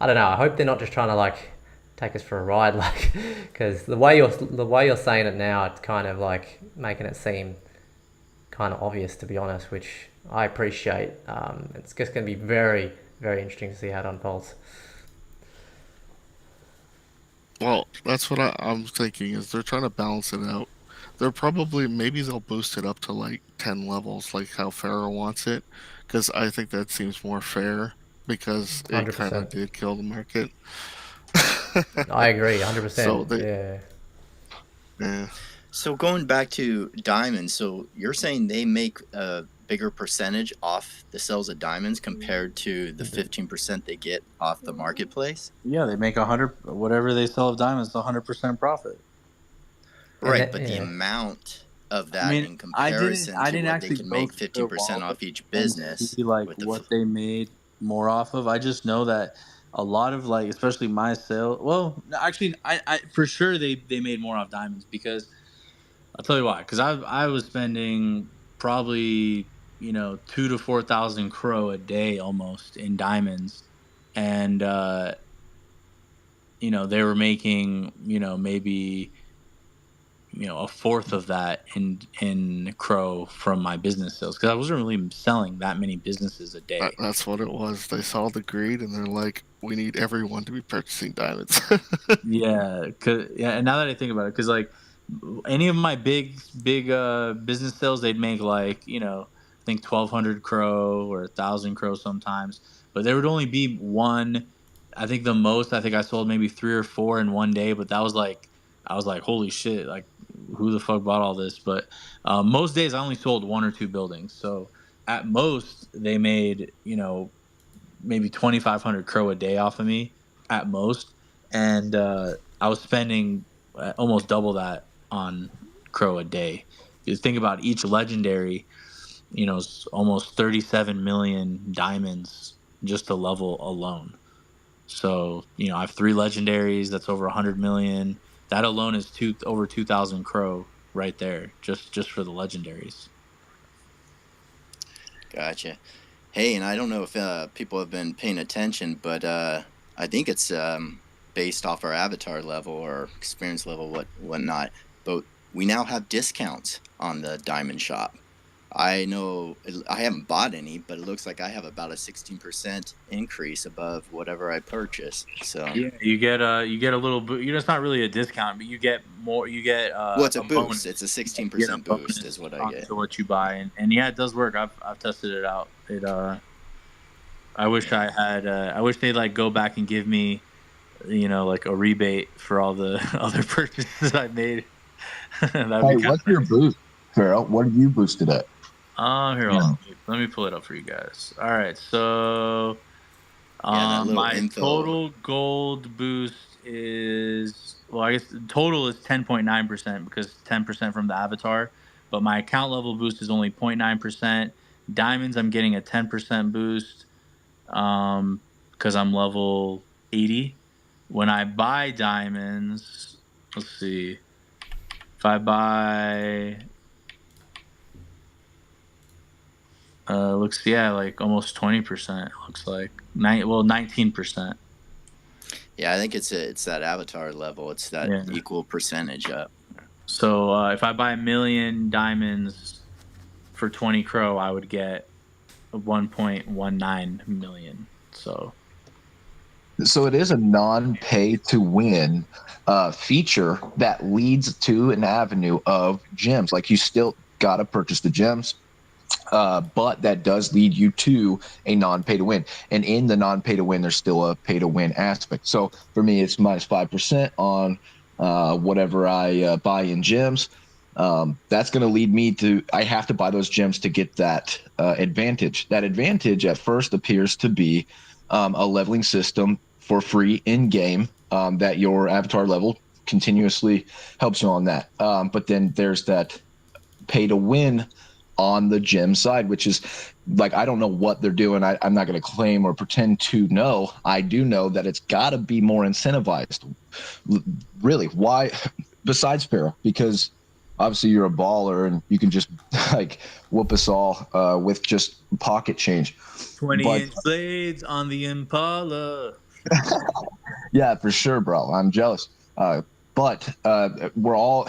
I don't know. I hope they're not just trying to like take us for a ride, like, because the way you're saying it now, it's kind of like making it seem kind of obvious, to be honest, which I appreciate. It's just going to be very, very interesting to see how it unfolds. Well, that's what I'm thinking, is they're trying to balance it out. Maybe they'll boost it up to like 10 levels, like how Pharaoh wants it, because I think that seems more fair, because it kind of 100%. did kill the market. I agree, 100%. So Yeah. So going back to diamonds, so you're saying they make a bigger percentage off the sales of diamonds compared to the 15% they get off the marketplace? Yeah, they make 100, whatever they sell of diamonds, 100% profit. Right, but the amount of that in comparison to what they can make 15% off each business, see like what they made more off of. I just know that a lot of, like, especially my sale. Well, actually, I for sure they made more off diamonds, because I'll tell you why. Because I was spending probably 2,000 to 4,000 crow a day almost in diamonds, and they were making maybe a fourth of that in crow from my business sales, because I wasn't really selling that many businesses a day. That's what it was. They saw the greed and they're like, we need everyone to be purchasing diamonds. Yeah, and now that I think about it, because like any of my big business sales, they'd make like I think 1,200 crow or 1,000 crow sometimes, but there would only be one. I think the most, I think I sold maybe 3 or 4 in one day, but that was like, I was like, holy shit, like who the fuck bought all this? But most days I only sold 1 or 2 buildings, so at most they made maybe 2,500 crow a day off of me at most, and I was spending almost double that on crow a day. You think about each legendary, it's almost 37 million diamonds just to level alone. So I have 3 legendaries. That's over 100 million. That alone is over 2,000 crow right there, just for the legendaries. Gotcha. Hey, and I don't know if people have been paying attention, but I think it's based off our avatar level or experience level, whatnot. But we now have discounts on the diamond shop. I know I haven't bought any, but it looks like I have about a 16% increase above whatever I purchased. So yeah, you get a little boost. It's not really a discount, but you get more. You get well, it's a boost. bonus. It's a 16% boost is what I get to what you buy, and yeah, it does work. I've tested it out. I wish I had. I wish they'd like go back and give me, like a rebate for all the other purchases I made. Hey, what's your boost, Pharaoh? What have you boosted at? Here, let me pull it up for you guys. All right, so my total gold boost is, well, I guess the total is 10.9%, because 10% from the avatar, but my account level boost is only 0.9%. Diamonds, I'm getting a 10% boost. because I'm level 80. When I buy diamonds, let's see. If I buy, like almost 20%. Looks like 19%. Yeah, I think it's that avatar level. It's that Yeah. equal percentage up. So if I buy 1,000,000 diamonds for 20 crow, I would get 1.19 million. So it is a non-pay to win feature that leads to an avenue of gems. Like, you still got to purchase the gems, but that does lead you to a non-pay to win. And in the non-pay to win, there's still a pay to win aspect. So for me, it's minus 5% on whatever I buy in gems. That's going to lead me to, I have to buy those gems to get that advantage. That advantage at first appears to be a leveling system for free in game, that your avatar level continuously helps you on that. But then there's that pay to win on the gem side, which is like, I don't know what they're doing. I'm not going to claim or pretend to know. I do know that it's got to be more incentivized. Really, why? Besides Pharaoh, because obviously you're a baller and you can just like whoop us all with just pocket change. 20-inch blades on the Impala. Yeah, for sure, bro. I'm jealous. But we're all,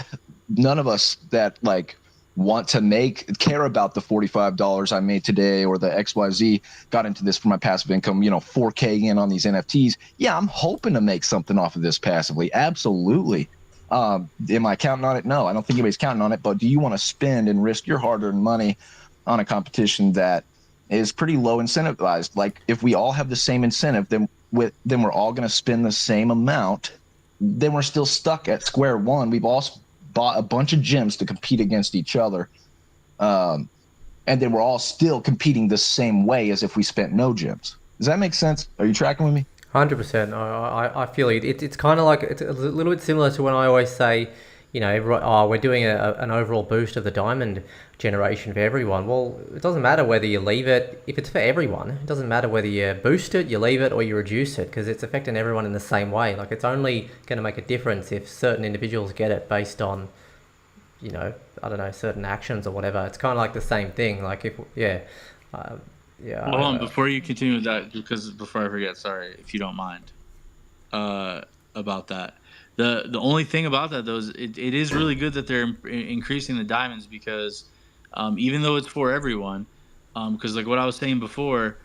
none of us that like want to care about the $45 I made today or the XYZ got into this for my passive income, 4K in on these NFTs. Yeah, I'm hoping to make something off of this passively. Absolutely. Am I counting on it? No, I don't think anybody's counting on it. But do you want to spend and risk your hard-earned money on a competition that is pretty low incentivized? Like, if we all have the same incentive, then we're all going to spend the same amount. Then we're still stuck at square one. We've all bought a bunch of gems to compete against each other, and then we're all still competing the same way as if we spent no gems. Does that make sense? Are you tracking with me? 100%. I feel it. It's kind of like, it's a little bit similar to when I always say, we're doing an overall boost of the diamond generation for everyone. Well, it doesn't matter whether you leave it, if it's for everyone, it doesn't matter whether you boost it, you leave it, or you reduce it, because it's affecting everyone in the same way. Like, it's only going to make a difference if certain individuals get it based on, I don't know, certain actions or whatever. It's kind of like the same thing. Like, hold on, before you continue with that, because before I forget, sorry, if you don't mind, about that. The only thing about that, though, is it is really good that they're increasing the diamonds, because even though it's for everyone, because like what I was saying before,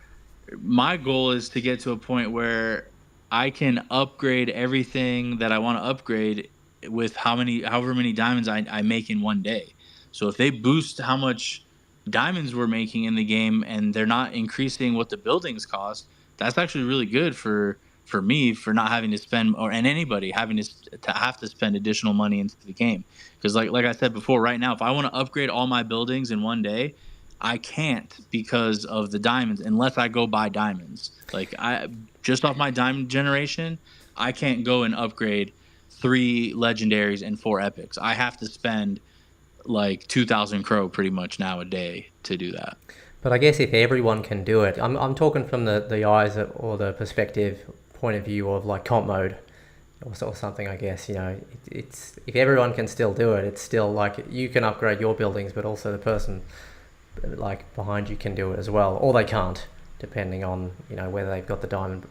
my goal is to get to a point where I can upgrade everything that I want to upgrade with however many diamonds I make in one day. So if they boost how much diamonds we're making in the game and they're not increasing what the buildings cost, that's actually really good for me, for not having to spend, and anybody having to have to spend additional money into the game. Because like I said before, right now, if I want to upgrade all my buildings in one day, I can't, because of the diamonds, unless I go buy diamonds. Like, I just off my diamond generation, I can't go and upgrade 3 legendaries and 4 epics. I have to spend like 2,000 crow pretty much now a day to do that. But I guess if everyone can do it, I'm talking from the eyes or the perspective point of view of like comp mode or something. I guess it's if everyone can still do it, it's still like you can upgrade your buildings, but also the person like behind you can do it as well, or they can't, depending on whether they've got the diamond.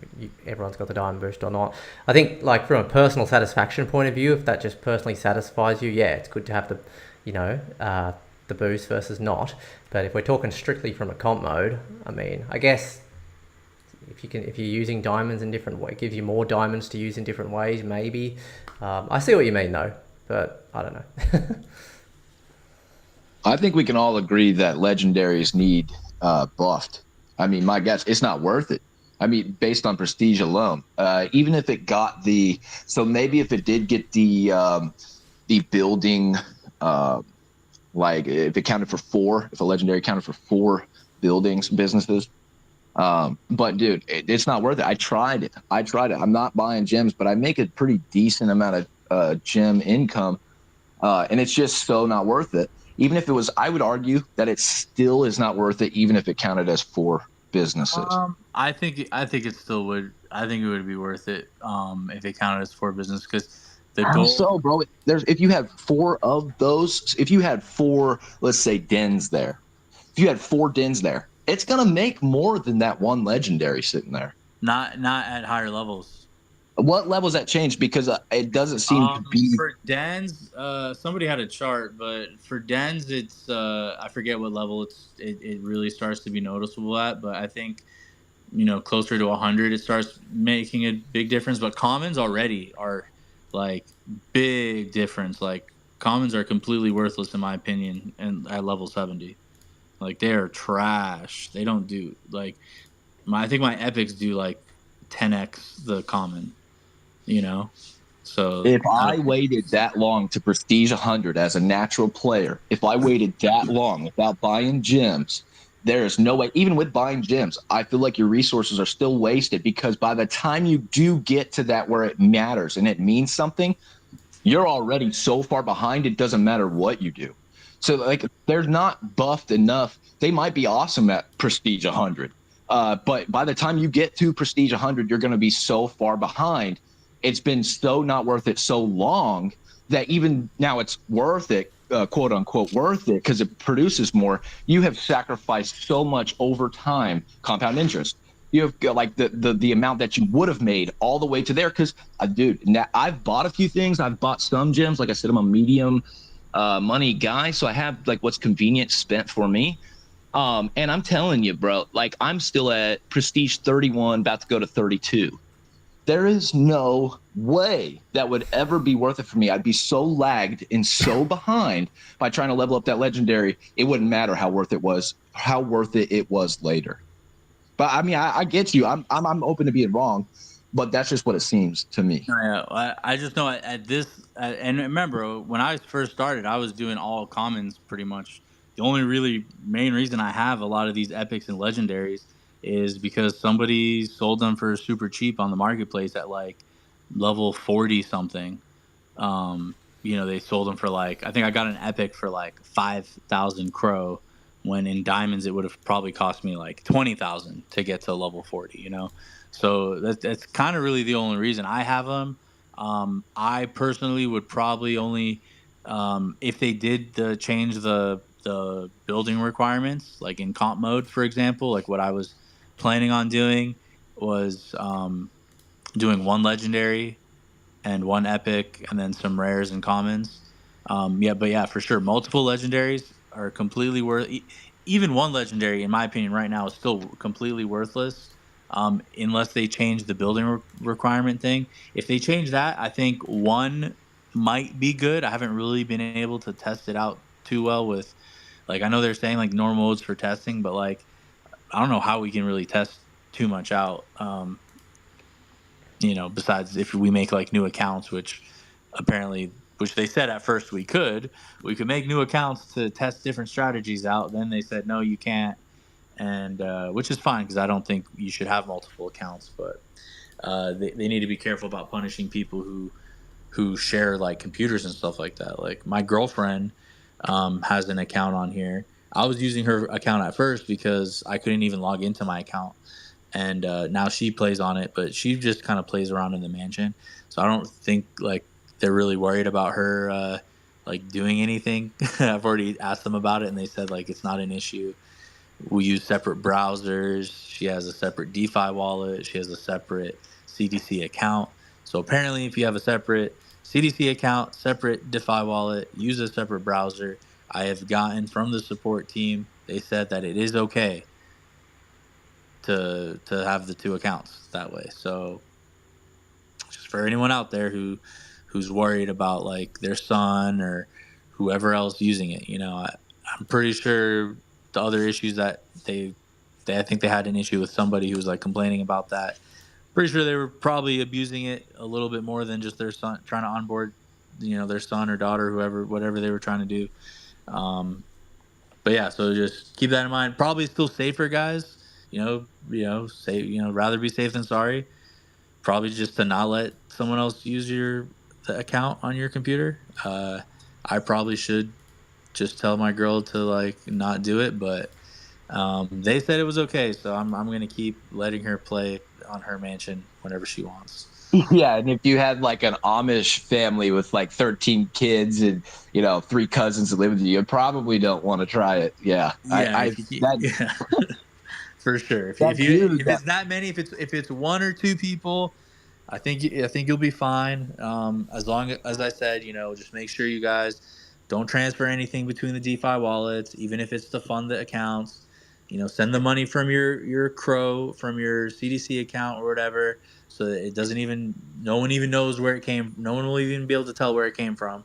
Everyone's got the diamond boost or not. I think, like, from a personal satisfaction point of view, if that just personally satisfies you, yeah, it's good to have the the boost versus not. But if we're talking strictly from a comp mode, I mean, I guess if you're using diamonds in different ways, it gives you more diamonds to use in different ways, maybe. I see what you mean though, but I don't know. I think we can all agree that legendaries need buffed. I mean, my guess, it's not worth it. I mean, based on prestige alone, even if it got maybe if it did get the building, like if it counted for 4, if a legendary counted for 4 businesses. But dude, it's not worth it. I tried it. I'm not buying gems, but I make a pretty decent amount of gem income. And it's just so not worth it. Even if it was, I would argue that it still is not worth it, even if it counted as 4 businesses. I think it still would. I think it would be worth it if it counted as 4 business because the How goal. so, bro? There's if you had 4 of those, if you had 4, let's say dens there, if you had 4 dens there, it's gonna make more than that one legendary sitting there. Not at higher levels. What levels that changed? Because it doesn't seem to be. For dens, somebody had a chart, but for dens, it's I forget what level it really starts to be noticeable at. But I think closer to 100, it starts making a big difference. But commons already are like big difference. Like commons are completely worthless in my opinion, and at level 70, like they are trash. They don't do like I think my epics do like 10x the common. So If I I don't. waited that long to prestige 100 as a natural player, if I waited that long without buying gems, there is no way, even with buying gems, I feel like your resources are still wasted because by the time you do get to that where it matters and it means something, you're already so far behind, it doesn't matter what you do. So, like, they're not buffed enough. They might be awesome at prestige 100. But by the time you get to prestige 100, you're going to be so far behind. It's been so not worth it so long that even now it's worth it, quote unquote, worth it because it produces more. You have sacrificed so much over time, compound interest. You have like the amount that you would have made all the way to there. Because, dude, now I've bought a few things. I've bought some gems. Like I said, I'm a medium money guy, so I have like what's convenient spent for me. And I'm telling you, bro, like I'm still at prestige 31, about to go to 32. There is no way that would ever be worth it for me. I'd be so lagged and so behind by trying to level up that legendary. It wouldn't matter how worth it was later. But I mean, I get you. I'm open to being wrong, but that's just what it seems to me. Yeah, I just know at this, and remember when I first started, I was doing all commons pretty much. The only really main reason I have a lot of these epics and legendaries is because somebody sold them for super cheap on the marketplace at like level 40 something. They sold them for like, I think I got an epic for like 5,000 crow, when in diamonds it would have probably cost me like 20,000 to get to level 40. So that's kind of really the only reason I have them. I personally would probably only, if they did change the building requirements, like in comp mode, for example, like what I was planning on doing was doing 1 legendary and 1 epic and then some rares and commons. But yeah, for sure, multiple legendaries are completely worth. Even 1 legendary, in my opinion, right now is still completely worthless, unless they change the building requirement thing. If they change that, I think 1 might be good. I haven't really been able to test it out too well with, like, I know they're saying like normal modes for testing, but like I don't know how we can really test too much out. Besides if we make like new accounts, which they said at first we could make new accounts to test different strategies out. Then they said, no, you can't. And which is fine because I don't think you should have multiple accounts, but they need to be careful about punishing people who share like computers and stuff like that. Like my girlfriend has an account on here. I was using her account at first because I couldn't even log into my account, and now she plays on it, but she just kind of plays around in the mansion. So I don't think like they're really worried about her like doing anything. I've already asked them about it, and they said like it's not an issue. We use separate browsers. She has a separate DeFi wallet. She has a separate CDC account. So apparently, if you have a separate CDC account, separate DeFi wallet, use a separate browser. I have gotten from the support team. They said that it is okay to have the 2 accounts that way. So just for anyone out there who's worried about like their son or whoever else using it, I'm pretty sure the other issues that they I think they had an issue with somebody who was like complaining about that. Pretty sure they were probably abusing it a little bit more than just their son trying to onboard, their son or daughter, whatever they were trying to do. But yeah, so just keep that in mind. Probably still safer, guys. Rather be safe than sorry. Probably just to not let someone else use the account on your computer. I probably should just tell my girl to like not do it, but They said it was okay, so I'm gonna keep letting her play on her mansion whenever she wants. Yeah, and if you had like an Amish family with like 13 kids and 3 cousins that live with you, you probably don't want to try it. Yeah, Yeah, I that yeah, for sure. that dude If that it's that many, if it's 1 or 2 people, I think you'll be fine. As long as I said, just make sure you guys don't transfer anything between the DeFi wallets, even if it's to fund the accounts. Send the money from your Crow, from your CDC account or whatever, so that it doesn't even no one even knows where it came. No one will even be able to tell where it came from.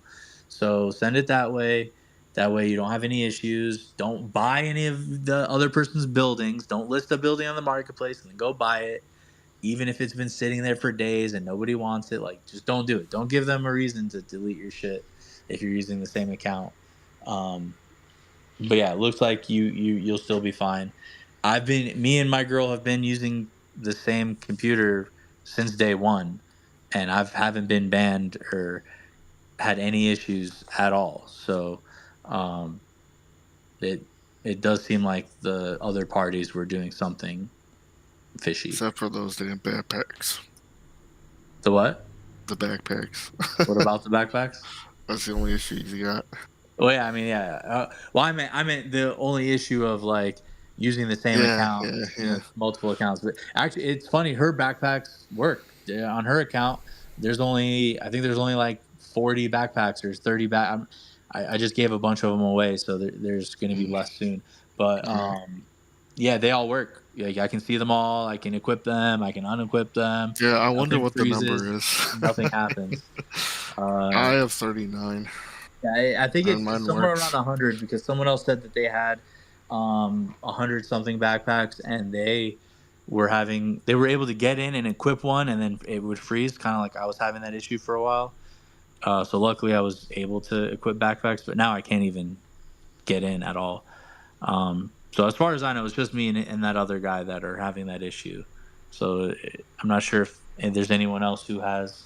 So send it that way. That way you don't have any issues. Don't buy any of the other person's buildings. Don't list a building on the marketplace and then go buy it, even if it's been sitting there for days and nobody wants it. Like, just don't do it. Don't give them a reason to delete your shit if you're using the same account. um but yeah, it looks like you'll still be fine. Me and my girl have been using the same computer since day one, and I haven't been banned or had any issues at all. So um it it does seem like the other parties were doing something fishy. Except for those damn backpacks. The what? The backpacks. What about the backpacks? That's the only issue you got. Well, yeah, I mean, yeah. Well, I meant the only issue of like using the same Yeah, account, yeah. multiple accounts. But actually, it's funny. Her backpacks work. Yeah, on her account. I think there's only like 40 backpacks or 30 I just gave a bunch of them away, so there's going to be less soon. But yeah, they all work. Like, I can see them all. I can equip them. I can unequip them. Yeah, I wonder Nothing what the freezes. number is. Nothing happens. I have 39. Yeah, I think And it's mine somewhere works. around 100, because someone else said that they had 100 something backpacks, and they were able to get in and equip one, and then it would freeze, kind of like I was having that issue for a while. So luckily I was able to equip backpacks, but now I can't even get in at all. So as far as I know, it's just me and that other guy that are having that issue. So I'm not sure if there's anyone else who has.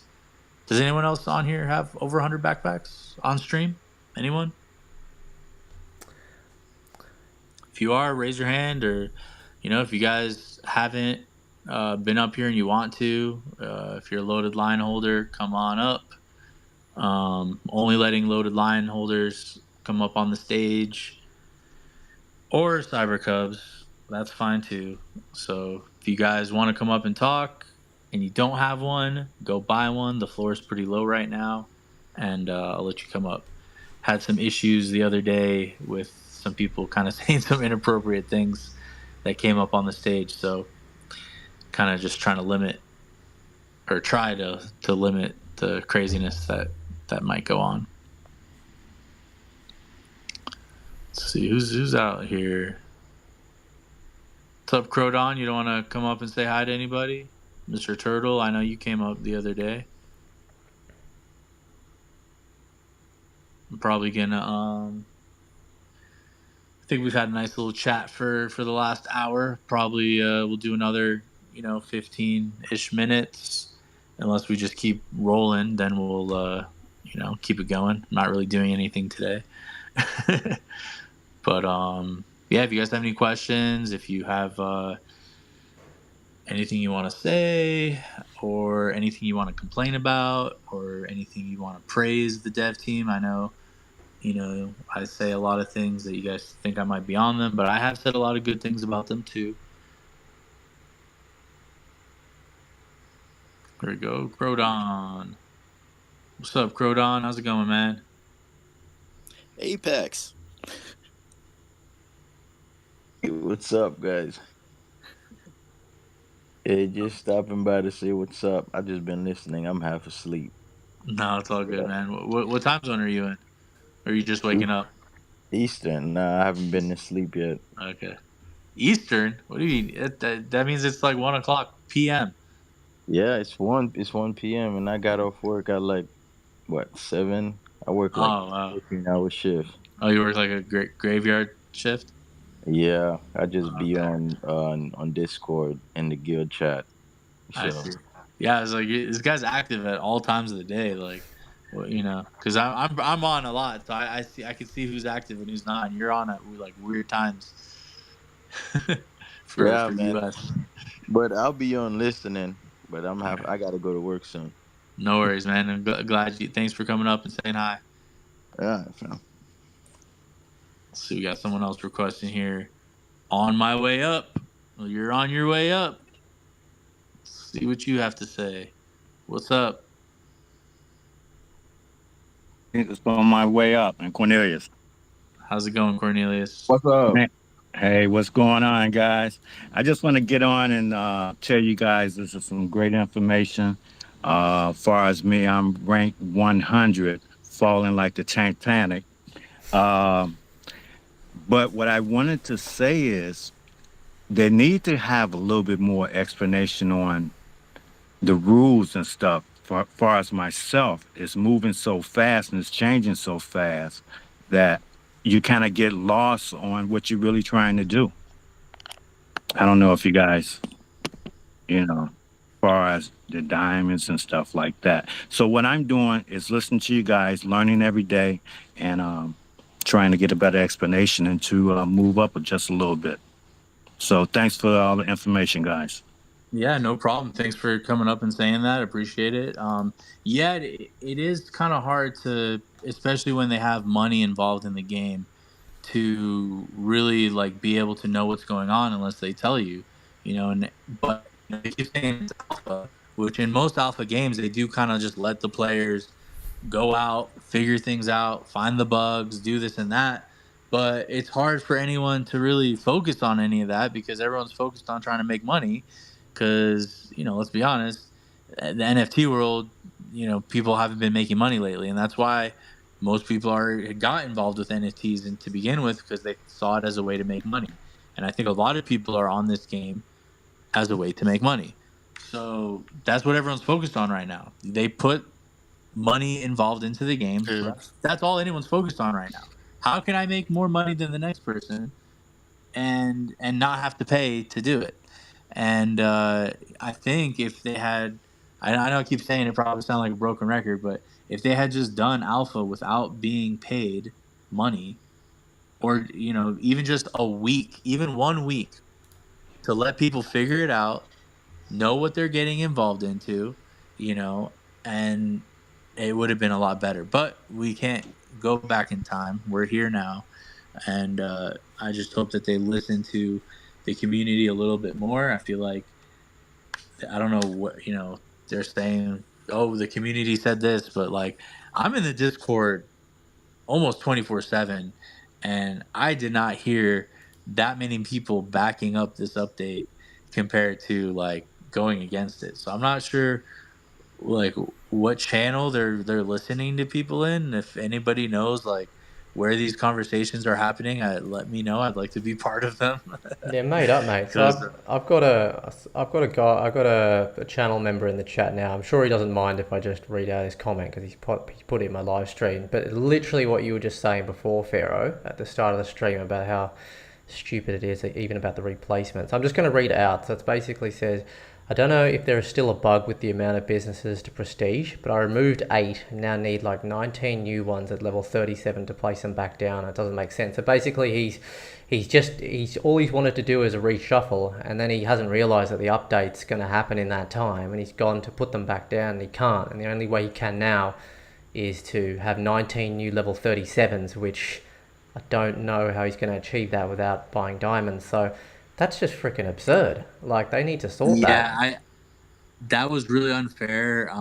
Does anyone else on here have over 100 backpacks on stream? Anyone? If you are, raise your hand, or if you guys haven't been up here and you want to, if you're a loaded line holder, come on up. Only letting loaded line holders come up on the stage, or Cyber Cubs. That's fine too. So if you guys want to come up and talk and you don't have one, go buy one. The floor is pretty low right now, and I'll let you come up. Had some issues the other day with some people kind of saying some inappropriate things that came up on the stage, so kind of just trying to limit, or try to limit the craziness that might go on. Let's see who's out here. What's up, Crodon? You don't want to come up and say hi to anybody? Mr. Turtle, I know you came up the other day. I'm probably gonna I think we've had a nice little chat for the last hour. Probably we'll do another 15-ish minutes, unless we just keep rolling. Then we'll keep it going. I'm not really doing anything today. But yeah, if you guys have any questions, if you have anything you want to say, or anything you want to complain about, or anything you want to praise the dev team, I know I say a lot of things that you guys think I might be on them, but I have said a lot of good things about them too. There we go, Crodon. What's up, Crodon? How's it going, man? Apex. Hey, what's up, guys? Hey, just stopping by to say what's up. I just been listening. I'm half asleep. No, it's all good, man. What time zone are you in? Or are you just waking up? Eastern. Nah, I haven't been to sleep yet. Okay. Eastern? What do you mean? That means it's like 1:00 p.m. Yeah, it's 1 p.m. and I got off work at like 7. I work like Oh, wow. 14-hour shift. Oh, you work like a graveyard shift? Yeah, I just be Okay. on Discord in the guild chat. I So see. Yeah, it's like this guy's active at all times of the day, like, because I'm on a lot, so I can see who's active and who's not. And you're on at like weird times. for Yeah, man. US. But I'll be on listening. But All right. I gotta go to work soon. No worries, man. I'm glad you. Thanks for coming up and saying hi. Yeah, fam. Let's see, we got someone else requesting here. On my way up. Well, you're on your way up. Let's see what you have to say. What's up? It's on my way up. And Cornelius. How's it going, Cornelius? What's up? Man, hey, what's going on, guys? I just want to get on and tell you guys this is some great information. As far as me, I'm ranked 100, falling like the Titanic. Um, but what I wanted to say is they need to have a little bit more explanation on the rules and stuff. Far as myself, it's moving so fast and it's changing so fast that you kind of get lost on what you're really trying to do. I don't know if you guys, far as the diamonds and stuff like that. So what I'm doing is listening to you guys, learning every day, and trying to get a better explanation and to move up just a little bit. So thanks for all the information, guys. Yeah, no problem. Thanks for coming up and saying that. Appreciate it. Yeah, it is kind of hard to, especially when they have money involved in the game, to really like be able to know what's going on unless they tell you, And but they keep saying it's alpha, which in most alpha games they do kind of just let the players go out, figure things out, find the bugs, do this and that. But it's hard for anyone to really focus on any of that because everyone's focused on trying to make money. Because, let's be honest, the NFT world, people haven't been making money lately. And that's why most people got involved with NFTs and to begin with because they saw it as a way to make money. And I think a lot of people are on this game as a way to make money. So that's what everyone's focused on right now. They put money involved into the game. So that's all anyone's focused on right now. How can I make more money than the next person and not have to pay to do it? And I think if they had, I know I keep saying it probably sound like a broken record, but if they had just done alpha without being paid money, or even just a week, even 1 week, to let people figure it out, know what they're getting involved into, and it would have been a lot better. But we can't go back in time. We're here now. And I just hope that they listen to the community a little bit more. I feel like, I don't know what, they're saying, oh, the community said this, but like I'm in the Discord almost 24/7 and I did not hear that many people backing up this update compared to like going against it. So I'm not sure like what channel they're listening to people in. If anybody knows like where these conversations are happening, let me know. I'd like to be part of them. They're made up, mate. So I've got a channel member in the chat now. I'm sure he doesn't mind if I just read out his comment because he put it in my live stream. But literally what you were just saying before, Pharaoh, at the start of the stream about how stupid it is, even about the replacements. I'm just going to read it out. So it basically says, I don't know if there is still a bug with the amount of businesses to prestige, but I removed 8 and now need like 19 new ones at level 37 to place them back down. It doesn't make sense. So basically he's all he's wanted to do is a reshuffle, and then he hasn't realized that the update's going to happen in that time, and he's gone to put them back down and he can't. And the only way he can now is to have 19 new level 37s, which I don't know how he's going to achieve that without buying diamonds. So that's just freaking absurd. Like, they need to sort that. Yeah, that was really unfair.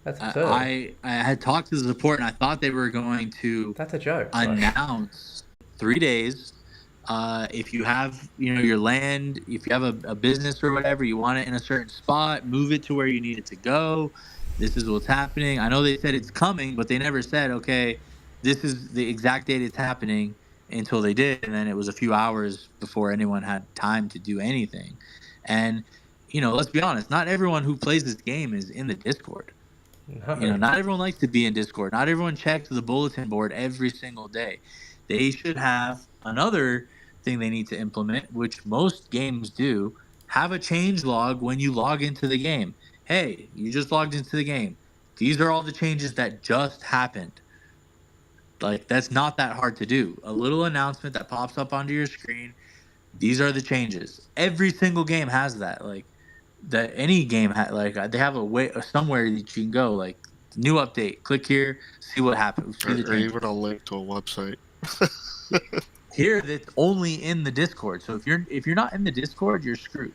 That's absurd. I had talked to the support, and I thought they were going to. That's a joke. Announce 3 days. If you have, your land, if you have a business or whatever, you want it in a certain spot, move it to where you need it to go. This is what's happening. I know they said it's coming, but they never said, okay, this is the exact date it's happening until they did. And then it was a few hours before anyone had time to do anything. And, let's be honest, not everyone who plays this game is in the Discord. No. Not everyone likes to be in Discord. Not everyone checks the bulletin board every single day. They should have another thing they need to implement, which most games do, have a change log when you log into the game. Hey, you just logged into the game. These are all the changes that just happened. Like, that's not that hard to do. A little announcement that pops up onto your screen. these are the changes. Every single game has that. Like that, any game they have a way somewhere that you can go. Like new update, click here, see what happens, see the or changes. even a link to a website. Yeah. Here, that's only in the Discord. So if you're not in the Discord, you're screwed.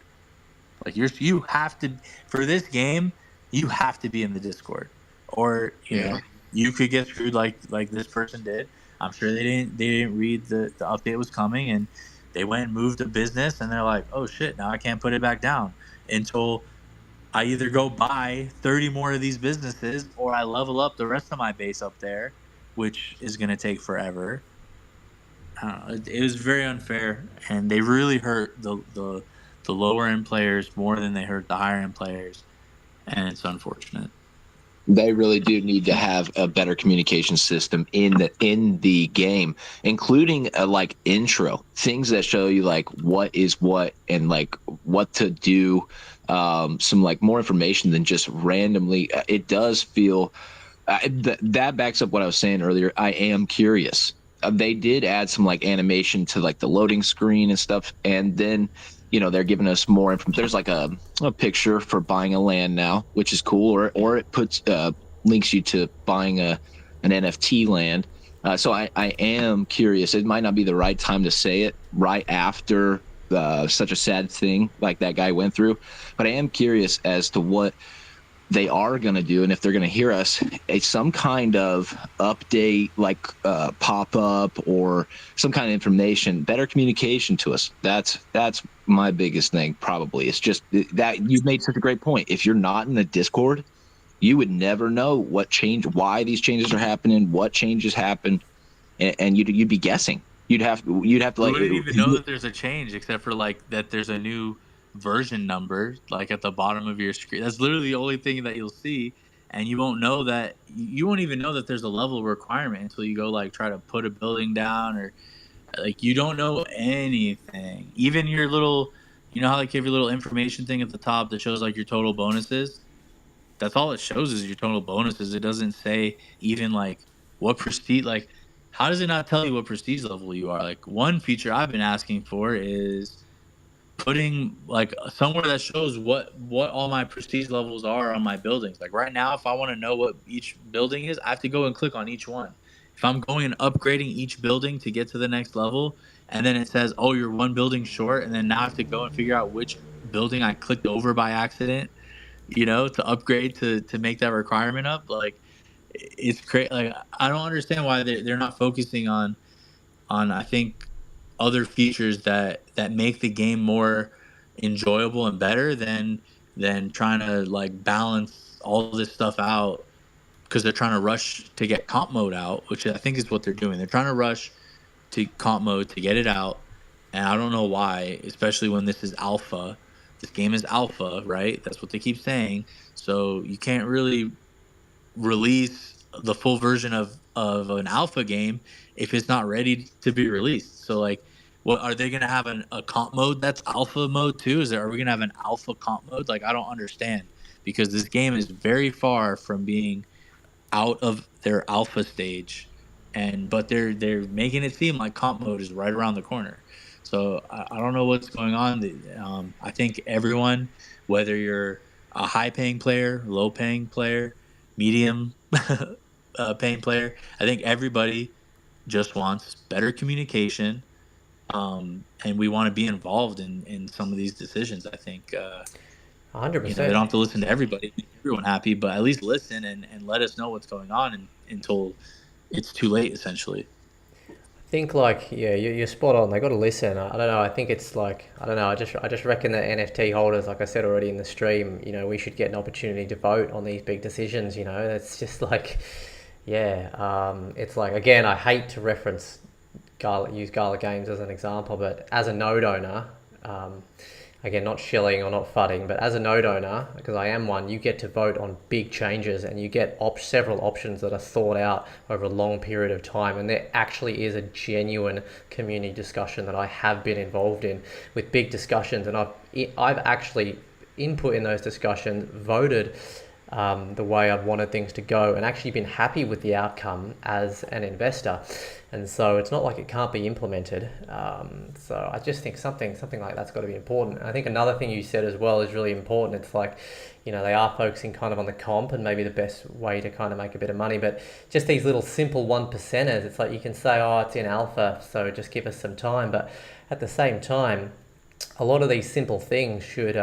Like you have to, for this game, you have to be in the Discord, or Yeah. you could get screwed like this person did. I'm sure they didn't read the update was coming, and they went and moved a business, and they're like, oh shit, now I can't put it back down until I either go buy 30 more of these businesses, or I level up the rest of my base up there, which is gonna take forever. I don't know. It was very unfair, and they really hurt the lower end players more than they hurt the higher end players, and it's unfortunate. They really do need to have a better communication system in the game, including a like intro, things that show you like what is what and like what to do. Some like more information than just randomly. It does feel that backs up what I was saying earlier. I am curious. They did add some like animation to like the loading screen and stuff, and then they're giving us more information. There's like a picture for buying a land now, which is cool, or it puts links you to buying an NFT land. So I am curious. It might not be the right time to say it right after such a sad thing like that guy went through, but I am curious as to what they are going to do, and if they're going to hear us, some kind of update, like pop-up or some kind of information, better communication to us. That's my biggest thing, probably. It's just that you've made such a great point. If you're not in the Discord, you would never know why these changes are happening, what changes happen, and you'd be guessing. You'd have to like. You wouldn't even know that there's a change, except for like that there's a new version number like at the bottom of your screen. That's literally the only thing that you'll see, and you won't know that. You won't even know that there's a level requirement until you go like try to put a building down, or like you don't know anything. Even your little, how like you have your little information thing at the top that shows like your total bonuses. That's all it shows is your total bonuses. It doesn't say even like what prestige. Like, how does it not tell you what prestige level you are? Like, one feature I've been asking for is putting like somewhere that shows what all my prestige levels are on my buildings. Like right now, if I want to know what each building is, I have to go and click on each one. If I'm going and upgrading each building to get to the next level, and then it says, "Oh, you're one building short," and then now I have to go and figure out which building I clicked over by accident, to upgrade to make that requirement up. Like it's crazy. Like I don't understand why they're not focusing on I think other features that make the game more enjoyable and better than trying to like balance all this stuff out, because they're trying to rush to get comp mode out, which I think is what they're doing. They're trying to rush to comp mode to get it out, and I don't know why, especially when this is alpha. This game is alpha, right? That's what they keep saying. So you can't really release the full version of an alpha game if it's not ready to be released. So like, what are they going to have a comp mode that's alpha mode too? Are we going to have an alpha comp mode? Like, I don't understand, because this game is very far from being out of their alpha stage, but they're making it seem like comp mode is right around the corner. So I don't know what's going on. I think everyone, whether you're a high paying player, low paying player, medium paying player, I think everybody just wants better communication, and we want to be involved in some of these decisions. I think 100%. they don't have to listen to everybody, make everyone happy, but at least listen and let us know what's going on until it's too late, essentially. I think like, yeah, you're spot on. They got to listen. I don't know. I think it's like, I don't know. I just reckon that NFT holders, like I said already in the stream, we should get an opportunity to vote on these big decisions. It's just like, yeah. It's like, again, I hate to use GALA games as an example, but as a node owner, again, not shilling or not fudding, but as a node owner, because I am one, you get to vote on big changes, and you get several options that are thought out over a long period of time. And there actually is a genuine community discussion that I have been involved in with big discussions, and I've actually input in those discussions, voted the way I've wanted things to go, and actually been happy with the outcome as an investor. And so it's not like it can't be implemented. So I just think something like that's got to be important. And I think another thing you said as well is really important. It's like, you know, they are focusing kind of on the comp and maybe the best way to kind of make a bit of money, but just these little simple 1%ers, it's like you can say, oh, it's in alpha, so just give us some time. But at the same time, a lot of these simple things should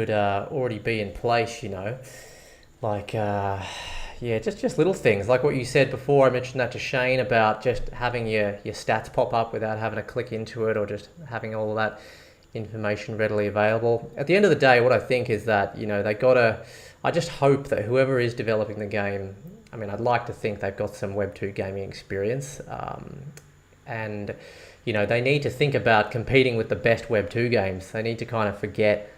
already be in place, you know, like yeah, just little things like what you said before. I mentioned that to Shane about just having your stats pop up without having to click into it, or just having all of that information readily available. At the end of the day, what I think is that, you know, I just hope that whoever is developing the game, I mean, I'd like to think they've got some Web 2 gaming experience, and, you know, they need to think about competing with the best Web 2 games. They need to kind of forget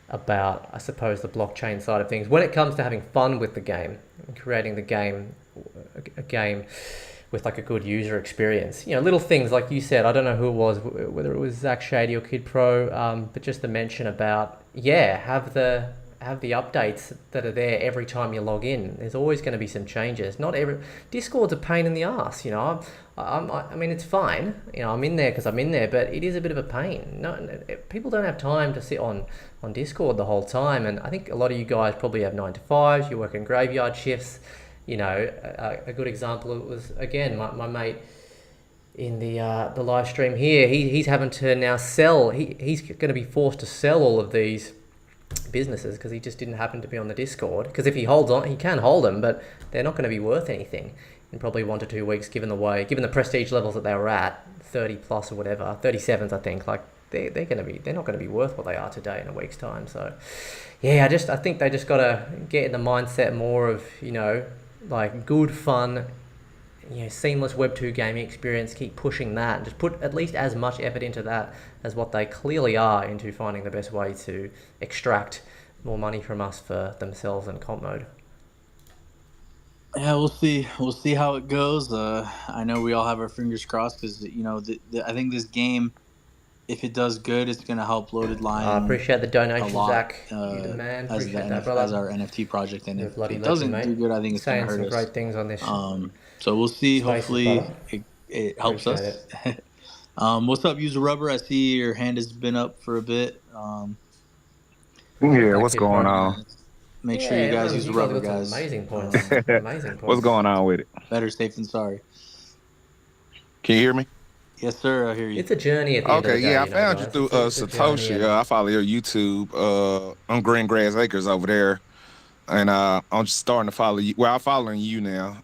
about, I suppose, the blockchain side of things when it comes to having fun with the game and creating the game, a game with like a good user experience. You know, little things like you said, I don't know who it was, whether it was Zach Shady or Kid Pro, but just the mention about, yeah, have the updates that are there every time you log in. There's always going to be some changes. Discord's a pain in the ass, you know. I mean, it's fine, you know, I'm in there because I'm in there, but it is a bit of a pain. People don't have time to sit on Discord the whole time, and I think a lot of you guys probably have 9 to 5s, you're working graveyard shifts. You know, a good example was, again, my mate in the live stream here. He's having to now sell. He's going to be forced to sell all of these businesses because he just didn't happen to be on the Discord. Because if he holds on, he can hold them, but they're not going to be worth anything in probably 1 to 2 weeks, given the prestige levels that they were at, 30 plus or whatever, 37s I think. Like they're not going to be worth what they are today in a week's time. So yeah, I think they just got to get in the mindset more of, you know, like good fun, you know, seamless Web 2 gaming experience. Keep pushing that and just put at least as much effort into that as what they clearly are into finding the best way to extract more money from us for themselves in comp mode. Yeah, we'll see how it goes. I know we all have our fingers crossed because, you know, I think this game, if it does good, it's going to help Loaded Line. I appreciate the donation, a lot, Zach. You're the man. Appreciate that, brother. As our NFT project, and if bloody it doesn't legend, do good, I think it's going to hurt some us. great things on this. So we'll see. Spaces, hopefully, it helps us. What's up, User Rubber? I see your hand has been up for a bit. Yeah, what's going on? Make sure you guys use the rubber, guys. Amazing points. Amazing points. What's going on with it? Better safe than sorry. Can you hear me? Yes, sir. I hear you. It's a journey at the end of the day. I found you through Satoshi. I follow your YouTube on Green Grass Acres over there, and I'm just starting to follow you. Well, I'm following you now,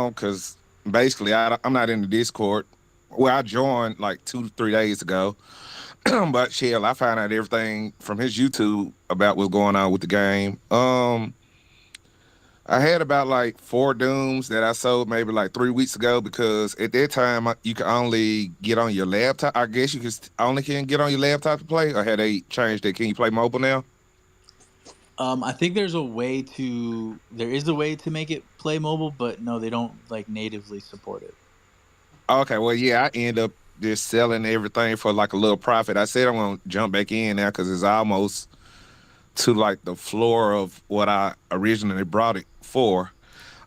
because basically I'm not in the Discord. Well, I joined like 2 to 3 days ago, but shit, I found out everything from his YouTube about what's going on with the game. I had about like 4 Dooms that I sold maybe like 3 weeks ago, because at that time you can only get on your laptop. I guess you can get on your laptop to play, or had they changed it? Can you play mobile now? I think there is a way to make it play mobile, but no, they don't like natively support it. Okay, well, yeah, I end up just selling everything for like a little profit. I said I'm gonna jump back in now because it's almost to like the floor of what I originally brought it for.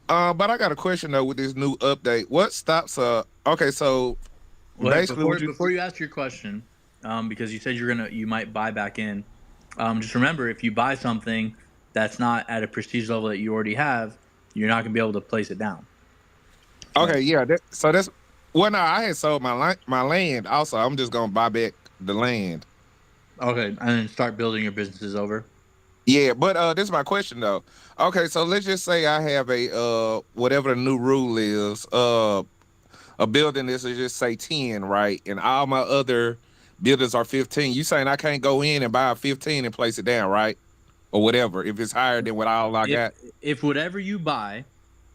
But I got a question though with this new update. What stops okay, so basically before you ask your question, because you said you might buy back in, just remember, if you buy something that's not at a prestige level that you already have, you're not gonna be able to place it down. Okay, yeah, that's well, no, I had sold my land also. I'm just gonna buy back the land. Okay, and then start building your businesses over. Yeah, but this is my question though. Okay, so let's just say I have a whatever the new rule is, a building is just say 10, right? And all my other buildings are 15. You saying I can't go in and buy a 15 and place it down, right? Or whatever, if it's higher than what all I got. If whatever you buy,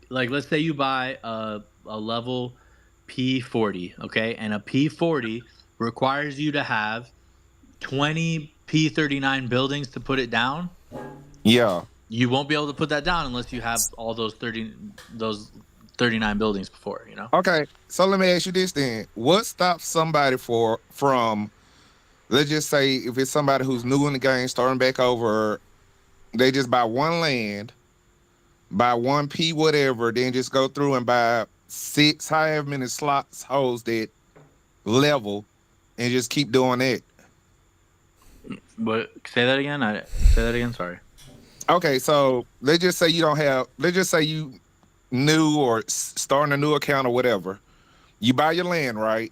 like let's say you buy a level P40, okay? And a P40 requires you to have 20 P39 buildings to put it down. Yeah. You won't be able to put that down unless you have all those 39 buildings before, you know? Okay, so let me ask you this then. What stops somebody from, let's just say if it's somebody who's new in the game, starting back over, they just buy one land buy 1p whatever, then just go through and buy 6 however many slots holes that level, and just keep doing that. But say that again. Say that again. Sorry. Okay, so let's just say you don't have. Let's just say you new or starting a new account or whatever. You buy your land, right?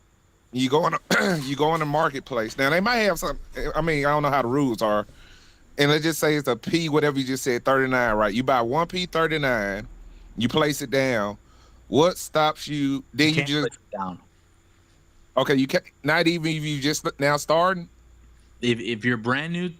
You go on you go on the marketplace. Now they might have some. I mean, I don't know how the rules are. And let's just say it's a P, whatever you just said, 39, right? You buy 1p 39, you place it down. What stops you? Then you just place it down. Okay, you can't. Not even if you just now starting. If you're brand new,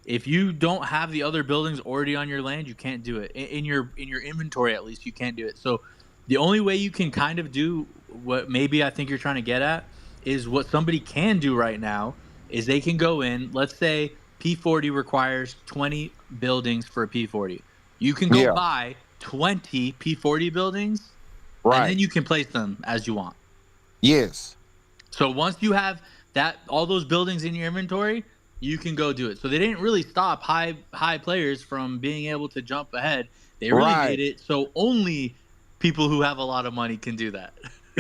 if you don't have the other buildings already on your land, you can't do it. In your inventory, at least, you can't do it. So the only way you can kind of do what maybe I think you're trying to get at is what somebody can do right now is they can go in. Let's say P40 requires 20 buildings for a P40. You can go buy 20 P40 buildings, and then you can place them as you want. Yes. So once you have all those buildings in your inventory, you can go do it. So they didn't really stop high players from being able to jump ahead. They really made it so only people who have a lot of money can do that.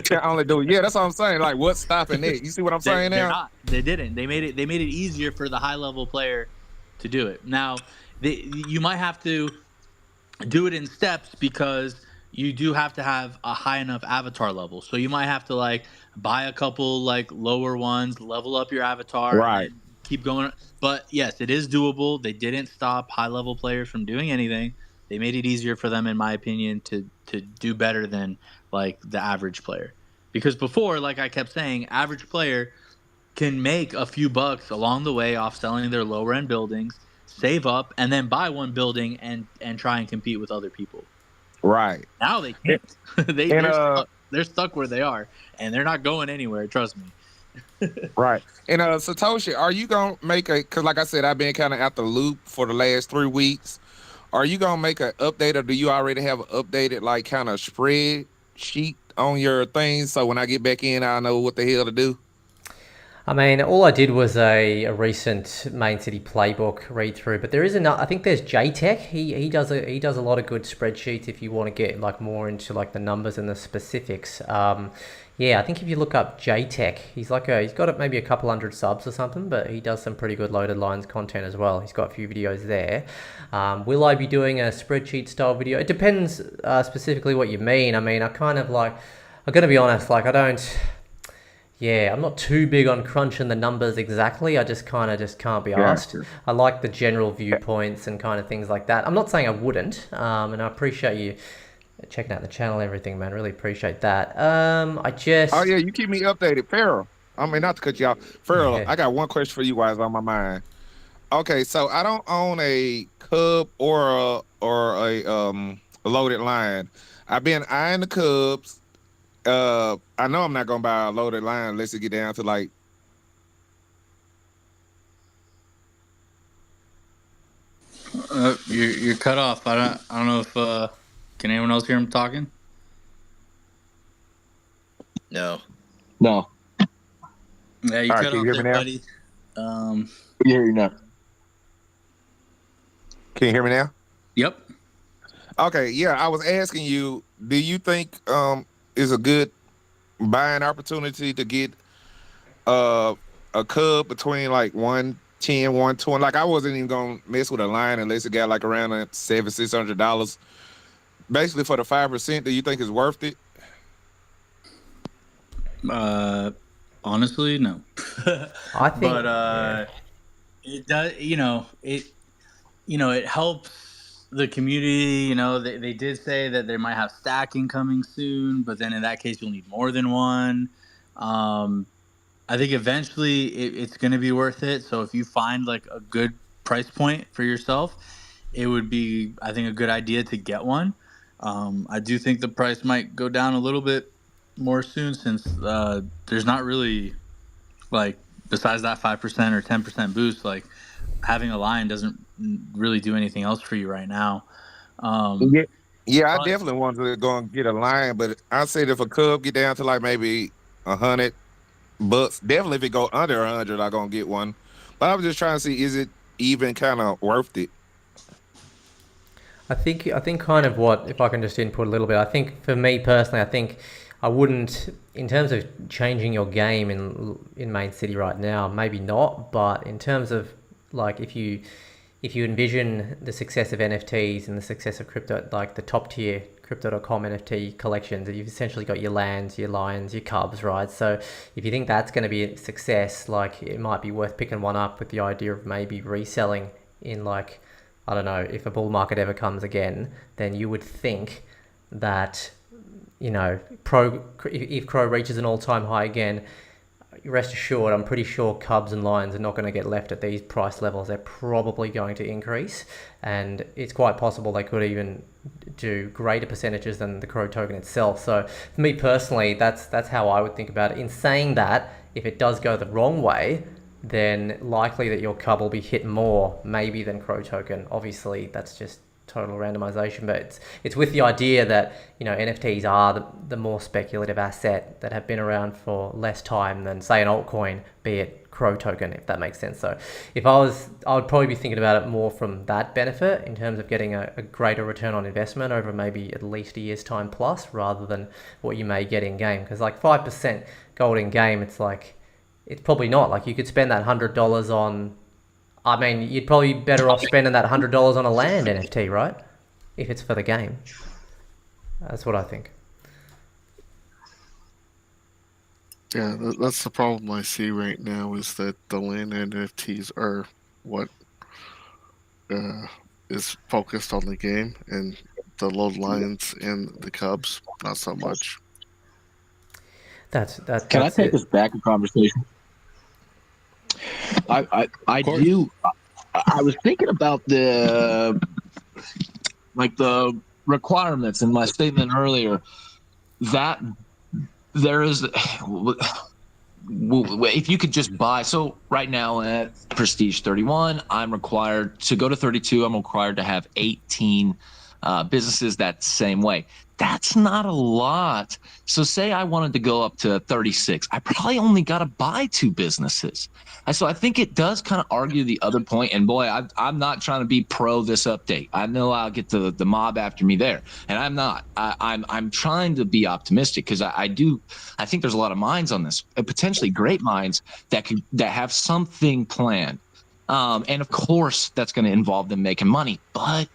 Can only do it. Yeah, that's what I'm saying. Like, what's stopping it? You see what I'm saying now? They're not. They didn't. They made it easier for the high level player to do it. Now, you might have to do it in steps because you do have to have a high enough avatar level. So you might have to like buy a couple like lower ones, level up your avatar, and then keep going. But yes, it is doable. They didn't stop high level players from doing anything. They made it easier for them, in my opinion, to do better than like the average player. Because before, like I kept saying, average player can make a few bucks along the way off selling their lower end buildings, save up, and then buy one building and try and compete with other people. Right. Now they can't. They're stuck where they are, and they're not going anywhere. Trust me. Right. And Satoshi, are you gonna make because like I said, I've been kind of out the loop for the last 3 weeks. Are you gonna make an update, or do you already have an updated like kind of spreadsheet on your things so when I get back in, I know what the hell to do? I mean, all I did was a recent Main City playbook read through, but there is I think there's JTech. He does a lot of good spreadsheets if you want to get like more into like the numbers and the specifics. Yeah, I think if you look up JTech, he's got maybe a couple hundred subs or something, but he does some pretty good loaded lines content as well. He's got a few videos there. Will I be doing a spreadsheet style video? It depends specifically what you mean. I mean, I'm going to be honest, like I'm not too big on crunching the numbers exactly. I just can't be asked. Sure. I like the general viewpoints and kind of things like that. I'm not saying I wouldn't, and I appreciate you checking out the channel and everything, man. Really appreciate that. Oh yeah, you keep me updated, Pharaoh. I mean, not to cut you off, Pharaoh. Yeah. I got one question for you guys on my mind. Okay, so I don't own a Cub or a loaded line. I've been eyeing the Cubs. I know I'm not gonna buy a loaded line unless it get down to like. You're cut off. I don't know if can anyone else hear him talking? No. Yeah, you cut off there, buddy. We hear you now. Can you hear me now? Yep. Okay, yeah, I was asking you, do you think is a good buying opportunity to get a Cub between like 110, 120? Like I wasn't even gonna mess with a line unless it got like around $600. Basically for the 5%, do you think it's worth it? Honestly, no. I think, but it does. It helps the community. They did say that they might have stacking coming soon, but then in that case, you'll need more than one. I think eventually it's going to be worth it. So if you find like a good price point for yourself, it would be, I think, a good idea to get one. I do think the price might go down a little bit more soon since there's not really like besides that 5% or 10% boost, like having a line doesn't really do anything else for you right now. I definitely want to go and get a line, but I said if a Cub get down to like maybe $100, definitely if it go under 100, I'm gonna get one. But I was just trying to see, is it even kind of worth it? I think kind of what, if I can just input a little bit, I think for me personally, I think I wouldn't, in terms of changing your game in Main City right now, maybe not, but in terms of like if you envision the success of NFTs and the success of crypto, like the top tier crypto.com NFT collections, you've essentially got your lands, your lions, your cubs, right? So if you think that's going to be a success, like it might be worth picking one up with the idea of maybe reselling in, like, I don't know, if a bull market ever comes again, then you would think that, you know, if Crow reaches an all-time high again, rest assured, I'm pretty sure Cubs and Lions are not going to get left at these price levels. They're probably going to increase, and it's quite possible they could even do greater percentages than the Crow token itself. So for me personally, that's how I would think about it. In saying that, if it does go the wrong way, then likely that your Cub will be hit more maybe than Crow token. Obviously, that's just total randomization, but it's with the idea that, you know, NFTs are the more speculative asset that have been around for less time than, say, an altcoin, be it Crow token, if that makes sense. So if I would probably be thinking about it more from that benefit in terms of getting a greater return on investment over maybe at least a year's time plus, rather than what you may get in game. Because like 5% gold in game, it's like, it's probably not. Like you could spend that $100 on, I mean, you'd probably be better off spending that $100 on a land NFT, right? If it's for the game. That's what I think. Yeah, that's the problem I see right now, is that the land NFTs are what is focused on the game, and the low lions and the Cubs, not so much. Can I take us back in conversation? I do. I was thinking about the requirements in my statement earlier, that there is, if you could just buy. So right now at Prestige 31, I'm required to go to 32. I'm required to have 18 businesses that same way. That's not a lot. So say I wanted to go up to 36, I probably only got to buy 2 businesses. So I think it does kind of argue the other point. And boy, I'm not trying to be pro this update. I know I'll get the mob after me there, and I'm not. I'm trying to be optimistic, because I think there's a lot of minds on this, potentially great minds that have something planned. And of course, that's going to involve them making money. But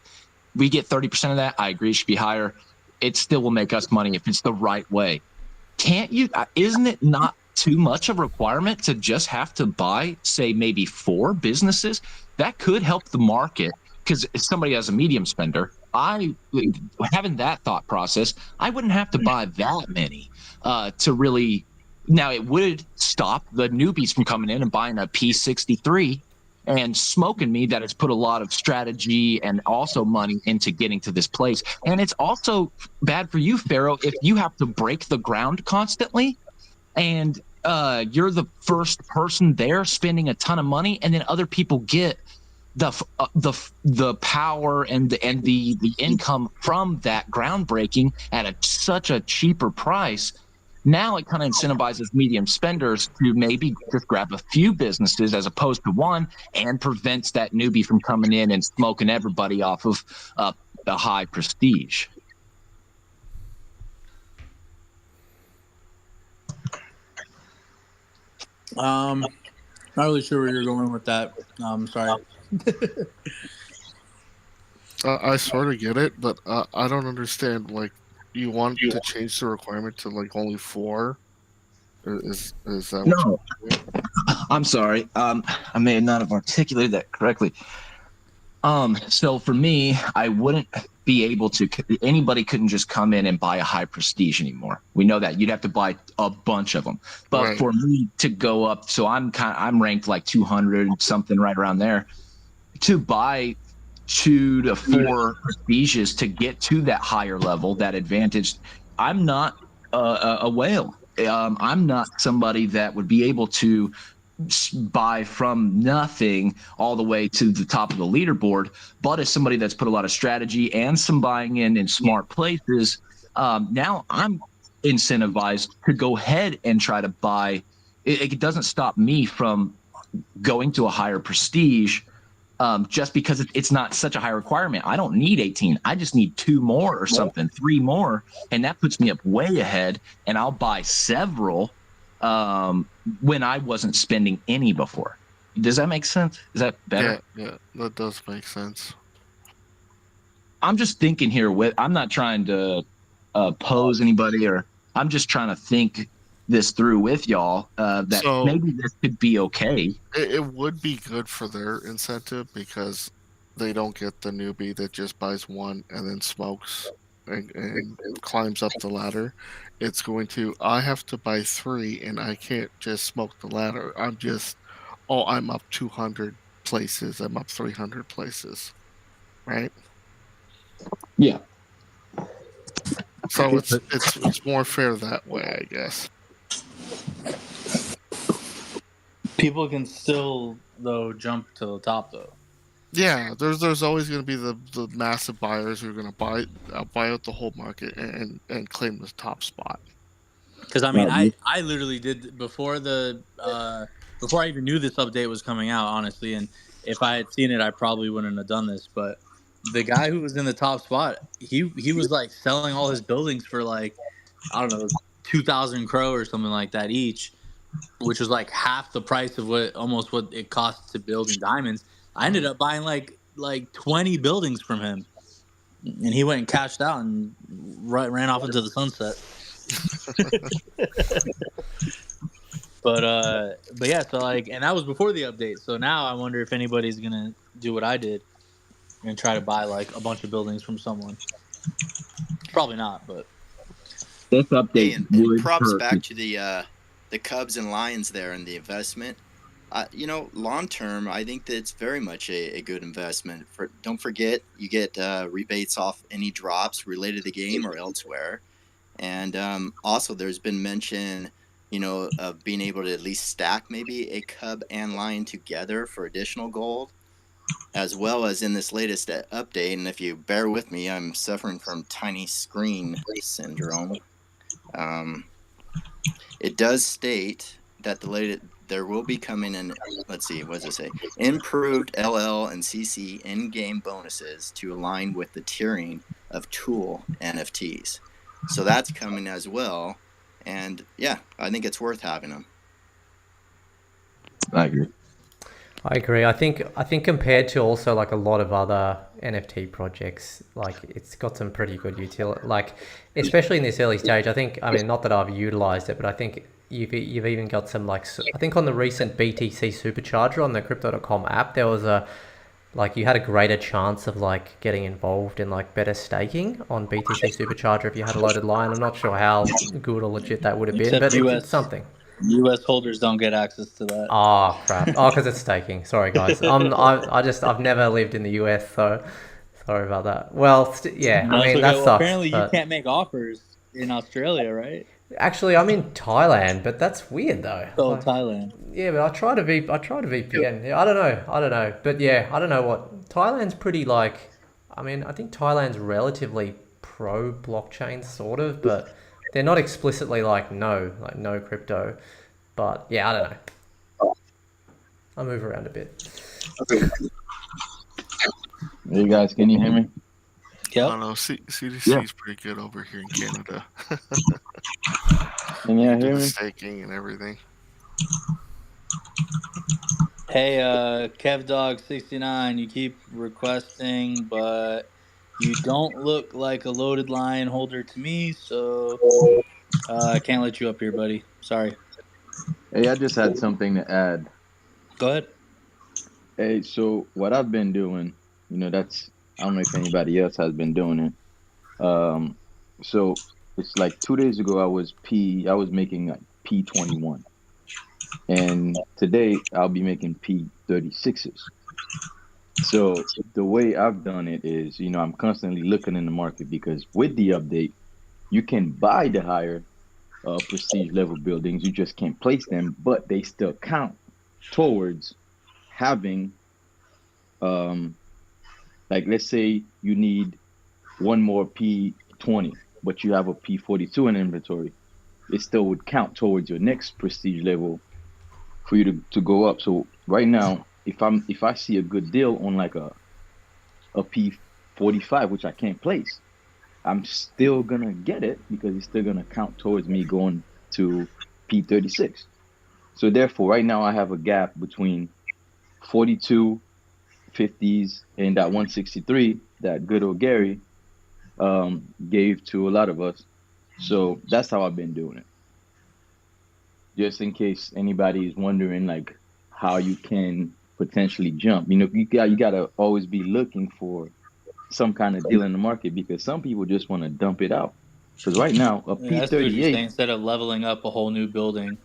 we get 30% of that. I agree, it should be higher. It still will make us money if it's the right way. Can't you? Isn't it not too much of a requirement to just have to buy, say, maybe 4 businesses? That could help the market, because if somebody has a medium spender, having that thought process, I wouldn't have to buy that many to really. Now, it would stop the newbies from coming in and buying a P63 and smoking me that it's put a lot of strategy and also money into getting to this place. And it's also bad for you, Pharaoh, if you have to break the ground constantly, and you're the first person there spending a ton of money, and then other people get the power and the income from that groundbreaking at such a cheaper price. Now it kind of incentivizes medium spenders to maybe just grab a few businesses as opposed to one, and prevents that newbie from coming in and smoking everybody off of the high prestige. Not really sure where you're going with that. Sorry. I sort of get it, but I don't understand. Like, you want to change the requirement to like only 4? Is that what No, I'm sorry. I may not have articulated that correctly. So for me, I wouldn't be able to. Anybody couldn't just come in and buy a high prestige anymore. We know that you'd have to buy a bunch of them. But Right. For me to go up, so I'm ranked like 200 something, right around there, to buy 2 to 4 prestiges to get to that higher level, that advantage. I'm not a whale. I'm not somebody that would be able to buy from nothing all the way to the top of the leaderboard, but as somebody that's put a lot of strategy and some buying in smart places, now I'm incentivized to go ahead and try to buy. It doesn't stop me from going to a higher prestige just because it's not such a high requirement. I don't need 18. I just need 2 more or something, 3 more, and that puts me up way ahead. And I'll buy several when I wasn't spending any before. Does that make sense? Is that better? Yeah, that does make sense. I'm just thinking here. I'm not trying to pose anybody, or I'm just trying to think this through with y'all. That maybe this could be okay. It would be good for their incentive because they don't get the newbie that just buys one and then smokes and climbs up the ladder. It's going to, I have to buy 3 and I can't just smoke the ladder. I'm up 200 places. I'm up 300 places. Right? Yeah. So it's more fair that way, I guess. People can still though jump to the top though. Yeah, there's always going to be the massive buyers who are going to buy out the whole market and claim the top spot. Because I mean, I literally did before I even knew this update was coming out, honestly. And if I had seen it, I probably wouldn't have done this. But the guy who was in the top spot, he was like selling all his buildings for like, I don't know, 2,000 crow or something like that each, which was like half the price of almost what it costs to build in diamonds. I ended up buying like 20 buildings from him, and he went and cashed out and ran off into the sunset. but yeah, so like, and that was before the update. So now I wonder if anybody's gonna do what I did and try to buy like a bunch of buildings from someone. Probably not, but this update. And props back to the Cubs and Lions there and the investment. Long term, I think that it's very much a good investment. Don't forget, you get rebates off any drops related to the game or elsewhere. And also, there's been mention, of being able to at least stack maybe a Cub and Lion together for additional gold, as well as in this latest update. And if you bear with me, I'm suffering from tiny screen syndrome. It does state that there will be coming in, let's see, what does it say? Improved LL and CC in-game bonuses to align with the tiering of tool NFTs. So that's coming as well. And yeah, I think it's worth having them. I agree. I think compared to also like a lot of other NFT projects, like it's got some pretty good utility. Like especially in this early stage, I mean, not that I've utilized it, but I think you've even got some I think on the recent BTC Supercharger on the Crypto.com app, there was you had a greater chance of like getting involved in like better staking on BTC Supercharger if you had a loaded line. I'm not sure how good or legit that would have been, but it's something. US holders don't get access to that. Oh crap! Oh, because it's staking. Sorry guys. I've never lived in the US, so sorry about that. Well, yeah. I mean, that sucks. Apparently, you can't make offers in Australia, right? Actually, I'm in Thailand, but that's weird though. Oh, Thailand. Yeah, but I tried a VPN. Yeah, I don't know. But yeah, I don't know what Thailand's pretty I mean, I think Thailand's relatively pro blockchain sort of, but they're not explicitly no crypto. But yeah, I don't know. I'll move around a bit. Hey guys, can you hear me? Yeah. I don't know. CDC is pretty good over here in Canada. Can you hear me? Staking and everything. Hey, KevDog69, you keep requesting, but you don't look like a loaded lion holder to me, so I can't let you up here, buddy. Sorry. Hey, I just had something to add. Go ahead. Hey, so what I've been doing, I don't know if anybody else has been doing it. So it's like 2 days ago, I was making like P21. And today I'll be making P36s. So the way I've done it is, I'm constantly looking in the market because with the update, you can buy the higher prestige level buildings. You just can't place them, but they still count towards having, let's say you need one more P20, but you have a P42 in inventory. It still would count towards your next prestige level for you to go up. So right now, if I see a good deal on like a P45, which I can't place, I'm still gonna get it because it's still gonna count towards me going to P36. So therefore, right now I have a gap between 42 50s and that 163 that good old Gary gave to a lot of us. So that's how I've been doing it. Just in case anybody is wondering like how you can potentially jump. You gotta always be looking for some kind of deal in the market because some people just want to dump it out. Because right now a Yeah, I see what you're saying. P38, Instead of leveling up a whole new building,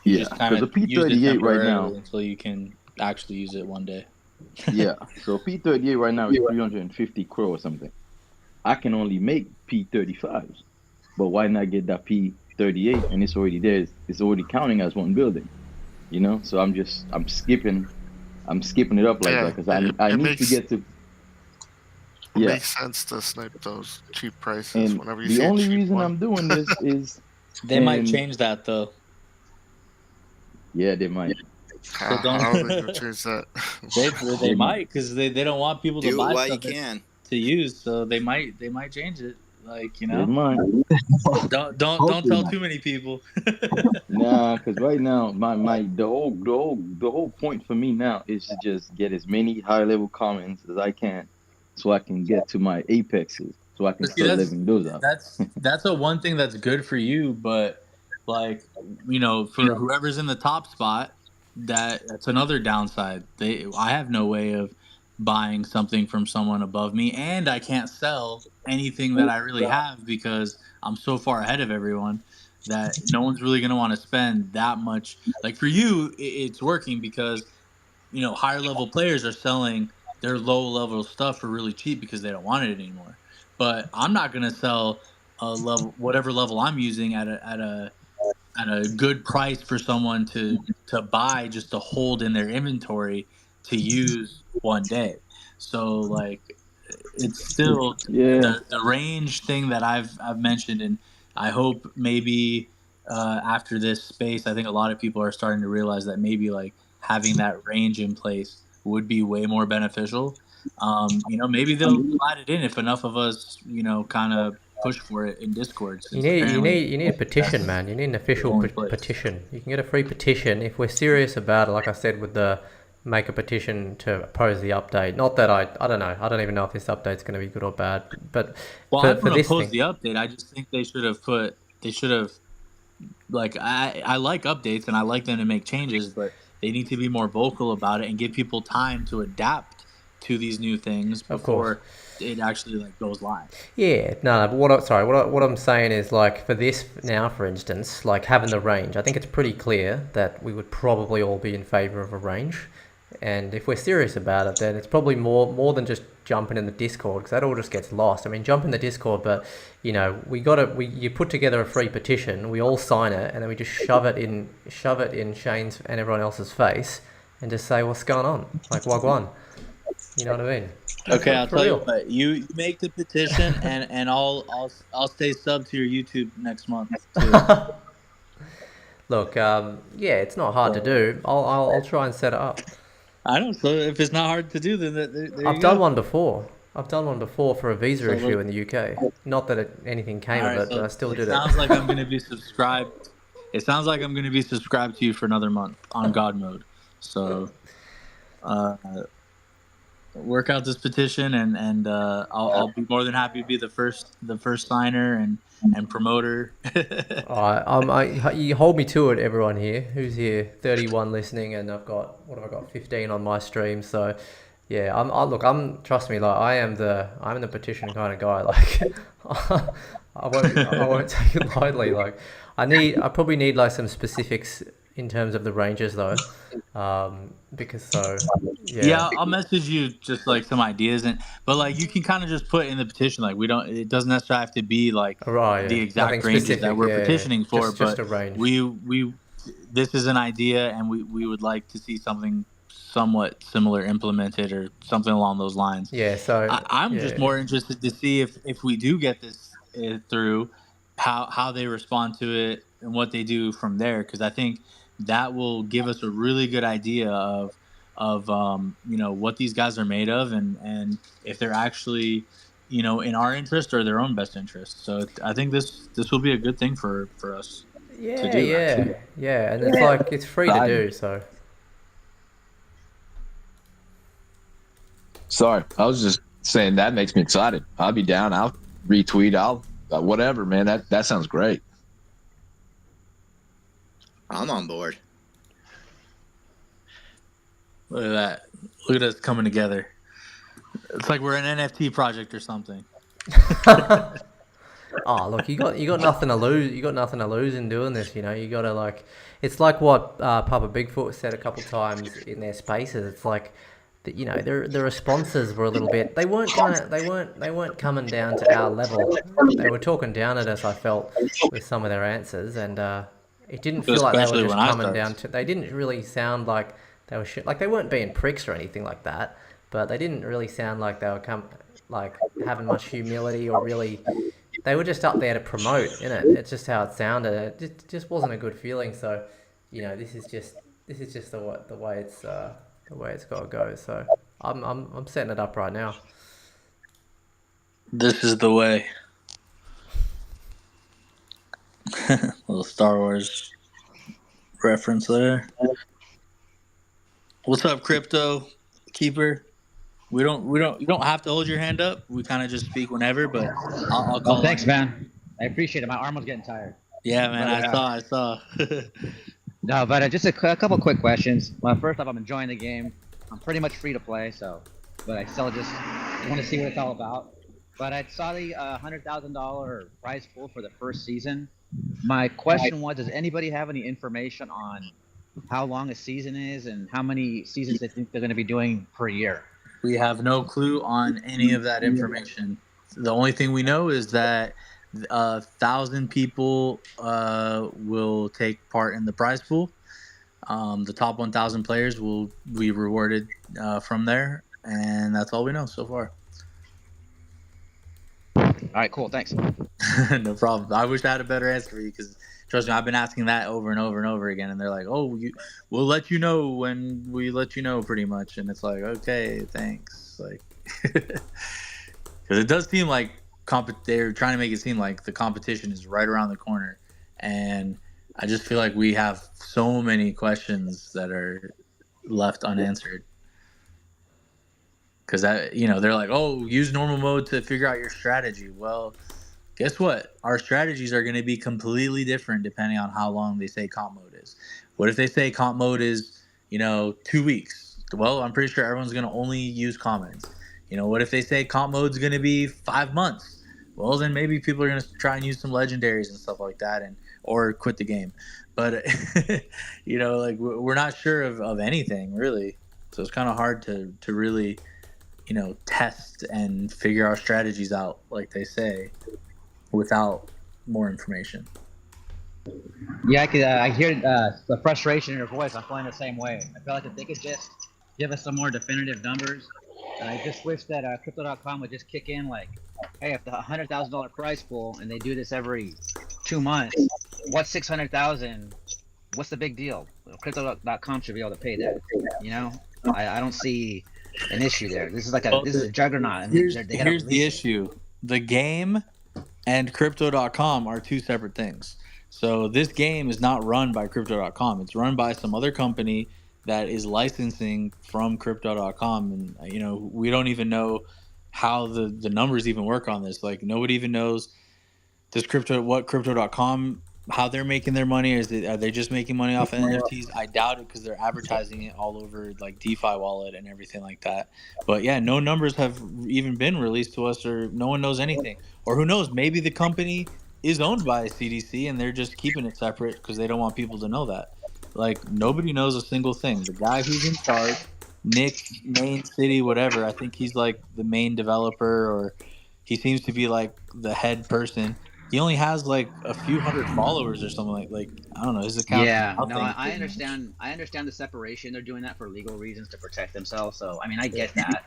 you yeah, just kind because a of use it P38 right temporarily now, until you can actually use it one day. yeah. So P38 right now is 350 crore or something. I can only make P35s, but why not get that P38 and it's already there? It's already counting as one building, So I'm skipping it up like Yeah, that because I it need to makes get to, it yeah. makes sense to snipe those cheap prices And whenever you the see a only cheap reason one. I'm doing this is, They might and change that though, yeah, they might, so don't. How are they gonna change that? They they might, might because they don't want people to Do it buy while you stuff can. to use, so they might change it. Like they might. don't Hopefully tell not. too many people. Nah, because right now the whole point for me now is to just get as many high level comments as I can, so I can get to my apexes, so I can But see, start living those out. that's a one thing that's good for you, but like for whoever's in the top spot, that's another downside. I have no way of buying something from someone above me, and I can't sell anything that I really have because I'm so far ahead of everyone that no one's really going to want to spend that much. Like for you, it's working because higher level players are selling their low level stuff for really cheap because they don't want it anymore. But I'm not gonna sell a level whatever level I'm using at a good price for someone to buy just to hold in their inventory to use one day. So like it's still Yeah, the range thing that I've mentioned, and I hope maybe after this space, I think a lot of people are starting to realize that maybe like having that range in place would be way more beneficial. Maybe they'll add it in if enough of us, kind of push for it in Discord, You since need you apparently need you need a petition, that's man. You need an the official only place. petition. You can get a free petition if we're serious about it. Like I said, with the make a petition to oppose the update. Not that I don't know. I don't even know if this update's going to be good or bad. But Well, I for don't this oppose thing, the update. I just think they should have like I like updates and I like them to make changes, but they need to be more vocal about it and give people time to adapt to these new things of course. before it actually like goes live. Yeah, no, but what I'm saying is like for this now, for instance, like having the range, I think it's pretty clear that we would probably all be in favor of a range, and if we're serious about it, then it's probably more than just jumping in the Discord because that all just gets lost. I mean, jump in the Discord, but you put together a free petition, we all sign it, and then we just shove it in Shane's and everyone else's face, and just say what's going on, like wagwan. You know what I mean? Okay, I'll For tell you real. what. You make the petition, and I'll stay sub to your YouTube next month too. Look, yeah, it's not hard to So do. I'll try and set it up. I don't. So if it's not hard to do, then there I've you done go. one before. I've done one before for a visa So issue look, in the UK. Not that anything came all of right. it, but So I still it did it. sounds like I'm gonna be subscribed. It sounds like I'm gonna be subscribed to you for another month on God mode. So. Uh, Work out this petition, and I'll be more than happy to be the first signer and promoter. You hold me to it, everyone here. Who's here? 31 listening, and what have I got? 15 on my stream. So, yeah, trust me, like I'm the petition kind of guy. Like, I won't take it lightly. Like, I probably need like some specifics in terms of the ranges though, because yeah. Yeah, I'll message you just like some ideas, but like you can kind of just put in the petition like we don't. It doesn't necessarily have to be like Right, the yeah. Nothing exact ranges that specific, we're yeah. petitioning for, Just but a range. we this is an idea, and we would like to see something somewhat similar implemented or something along those lines. Yeah, so I'm just yeah. more interested to see if we do get this through, how they respond to it and what they do from there, because I think that will give us a really good idea of of what these guys are made of, and if they're actually in our interest or their own best interest. So I think this will be a good thing for us to Yeah, do. yeah, yeah, and it's like it's free to do. So Sorry, I was just saying that makes me excited. I'll be down. I'll retweet. I'll whatever, man. That sounds great. I'm on board. Look at that. Look at us coming together. It's like we're an NFT project or something. oh, look, you got nothing to lose. You got nothing to lose in doing this. You got to like. It's like what Papa Bigfoot said a couple times in their spaces. It's like, the responses were a little bit. They weren't coming down to our level. They were talking down at us. I felt with some of their answers, and it didn't feel like they were just coming down to. They didn't really sound like they were shit. Like they weren't being pricks or anything like that. But they didn't really sound like they were having much humility or really. They were just up there to promote, innit? It's just how it sounded. It just wasn't a good feeling. So, this is just the way it's got to go. So I'm setting it up right now. This is the way. Little Star Wars reference there. What's up, Crypto Keeper? You don't have to hold your hand up. We kind of just speak whenever, but I'll call. Oh, thanks, man. I appreciate it. My arm was getting tired. Yeah, man. I saw. No, but just a couple quick questions. Well, first off, I'm enjoying the game. I'm pretty much free to play, but I still just want to see what it's all about. But I saw the $100,000 prize pool for the first season. My question was, does anybody have any information on how long a season is and how many seasons they think they're going to be doing per year? We have no clue on any of that information. The only thing we know is that 1,000 people will take part in the prize pool. The top 1,000 players will be rewarded from there, and that's all we know so far. All right, cool. Thanks. No problem. I wish I had a better answer for you because, trust me, I've been asking that over and over and over again, and they're like, "Oh, we'll let you know when we let you know," pretty much. And it's like, okay, thanks. Like, because it does seem like they're trying to make it seem like the competition is right around the corner, and I just feel like we have so many questions that are left unanswered. Because they're like, oh, use normal mode to figure out your strategy. Well, guess what? Our strategies are going to be completely different depending on how long they say comp mode is. What if they say comp mode is, 2 weeks? Well, I'm pretty sure everyone's going to only use commons. What if they say comp mode's going to be 5 months? Well, then maybe people are going to try and use some legendaries and stuff like that, or quit the game. But we're not sure of anything really, so it's kind of hard to really test and figure our strategies out, like they say, without more information. Yeah, I hear the frustration in your voice. I'm feeling the same way. I feel like if they could just give us some more definitive numbers, and I just wish that Crypto.com would just kick in like, hey, if the $100,000 prize pool and they do this every 2 months, what's 600,000? What's the big deal? Crypto.com should be able to pay that. I don't see an issue there. This is a juggernaut. And here's the issue. The game and Crypto.com are two separate things. So this game is not run by Crypto.com. It's run by some other company that is licensing from Crypto.com. And, we don't even know how the numbers even work on this. Like, nobody even knows what Crypto.com, how they're making their money. Are they just making money off NFTs? I doubt it, because they're advertising it all over like DeFi wallet and everything like that. But yeah, no numbers have even been released to us, or no one knows anything. Or who knows, maybe the company is owned by CDC and they're just keeping it separate because they don't want people to know that. Like, nobody knows a single thing. The guy who's in charge, Nick Main City, whatever, I think he's like the main developer, or he seems to be like the head person. He only has like a few hundred followers or something like I don't know, his account. Yeah, no, I understand. I understand the separation. They're doing that for legal reasons to protect themselves. So I mean, I get that.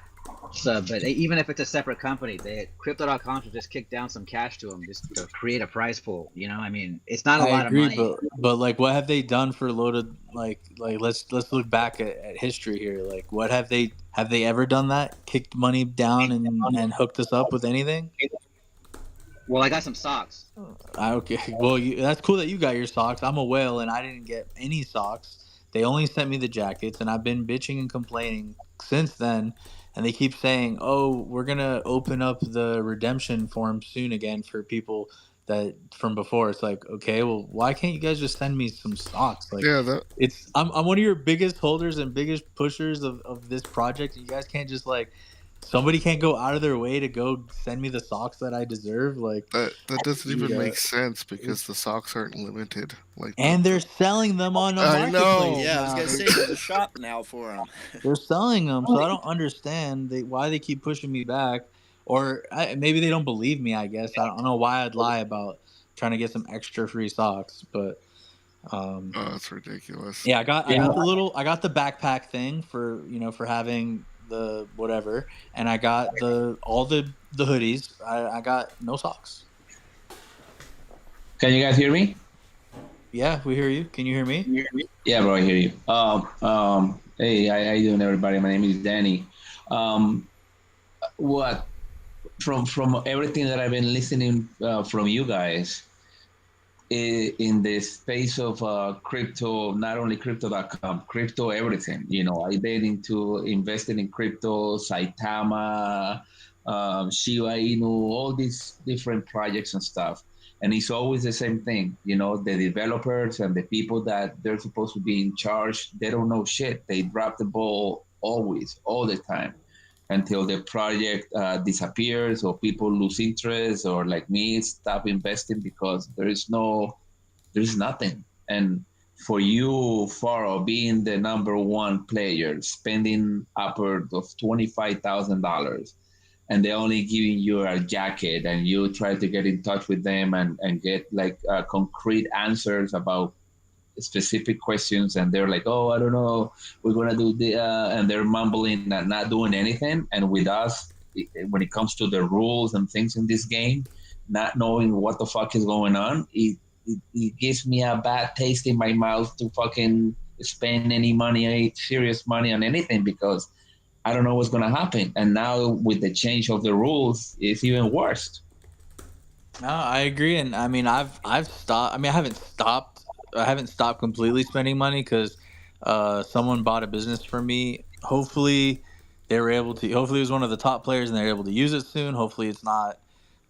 So, but even if it's a separate company, Crypto.com should just kick down some cash to them just to create a prize pool. You know, I mean, it's not a I lot of agree, money. but like, what have they done for loaded? Like let's look back at history here. Like, what have they ever done that? Kicked money down and hooked us up with anything? Well, I got some socks. Okay, well, that's cool that you got your socks. I'm a whale, and I didn't get any socks. They only sent me the jackets, and I've been bitching and complaining since then. And they keep saying, "Oh, we're gonna open up the redemption form soon again for people that from before." It's like, okay, well, why can't you guys just send me some socks? Like, Yeah, that I'm one of your biggest holders and biggest pushers of this project. You guys can't just like somebody can't go out of their way to go send me the socks that I deserve. Like, that doesn't you even know, make sense because the socks aren't limited. Like and they're selling them on a I marketplace know. Yeah, I was now. gonna say there's a shop now for them. They're selling them, so I don't understand why they keep pushing me back, or maybe they don't believe me. I guess I don't know why I'd lie about trying to get some extra free socks, but Oh, that's ridiculous. yeah, I got the backpack thing for for having the whatever, and I got all the hoodies. I got no socks. Can you guys hear me? Yeah, we hear you. Can you hear me? Yeah, bro, I hear you. Hey, how you doing, everybody? My name is Danny. What from everything that I've been listening from you guys in the space of crypto, not only crypto.com, crypto everything. I've been into investing in crypto, Saitama, Shiba Inu, all these different projects and stuff. And it's always the same thing, the developers and the people that they're supposed to be in charge, they don't know shit. They drop the ball always, all the time, until the project disappears or people lose interest or like me, stop investing because there's nothing. And for you, Pharaoh, being the number one player, spending upward of $25,000, and they're only giving you a jacket, and you try to get in touch with them and get like concrete answers about specific questions, and they're like, oh, I don't know, we're gonna do the and they're mumbling and not doing anything. And with us, when it comes to the rules and things in this game, not knowing what the fuck is going on, it gives me a bad taste in my mouth to fucking spend any money, any serious money on anything, because I don't know what's going to happen. And now with the change of the rules, it's even worse. No, I agree, and I mean, I've stopped. I mean, I haven't stopped completely spending money because someone bought a business for me. Hopefully, they were able to. Hopefully, it was one of the top players, and they're able to use it soon. Hopefully, it's not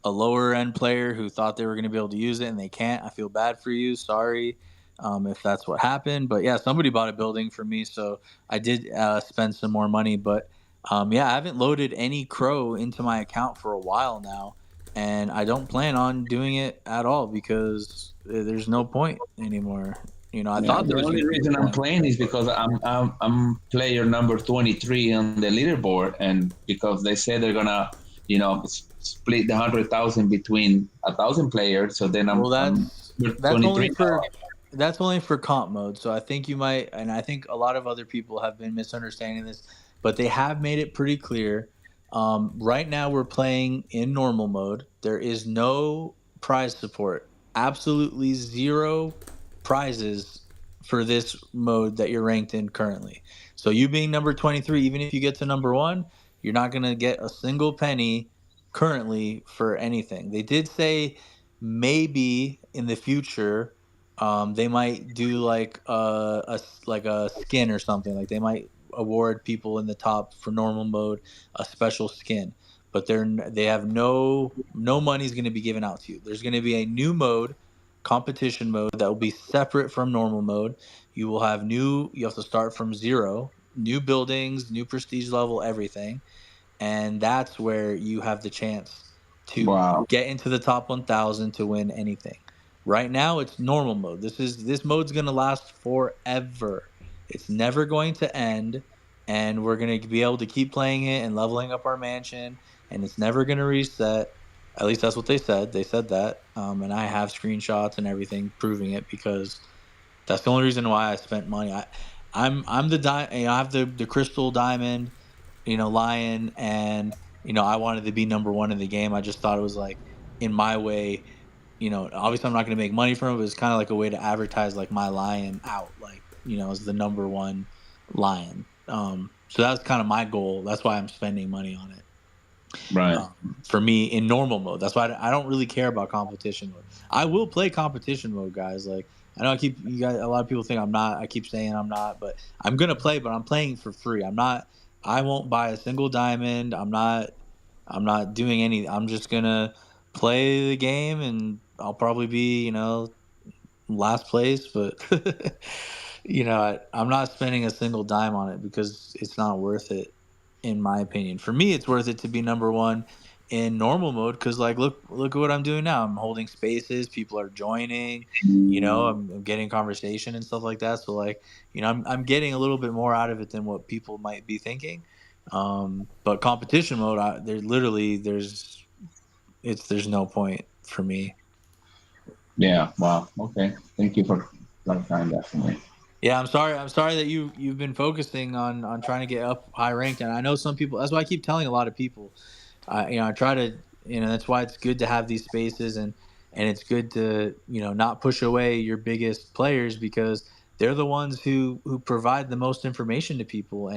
a lower end player who thought they were going to be able to use it and they can't. I feel bad for you. Sorry, if that's what happened. But yeah, somebody bought a building for me, so I did spend some more money. But yeah, I haven't loaded any Crow into my account for a while now, and I don't plan on doing it at all because there's no point anymore. I Yeah, thought there the was going only to be reason a I'm point. playing is because I'm player number 23 on the leaderboard, and because they said they're gonna, split the 100,000 between 1,000 players. So then Well, I'm that's only 23 for now. that's only for comp mode. So I think you might, and I think a lot of other people have been misunderstanding this, but they have made it pretty clear. Right now, we're playing in normal mode. There is no prize support. Absolutely zero prizes for this mode that you're ranked in currently. So you being number 23, even if you get to number one, you're not gonna get a single penny currently for anything. They did say maybe in the future they might do like like a skin or something. Like they might award people in the top for normal mode a special skin, but they have no money's going to be given out to you. There's going to be a new mode, competition mode, that will be separate from normal mode. You have to start from zero, new buildings, new prestige level, everything, and that's where you have the chance to Wow. get into the top 1000 to win anything. Right now it's normal mode. This mode's going to last forever. It's never going to end, and we're going to be able to keep playing it and leveling up our mansion, and it's never going to reset. At least that's what they said. They said that, and I have screenshots and everything proving it because that's the only reason why I spent money. I'm the I have the crystal diamond. lion, and I wanted to be number one in the game. I just thought it was like in my way. Obviously I'm not going to make money from it, but it's kind of like a way to advertise like my lion out, like as the number one lion. So that's kind of my goal. That's why I'm spending money on it. Right. For me in normal mode. That's why I don't really care about competition mode. I will play competition mode, guys. Like I know you guys, a lot of people think I'm not. I keep saying I'm not, but I'm gonna play. But I'm playing for free. I'm not. I won't buy a single diamond. I'm not. I'm not doing any. I'm just gonna play the game, and I'll probably be last place. But I'm not spending a single dime on it because it's not worth it, in my opinion. For me, it's worth it to be number one in normal mode because, like, look at what I'm doing now. I'm holding spaces. People are joining. I'm getting conversation and stuff like that. So, like, I'm getting a little bit more out of it than what people might be thinking. But competition mode, there's no point for me. Yeah. Wow. Okay. Thank you for clarifying that for me. Yeah, I'm sorry. I'm sorry that you've been focusing on trying to get up high ranked, and I know some people. That's why I keep telling a lot of people. I try to. That's why it's good to have these spaces, and it's good to not push away your biggest players because they're the ones who provide the most information to people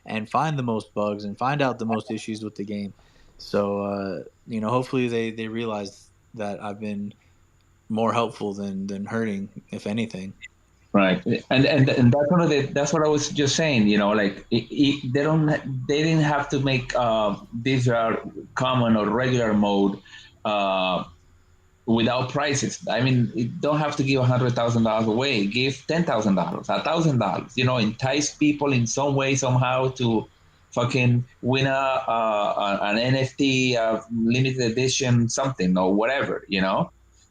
and find the most bugs and find out the most issues with the game. So hopefully they realize that I've been more helpful than hurting, if anything. Right, and that's one of that's what I was just saying. Like they didn't have to make these are common or regular mode without prices. I mean, you don't have to give $100,000 away. Give $10,000, $1,000. Entice people in some way somehow to fucking win an NFT, limited edition, something or whatever.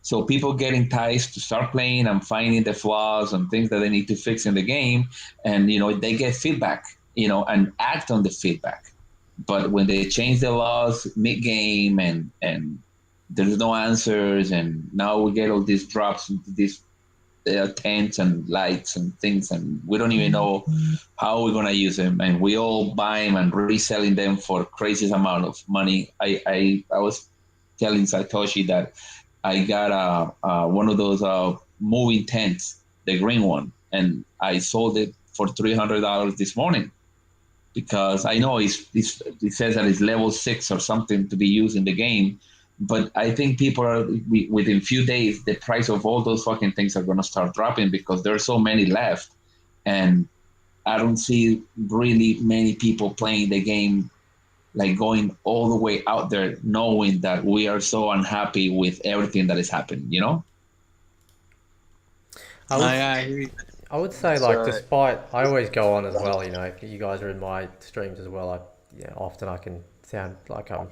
So people get enticed to start playing and finding the flaws and things that they need to fix in the game, and they get feedback, and act on the feedback. But when they change the laws mid-game and there's no answers, and now we get all these drops, these tents and lights and things, and we don't even know how we're gonna use them, and we all buy them and reselling them for crazy amount of money. I was telling Satoshi that I got one of those moving tents, the green one, and I sold it for $300 this morning because I know it says that it's level 6 or something to be used in the game, but I think people are within a few days the price of all those fucking things are going to start dropping because there are so many left, and I don't see really many people playing the game, like going all the way out there knowing that we are so unhappy with everything that is happening, I would say, like, despite, I always go on as well, if you guys are in my streams as well, often I can sound like I'm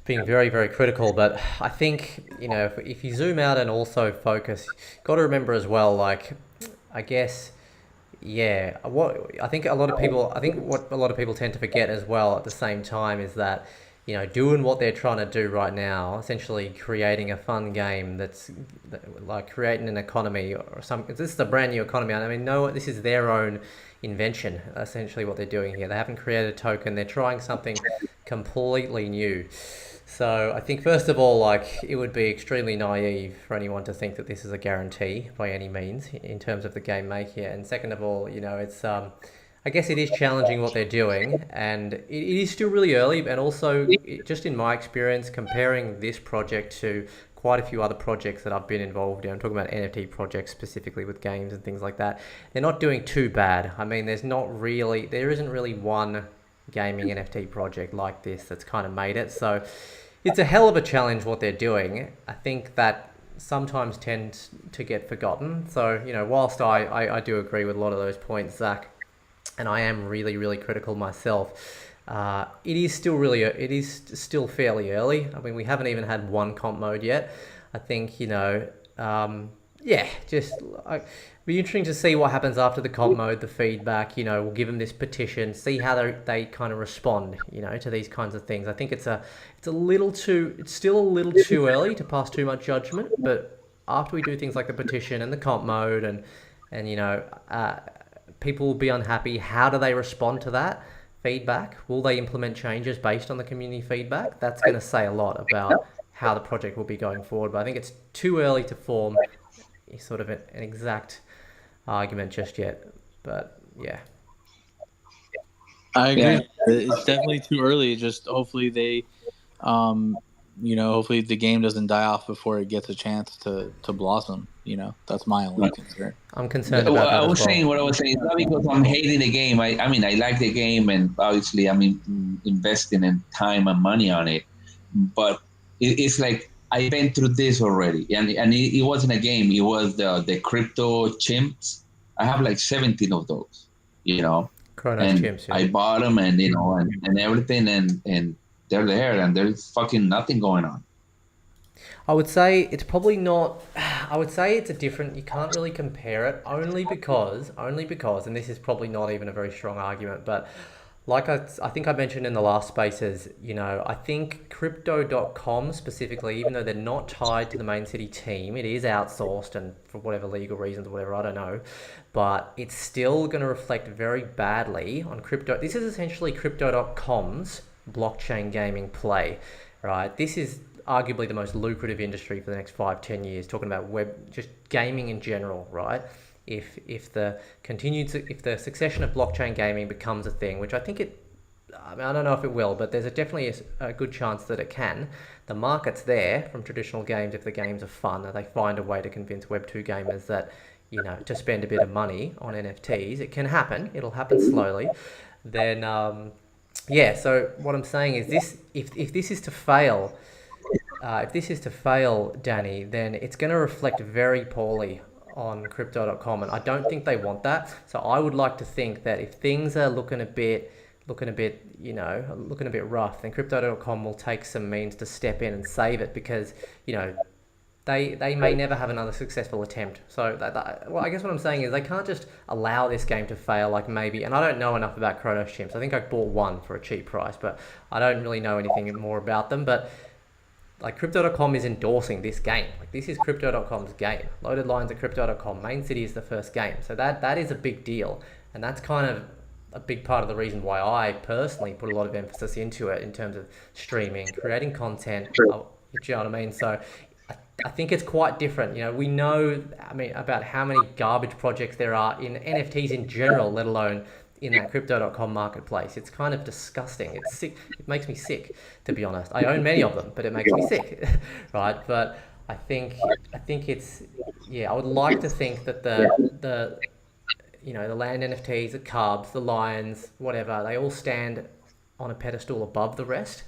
being very, very critical, but I think, if you zoom out and also focus, got to remember as well, like, I guess, what a lot of people tend to forget as well at the same time is that, doing what they're trying to do right now, essentially creating a fun game that's like creating an economy or this is a brand new economy. I mean, no, this is their own invention, essentially what they're doing here. They haven't created a token. They're trying something completely new. So I think first of all, like, it would be extremely naive for anyone to think that this is a guarantee by any means in terms of the game making it. And second of all, it's I guess it is challenging what they're doing, and it is still really early. And also, just in my experience, comparing this project to quite a few other projects that I've been involved in, I'm talking about NFT projects specifically with games and things like that, they're not doing too bad. I mean, there isn't really one gaming NFT project like this that's kind of made it. So it's a hell of a challenge what they're doing. I think that sometimes tends to get forgotten. So, whilst I do agree with a lot of those points, Zach, and I am really, really critical myself, it is still fairly early. I mean, we haven't even had one comp mode yet. I think, be interesting to see what happens after the comp mode, the feedback. We'll give them this petition, see how they kind of respond, to these kinds of things. I think it's still a little too early to pass too much judgment, but after we do things like the petition and the comp mode and people will be unhappy. How do they respond to that? feedback? Will they implement changes based on the community feedback? That's going to say a lot about how the project will be going forward. But I think it's too early to form sort of an exact argument just yet. But yeah. I agree. It's definitely too early. Just hopefully they, hopefully the game doesn't die off before it gets a chance to blossom. That's my only concern. I'm concerned about that as well. What I was saying is not because I'm hating the game. I mean, I like the game, and obviously I'm investing in time and money on it. But it's like I've been through this already, and it wasn't a game. It was the crypto chimps. I have like 17 of those, Chronos and chimps, yeah. I bought them, and and everything, and they're there, and there's fucking nothing going on. I would say it's probably not. I would say it's a different. You can't really compare it only because, and this is probably not even a very strong argument, but like I think I mentioned in the last spaces, I think crypto.com specifically, even though they're not tied to the main city team, it is outsourced and for whatever legal reasons or whatever, I don't know, but it's still going to reflect very badly on crypto. This is essentially crypto.com's blockchain gaming play, right? This is arguably the most lucrative industry for the next 5-10 years, talking about just gaming in general, right? If the succession of blockchain gaming becomes a thing, which I think I don't know if it will, but there's definitely a good chance that it can. The market's there from traditional games if the games are fun, and they find a way to convince Web2 gamers that, to spend a bit of money on NFTs. It can happen. It'll happen slowly. Then, so what I'm saying is this: if this is to fail, Danny, then it's going to reflect very poorly on crypto.com, and I don't think they want that. So I would like to think that if things are looking a bit rough, then crypto.com will take some means to step in and save it, because they may never have another successful attempt. So I guess what I'm saying is they can't just allow this game to fail, like maybe, and I don't know enough about Chronos Chimps. I think I bought one for a cheap price, but I don't really know anything more about them. But like crypto.com is endorsing this game. Like this is crypto.com's game. Loaded Lines at crypto.com. Main City is the first game. So that is a big deal. And that's kind of a big part of the reason why I personally put a lot of emphasis into it in terms of streaming, creating content. You know what I mean? So I think it's quite different. We know, about how many garbage projects there are in NFTs in general, let alone in that crypto.com marketplace. It's kind of disgusting. It's sick. It makes me sick, to be honest. I own many of them, but it makes me sick, right? But I think it's, I would like to think that the land NFTs, the Cubs, the Lions, whatever, they all stand on a pedestal above the rest,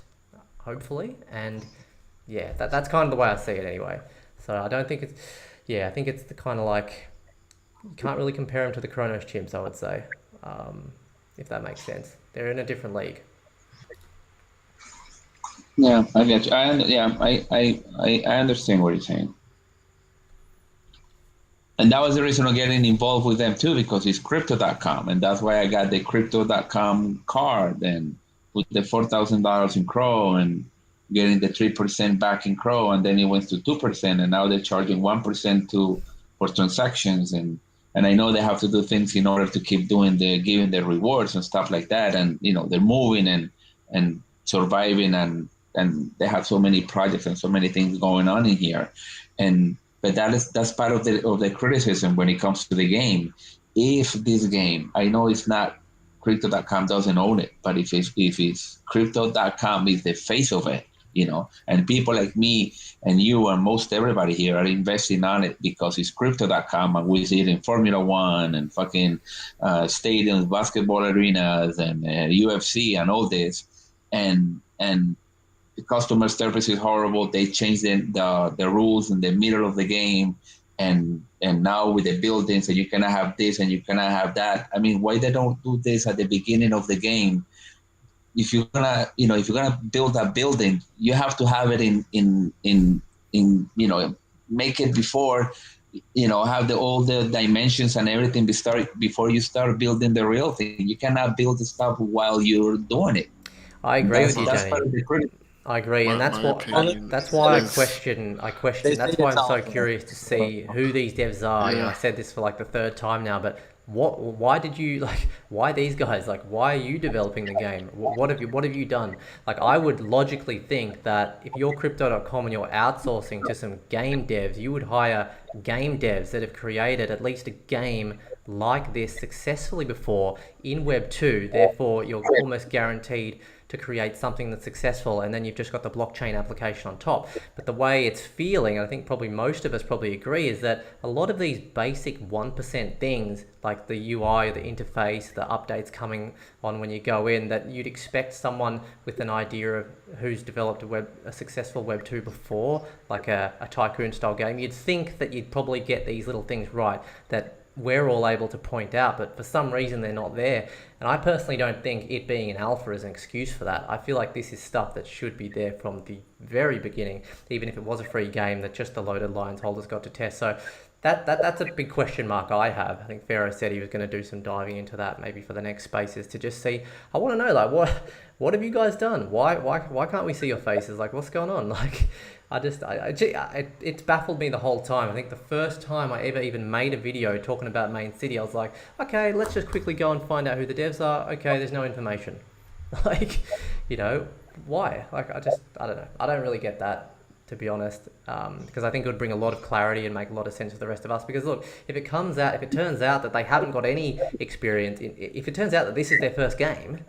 hopefully. And that's kind of the way I see it anyway. So I don't think it's, I think it's the kind of like, you can't really compare them to the Chronos Chimps, I would say. If that makes sense. They're in a different league. Yeah, I get you. I understand what you're saying. And that was the reason of getting involved with them too, because it's crypto.com. And that's why I got the crypto.com card and put the $4,000 in Crow and getting the 3% back in Crow. And then it went to 2%. And now they're charging 1% for transactions. And I know they have to do things in order to keep giving the rewards and stuff like that. And, they're moving and surviving and they have so many projects and so many things going on in here. But that's part of the criticism when it comes to the game. If this game, I know it's not, crypto.com doesn't own it, but if it's crypto.com is the face of it, and people like me and you and most everybody here are investing on it because it's crypto.com, and we see it in Formula One and fucking stadiums, basketball arenas, and UFC and all this, and the customer service is horrible. They changed the rules in the middle of the game, and now with the buildings, and you cannot have this and you cannot have that. Why they don't do this at the beginning of the game? If you're gonna build a building, you have to have it in make it before, have all the dimensions and everything before you start building the real thing. You cannot build the stuff while you're doing it. I agree with you, Danny. Part of the criticism. I agree, and that's why I question. That's why I'm so curious to see who these devs are. I said this for like the third time now, but why did you like, why these guys, like, why are you developing the game? What have you done? Like, I would logically think that if you're crypto.com and you're outsourcing to some game devs, you would hire game devs that have created at least a game like this successfully before in Web 2. Therefore, you're almost guaranteed to create something that's successful, and then you've just got the blockchain application on top. But the way it's feeling, I think probably most of us probably agree, is that a lot of these basic 1% things, like the UI, the interface, the updates coming on when you go in, that you'd expect someone with an idea of who's developed a successful Web 2 before, like a tycoon style game, you'd think that you'd probably get these little things right that we're all able to point out, but for some reason they're not there. And I personally don't think it being an alpha is an excuse for that. I feel like this is stuff that should be there from the very beginning, even if it was a free game that just the loaded lines holders got to test. So that's a big question mark I have. I think Pharaoh said he was going to do some diving into that maybe for the next spaces to just see. I want to know, like, what have you guys done? Why can't we see your faces? Like, what's going on? Like, it's baffled me the whole time. I think the first time I ever even made a video talking about Main City, I was like, okay, let's just quickly go and find out who the devs are. Okay, there's no information. Like, you know, why? Like, I don't know. I don't really get that, to be honest, because I think it would bring a lot of clarity and make a lot of sense for the rest of us. Because look, if it turns out that they haven't got any experience, if it turns out that this is their first game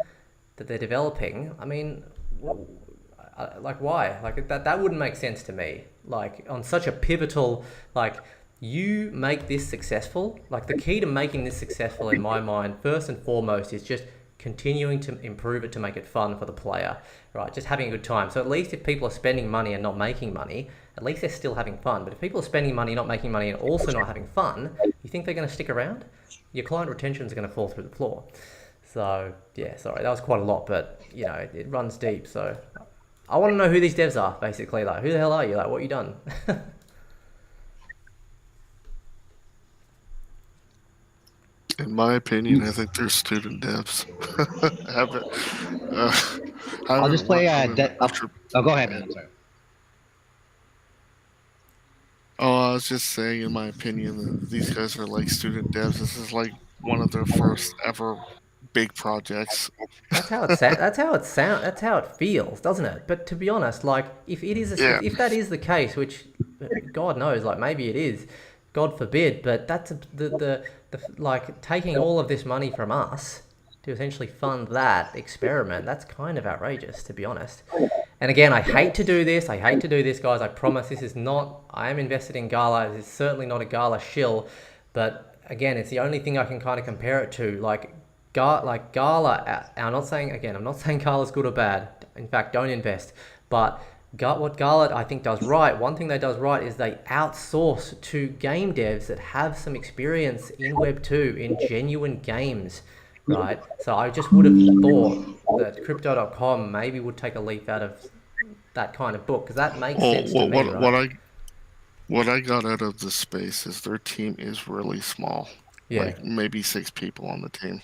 that they're developing, I mean, like, why? Like, that wouldn't make sense to me. Like, on such a pivotal, like, you make this successful. Like, the key to making this successful in my mind, first and foremost, is just continuing to improve it to make it fun for the player, right? Just having a good time. So at least if people are spending money and not making money, at least they're still having fun. But if people are spending money, not making money, and also not having fun, you think they're going to stick around? Your client retention is going to fall through the floor. So, yeah, sorry, that was quite a lot, but, you know, it runs deep. So I want to know who these devs are, basically. Like, who the hell are you? Like, what have you done? In my opinion, I think they're student devs. I'll just play. Oh, go ahead, man. I'm sorry. Oh, I was just saying, in my opinion, these guys are like student devs. This is like one of their first ever big projects. That's how it sounds. That's how it feels, doesn't it? But to be honest, like, if if that is the case, which God knows, like, maybe it is, God forbid, but that's the like, taking all of this money from us to essentially fund that experiment. That's kind of outrageous, to be honest. And again, I hate to do this, guys. I promise this is not, I am invested in GALA. It's certainly not a GALA shill, but again, it's the only thing I can kind of compare it to. Like GALA, I'm not saying GALA's good or bad. In fact, don't invest. But what GALA, I think, does right, one thing they does right is they outsource to game devs that have some experience in Web 2, in genuine games, right? So I just would have thought that Crypto.com maybe would take a leaf out of that kind of book, because that makes sense to me, right? What I got out of the space is their team is really small. Yeah. Like, maybe 6 people on the team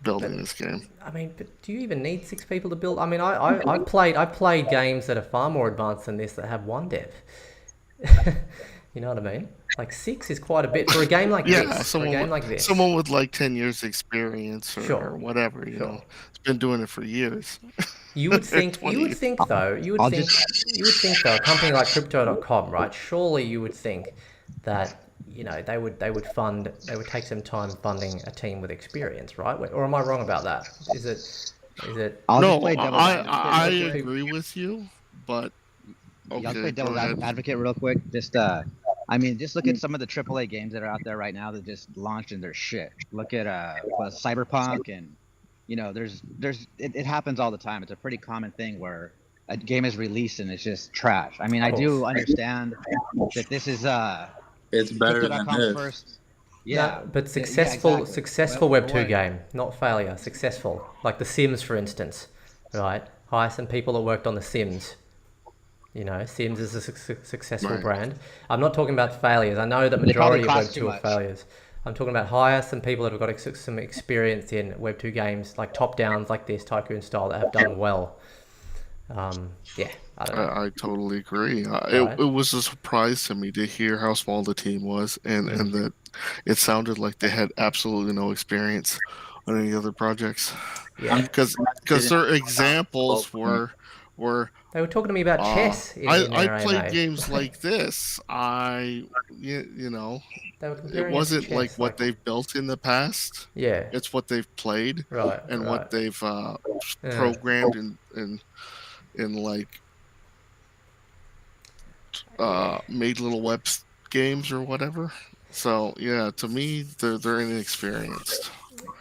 building this game. I mean, but do you even need 6 people to build? I mean, I've played games that are far more advanced than this that have 1 dev. You know what I mean? Like, 6 is quite a bit for a game like this. Someone with like 10 years experience or whatever, you know, it's been doing it for years. You would think though, a company like Crypto.com, right? Surely you would think that, you know, they would take some time funding a team with experience, right? Or am I wrong about that? Is it? I agree with you, but okay, I'll play devil's advocate real quick. Just I mean, just look at some of the AAA games that are out there right now that just launched and they're shit. Look at Cyberpunk, and you know, it happens all the time. It's a pretty common thing where a game is released and it's just trash. I mean, I do understand that this is it's better than this. First. Yeah, no, but successful Web 2 game, not failure. Successful, like The Sims, for instance, right? Hire some people that worked on The Sims. You know, Sims is a successful brand. I'm not talking about failures. I know that majority of Web 2 are failures. I'm talking about hire some people that have got some experience in Web 2 games, like top downs like this, tycoon style, that have done well. Yeah, I don't know. I totally agree. It was a surprise to me to hear how small the team was, and that it sounded like they had absolutely no experience on any other projects. Yeah. Because their examples were they were talking to me about chess in I their played AMA. games like this. You know, They were it comparing it to wasn't like chess, what they've built in the past. Yeah. It's what they've played and Right. what they've Yeah. programmed in like made little web games or whatever. So yeah, to me, they're inexperienced.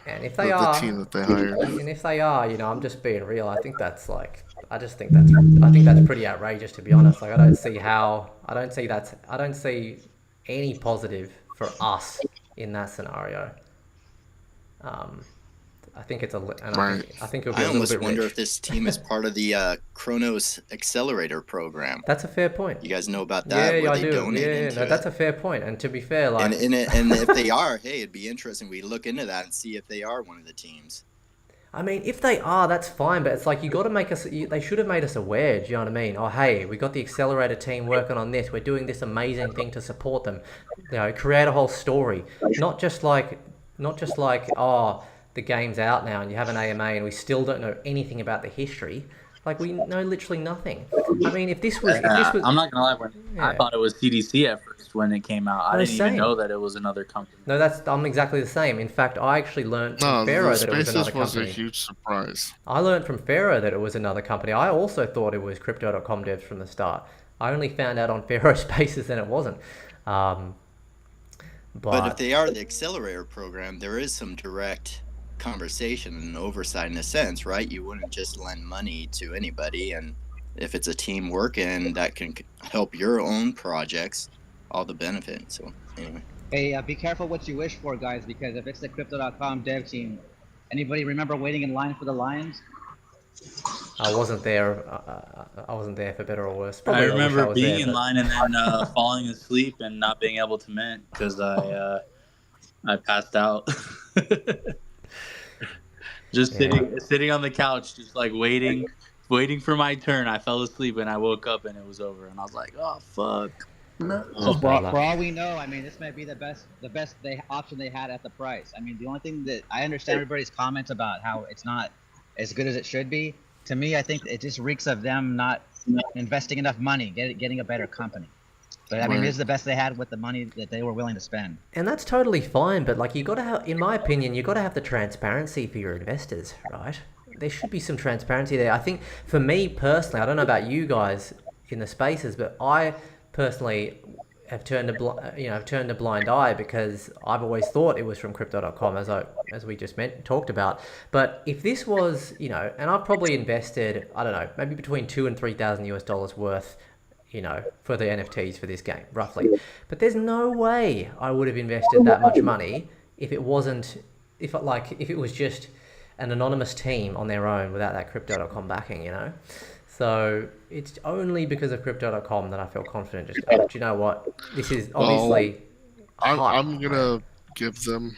And if they the are, team that they hired, and if they are, I'm just being real. I think that's like, I think that's pretty outrageous, to be honest. Like, I don't see any positive for us in that scenario. I think it's right. I think it'll be I a little almost bit wonder rich. if this team is part of the Kronos Accelerator program. That's a fair point. You guys know about that? Yeah, where I they do. donate Yeah, into no, it? that's a fair point. And to be fair, like, and if they are, hey, it'd be interesting. We look into that and see if they are one of the teams. I mean, if they are, that's fine, but it's like, you got to make us. They should have made us aware. Do you know what I mean? Oh, hey, we got the Accelerator team working on this. We're doing this amazing thing to support them. Create a whole story, not just like, oh, the game's out now and you have an AMA and we still don't know anything about the history. Like, we know literally nothing. I mean, if this was, I'm not gonna lie. I Yeah. thought it was CDC at first when it came out. I No, didn't even same. know that it was another company. No, I'm exactly the same. In fact, I actually learned from No, Pharaoh the that it was another Spaces was company. a huge surprise. I learned from Pharaoh that it was another company. I also thought it was Crypto.com devs from the start. I only found out on Pharaoh Spaces and it wasn't. But if they are the Accelerator program, there is some direct conversation and oversight in a sense, right? You wouldn't just lend money to anybody, and if it's a team working that can help your own projects, all the benefit. So anyway. Hey, be careful what you wish for, guys, because if it's the Crypto.com dev team, anybody remember waiting in line for the Lions? I wasn't there. I wasn't there for better or worse. I Probably wish remember was being there, in but- line and then falling asleep and not being able to mint because I passed out. Just sitting on the couch, just like waiting for my turn. I fell asleep and I woke up and it was over, and I was like, "Oh fuck!" No. For all we know, I mean, this might be the best option they had at the price. I mean, the only thing that I understand everybody's comments about how it's not as good as it should be. To me, I think it just reeks of them not investing enough money, getting a better company. But I mean, this is the best they had with the money that they were willing to spend. And that's totally fine, but like, you got to have, in my opinion, you got to have the transparency for your investors, right? There should be some transparency there. I think for me personally, I don't know about you guys in the spaces, but I personally have turned a blind eye because I've always thought it was from Crypto.com, as we just talked about. But if this was, and I've probably invested, I don't know, maybe between $2,000 and $3,000 worth, for the NFTs for this game, roughly. But there's no way I would have invested that much money if it was just an anonymous team on their own without that Crypto.com backing, So it's only because of Crypto.com that I feel confident. Do you know what? This is obviously. I'm gonna give them.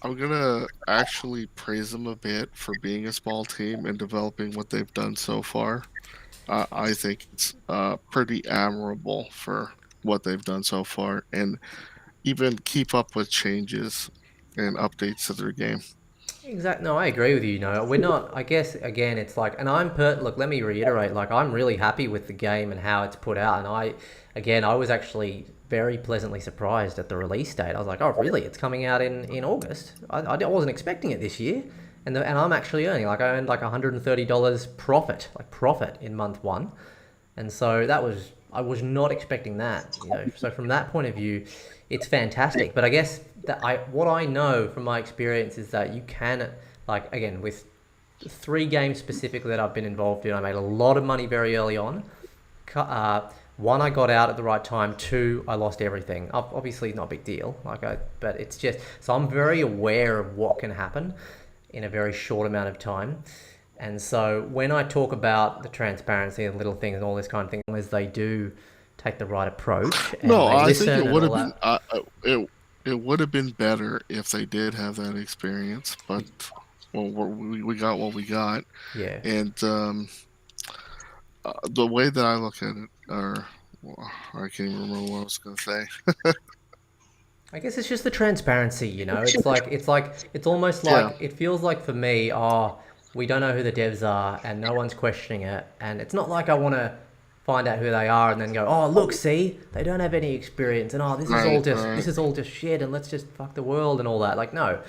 I'm gonna actually praise them a bit for being a small team and developing what they've done so far. I think it's pretty admirable for what they've done so far, and even keep up with changes and updates to their game. Exactly. No, I agree with you. We're not. I guess again, it's like, and look. Let me reiterate. Like, I'm really happy with the game and how it's put out. And I was actually very pleasantly surprised at the release date. I was like, oh, really? It's coming out in August. I wasn't expecting it this year. And I'm actually earning, I earned like $130 profit in month one. And so I was not expecting that, So from that point of view, it's fantastic. But I guess what I know from my experience is that you can, again, with 3 games specifically that I've been involved in, I made a lot of money very early on. 1, I got out at the right time. 2, I lost everything. Obviously not a big deal, but it's just, so I'm very aware of what can happen in a very short amount of time. And so when I talk about the transparency and little things and all this kind of thing, as they do take the right approach. And I think it would have been it would have been better if they did have that experience, but we got what we got. Yeah. And the way that I look at it, I can't even remember what I was going to say. I guess it's just the transparency, you know. It's almost like it feels like for me, we don't know who the devs are and no one's questioning it, and it's not like I want to find out who they are and then go, oh look, see, they don't have any experience, and this is all just shit, and let's just fuck the world and all that. Like, no,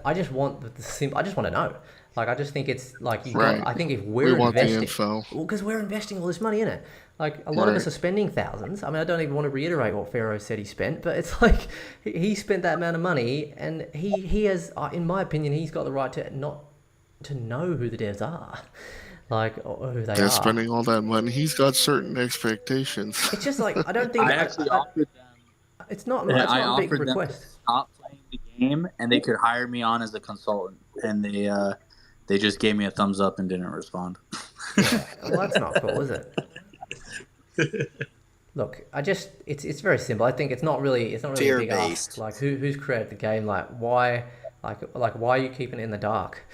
I just want I just want to know. Like, I just think it's like I think if we're investing, because we're investing all this money in it. Like, a lot of us are spending thousands. I mean, I don't even want to reiterate what Pharaoh said he spent, but it's like he spent that amount of money, and he has, in my opinion, he's got the right to not to know who the devs are, like, or who they are. Spending all that money, he's got certain expectations. It's just like, I don't think I actually offered them. It's not a big request. Them to stop playing the game, and they could hire me on as a consultant, and they just gave me a thumbs up and didn't respond. Yeah, well, that's not cool, is it? Look, it's very simple. I think it's not really a big ask. Like, who's created the game? Like, why are you keeping it in the dark?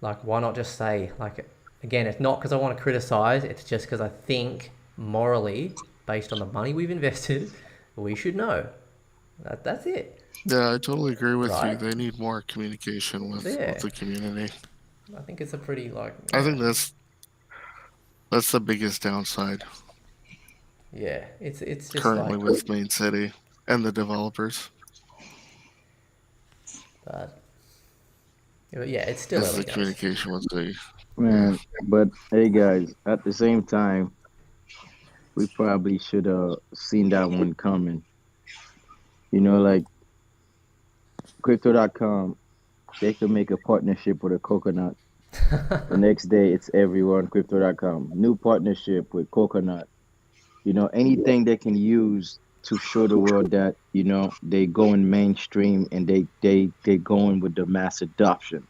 Like, why not just say, like, again, it's not because I want to criticize. It's just because I think morally, based on the money we've invested, we should know. That's it. Yeah, I totally agree with you. They need more communication with the community. I think it's a pretty I think that's the biggest downside. Yeah, it's just currently with Main City and the developers. But yeah, it's still the communication with the man. But hey, guys, at the same time, we probably should have seen that one coming. You know, like Crypto.com, they could make a partnership with a coconut. The next day, it's everyone. Crypto.com, new partnership with coconut. You know, anything they can use to show the world that, you know, they going mainstream and they going with the mass adoption.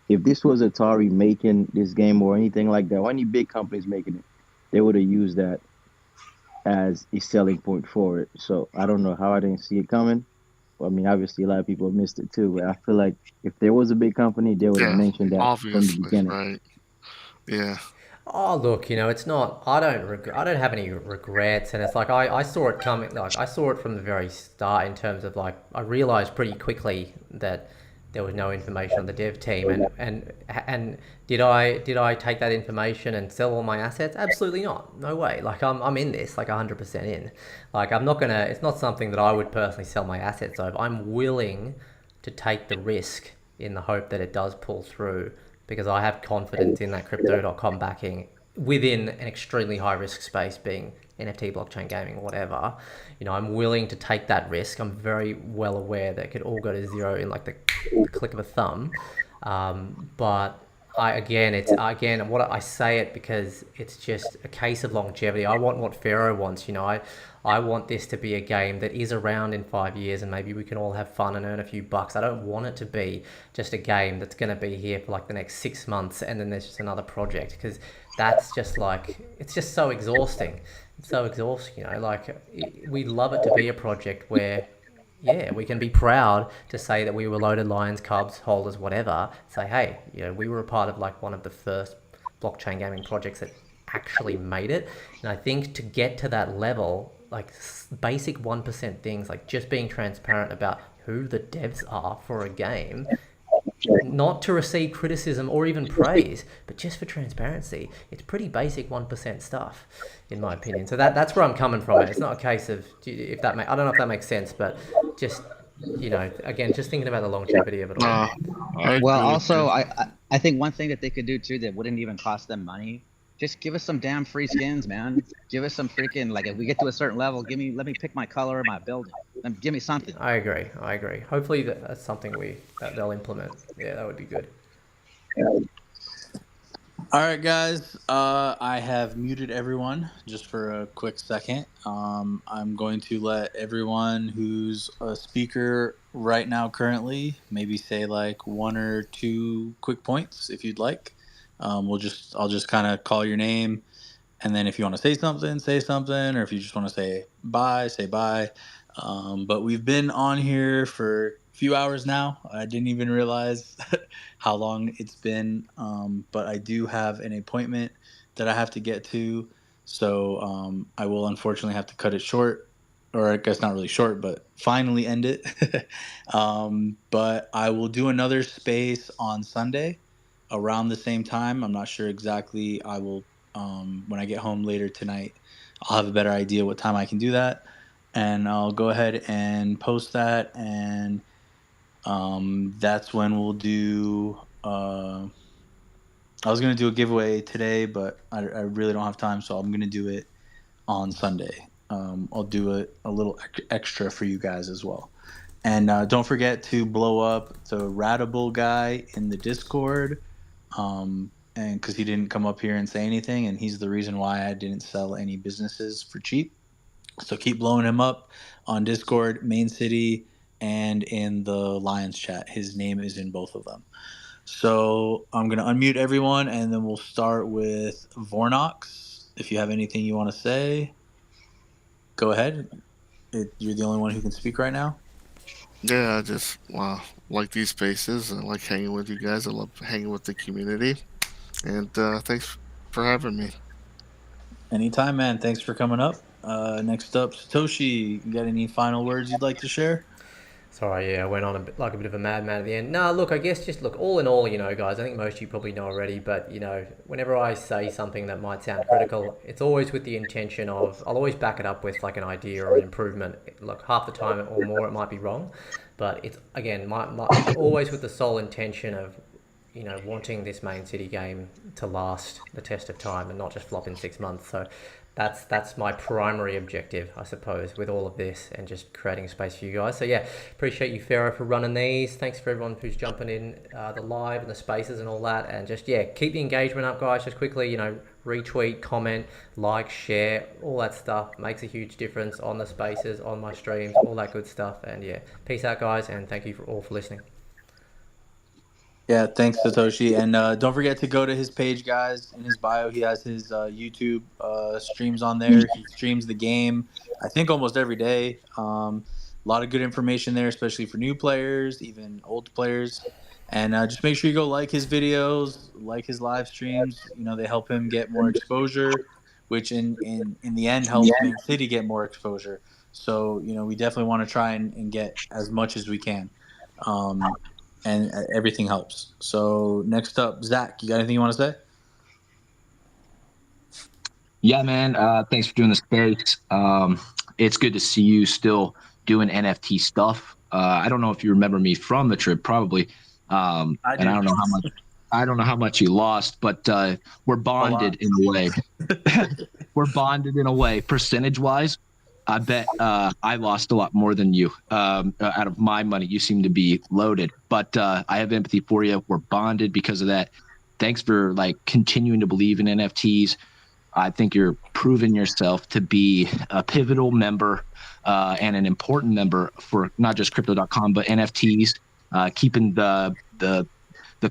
If this was Atari making this game or anything like that, or any big companies making it, they would have used that as a selling point for it. So I don't know how I didn't see it coming. Well, I mean, obviously a lot of people missed it too, but I feel like if there was a big company, they would have mentioned that from the beginning. Right. Yeah. Oh, look, you know, it's not. I don't have any regrets, and it's like I saw it coming. Like, I saw it from the very start in terms of, like, I realized pretty quickly that there was no information on the dev team, and did I take that information and sell all my assets? Absolutely not. No way. Like, I'm in this, like, 100% in. Like, I'm not gonna. It's not something that I would personally sell my assets of. I'm willing to take the risk in the hope that it does pull through, because I have confidence in that Crypto.com backing within an extremely high risk space, being NFT, blockchain gaming, whatever. You know, I'm willing to take that risk. I'm very well aware that it could all go to zero in, like, the click of a thumb. But I say it because it's just a case of longevity. I want what Pharaoh wants. You know, I want this to be a game that is around in 5 years, and maybe we can all have fun and earn a few bucks. I don't want it to be just a game that's going to be here for, like, the next 6 months and then there's just another project, because that's just, like, it's just so exhausting. It's so exhausting, you know. Like, we'd love it to be a project where, yeah, we can be proud to say that we were Loaded Lions, Cubs, Holders, whatever. Say, hey, you know, we were a part of, like, one of the first blockchain gaming projects that actually made it. And I think to get to that level, like, basic 1% things, like just being transparent about who the devs are for a game, not to receive criticism or even praise, but just for transparency. It's pretty basic 1% stuff, in my opinion. So that's where I'm coming from. It's not a case of, I don't know if that makes sense, but just, you know, again, just thinking about the longevity of it all. Well, also, I think one thing that they could do too that wouldn't even cost them money, just give us some damn free skins, man. Give us some freaking, like, if we get to a certain level, let me pick my color of my building. Give me something. I agree. Hopefully that's something that they'll implement. Yeah, that would be good. All right, guys. I have muted everyone just for a quick second. I'm going to let everyone who's a speaker right now currently maybe say, like, 1 or 2 quick points if you'd like. I'll just kind of call your name, and then if you want to say something, or if you just want to say bye. But we've been on here for a few hours now. I didn't even realize how long it's been, but I do have an appointment that I have to get to, so I will unfortunately have to cut it short or I guess not really short, but finally end it. But I will do another space on Sunday around the same time. I'm not sure exactly. I will, when I get home later tonight, I'll have a better idea what time I can do that. And I'll go ahead and post that. And that's when we'll do. I was going to do a giveaway today, but I really don't have time. So I'm going to do it on Sunday. I'll do a little extra for you guys as well. And don't forget to blow up the Ratable guy in the Discord. And because he didn't come up here and say anything, and he's the reason why I didn't sell any businesses for cheap. So keep blowing him up on Discord, Main City, and in the Lions chat. His name is in both of them. So I'm going to unmute everyone, and then we'll start with Vornox. If you have anything you want to say, go ahead. You're the only one who can speak right now. Yeah, I just like these spaces. I like hanging with you guys. I love hanging with the community. And thanks for having me. Anytime, man. Thanks for coming up. Next up, Satoshi. You got any final words you'd like to share? Sorry, yeah, I went on a bit of a madman at the end. No, look, I guess just look, all in all, guys, I think most of you probably know already, but, whenever I say something that might sound critical, it's always with the intention of, I'll always back it up with like an idea or an improvement. Look, half the time or more it might be wrong, but it's, again, always with the sole intention of, wanting this Main City game to last the test of time and not just flop in 6 months. So that's my primary objective, I suppose, with all of this and just creating a space for you guys. So yeah, appreciate you, Pharaoh, for running these. Thanks for everyone who's jumping in the live and the spaces and all that. And just, yeah, keep the engagement up, guys. Just quickly, retweet, comment, like, share, all that stuff makes a huge difference on the spaces, on my streams, all that good stuff. And yeah, peace out, guys, and thank you all for listening. Yeah, thanks, Satoshi. And don't forget to go to his page, guys. In his bio, he has his YouTube streams on there. He streams the game, I think, almost every day. A lot of good information there, especially for new players, even old players. And just make sure you go like his videos, like his live streams. They help him get more exposure, which in the end helps Main City get more exposure. So, we definitely want to try and get as much as we can. And everything helps. So next up, Zach, you got anything you want to say? Yeah, man. Thanks for doing the space. It's good to see you still doing NFT stuff. I don't know if you remember me from the trip, probably. And I don't know how much. I don't know how much you lost, but we're bonded in a way. We're bonded in a way, percentage-wise. I bet I lost a lot more than you. Out of my money, you seem to be loaded, but I have empathy for you. We're bonded because of that. Thanks for continuing to believe in NFTs. I think you're proving yourself to be a pivotal member and an important member for not just crypto.com, but NFTs, keeping the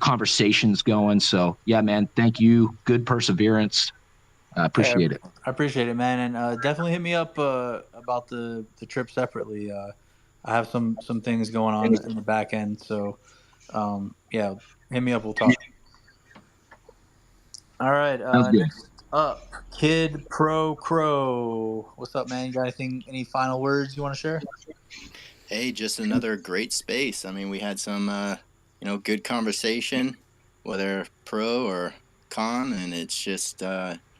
conversations going. So yeah, man, thank you. Good perseverance. I appreciate it. I appreciate it, man, and definitely hit me up about the trip separately. I have some things going on in the back end, so yeah, hit me up. We'll talk. All right, next up, Kid Pro Crow. What's up, man? You got any final words you want to share? Hey, just another great space. I mean, we had some good conversation, whether pro or con, and it's just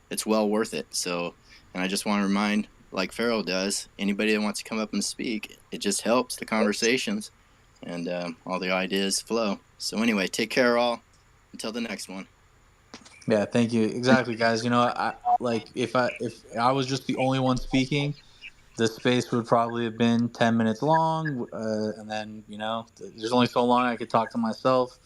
it's well worth it. So, and I just want to remind, like Pharaoh does, anybody that wants to come up and speak, it just helps the conversations and all the ideas flow. So anyway, take care all. Until the next one. Yeah, thank you. Exactly, guys. If I was just the only one speaking, the space would probably have been 10 minutes long, and then there's only so long I could talk to myself.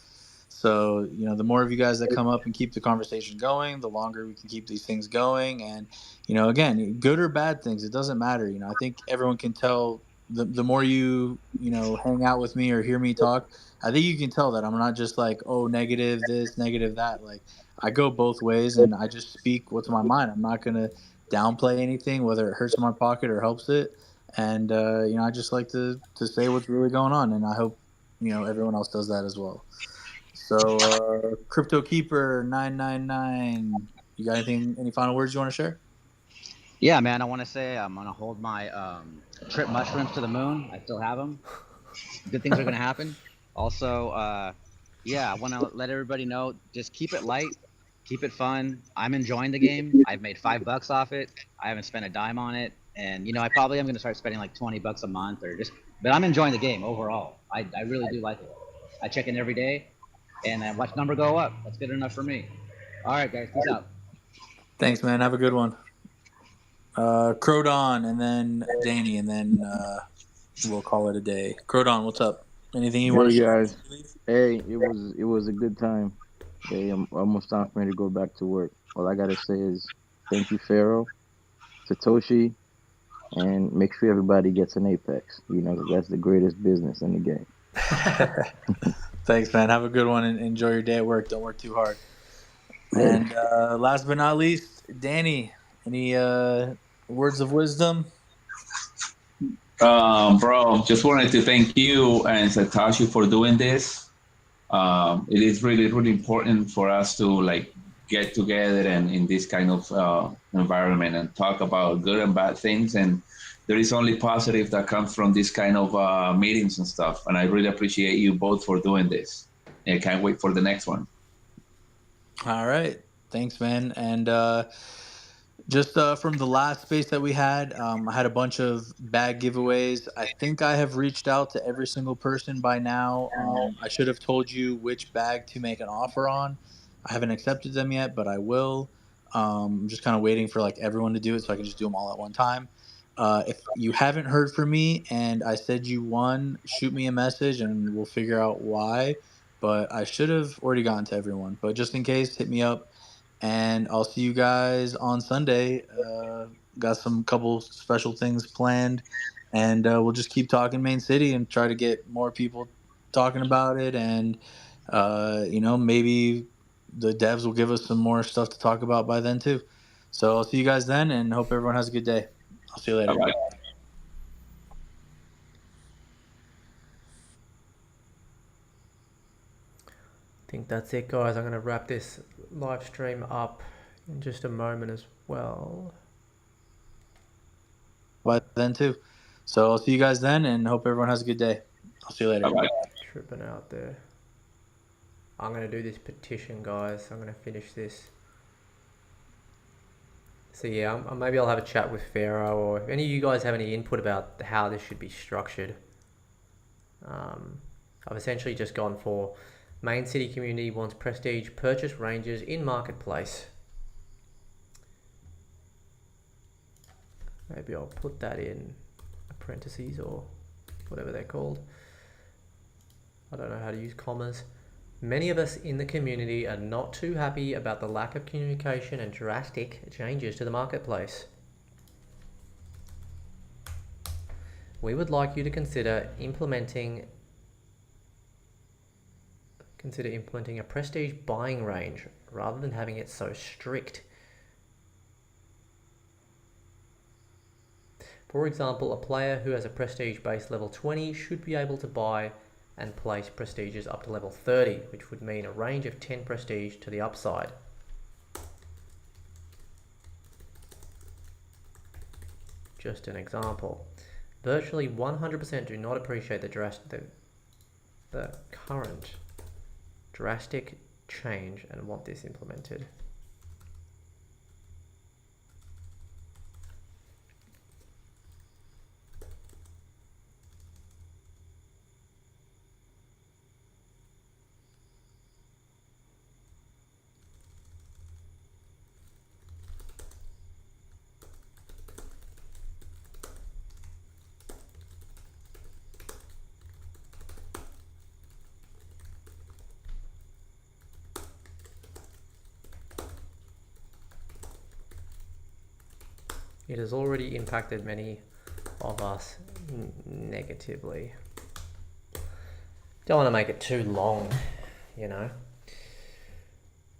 So, the more of you guys that come up and keep the conversation going, the longer we can keep these things going. And, again, good or bad things, it doesn't matter. I think everyone can tell the more you hang out with me or hear me talk, I think you can tell that I'm not just like, oh, negative this, negative that. Like, I go both ways and I just speak what's in my mind. I'm not going to downplay anything, whether it hurts my pocket or helps it. And, I just like to say what's really going on. And I hope, everyone else does that as well. So, Crypto Keeper 999, you got any final words you want to share? Yeah, man. I want to say I'm gonna hold my trip mushrooms to the moon. I still have them. Good things are gonna happen. Also, yeah, I want to let everybody know. Just keep it light, keep it fun. I'm enjoying the game. I've made $5 off it. I haven't spent a dime on it, and I probably am gonna start spending like $20 a month or just. But I'm enjoying the game overall. I really do like it. I check in every day, and I watch number go up. That's good enough for me. All right, guys. Peace out. Thanks, man. Have a good one. Crodon, and then Danny, and then we'll call it a day. Crodon, what's up? Anything you want Hey to share? guys, hey, it was a good time. Hey, I'm almost time for me to go back to work. All I gotta say is thank you, Pharaoh, Satoshi, and make sure everybody gets an Apex. 'Cause that's the greatest business in the game. Thanks, man. Have a good one, and enjoy your day at work. Don't work too hard. Later. And last but not least, Danny, any words of wisdom? Bro, just wanted to thank you and Satoshi for doing this. It is really, really important for us to like get together and in this kind of environment and talk about good and bad things. And there is only positive that comes from this kind of meetings and stuff. And I really appreciate you both for doing this. I can't wait for the next one. All right. Thanks, man. And just from the last space that we had, I had a bunch of bag giveaways. I think I have reached out to every single person by now. I should have told you which bag to make an offer on. I haven't accepted them yet, but I will. I'm just kind of waiting for like everyone to do it so I can just do them all at one time. If you haven't heard from me and I said you won, shoot me a message and we'll figure out why. But I should have already gotten to everyone. But just in case, hit me up. And I'll see you guys on Sunday. Got some couple special things planned, and we'll just keep talking Main City and try to get more people talking about it. And maybe the devs will give us some more stuff to talk about by then too. So I'll see you guys then, and hope everyone has a good day. I'll see you later. Bye-bye. I think that's it, guys. I'm going to wrap this live stream up in just a moment as well. By then too. So I'll see you guys then, and hope everyone has a good day. I'll see you later. Bye-bye. Tripping out there. I'm going to do this petition, guys. I'm going to finish this. So yeah, maybe I'll have a chat with Pharaoh, or if any of you guys have any input about how this should be structured. I've essentially just gone for Main City community wants prestige purchase ranges in marketplace. Maybe I'll put that in parentheses or whatever they're called. I don't know how to use commas. Many of us in the community are not too happy about the lack of communication and drastic changes to the marketplace. We would like you to consider implementing a prestige buying range rather than having it so strict. For example, a player who has a prestige base level 20 should be able to buy and place prestiges up to level 30, which would mean a range of 10 prestige to the upside. Just an example. Virtually 100% do not appreciate the current drastic change and want this implemented. It has already impacted many of us negatively. Don't want to make it too long,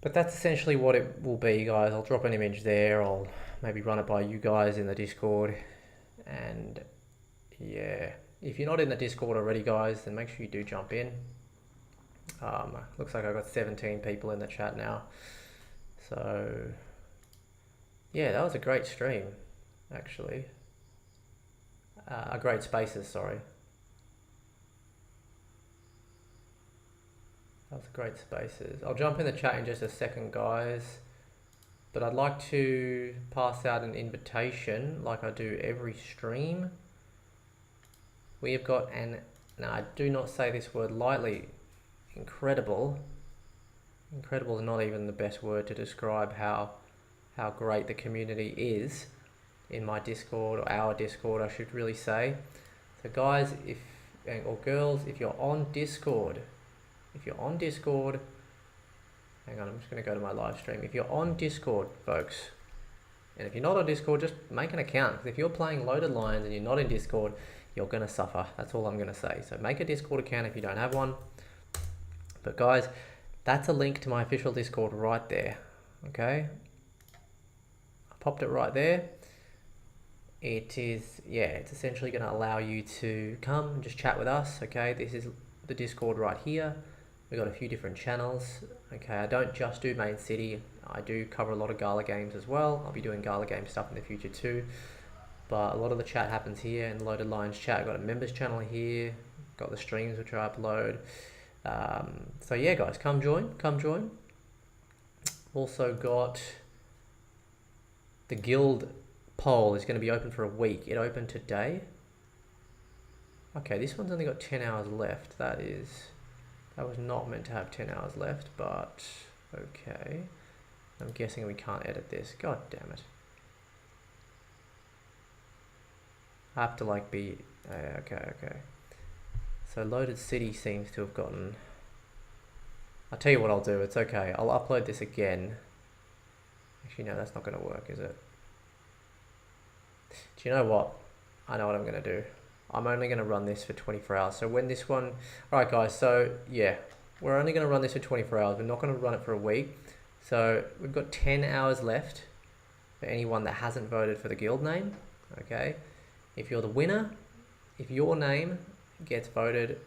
But that's essentially what it will be, guys. I'll drop an image there. I'll maybe run it by you guys in the Discord. And yeah, if you're not in the Discord already, guys, then make sure you do jump in. Looks like I've got 17 people in the chat now. So yeah, that was a great stream. actually. Great spaces, sorry. That's great spaces. I'll jump in the chat in just a second, guys. But I'd like to pass out an invitation like I do every stream. We have got an, now I do not say this word lightly, incredible. Incredible is not even the best word to describe how great the community is in my Discord, or our Discord I should really say. So guys, or girls, if you're on Discord, hang on, I'm just going to go to my live stream. If you're on Discord, folks, and if you're not on Discord, just make an account. Because if you're playing Loaded Lions and you're not in Discord, you're going to suffer. That's all I'm going to say. So make a Discord account if you don't have one. But guys, that's a link to my official Discord right there. Okay? I popped it right there. It is, yeah, it's essentially going to allow you to come and just chat with us. Okay? This is the Discord right here. We've got a few different channels. Okay, I don't just do Main City. I do cover a lot of GALA games as well. I'll be doing GALA game stuff in the future too. But a lot of the chat happens here in Loaded Lions chat. I've got a members channel here. Got the streams which I upload. So yeah, guys, come join. Also got the guild poll is going to be open for a week. It opened today. Okay, this one's only got 10 hours left. That was not meant to have 10 hours left, but okay. I'm guessing we can't edit this. God damn it. I have to like be, okay. So Loaded City seems to have gotten, I'll tell you what I'll do, it's okay. I'll upload this again. Actually, no, that's not going to work, is it? Do you know what? I know what I'm going to do. I'm only going to run this for 24 hours. So when this one, alright guys, so yeah, we're only going to run this for 24 hours. We're not going to run it for a week. So we've got 10 hours left for anyone that hasn't voted for the guild name. Okay. If you're the winner, if your name gets voted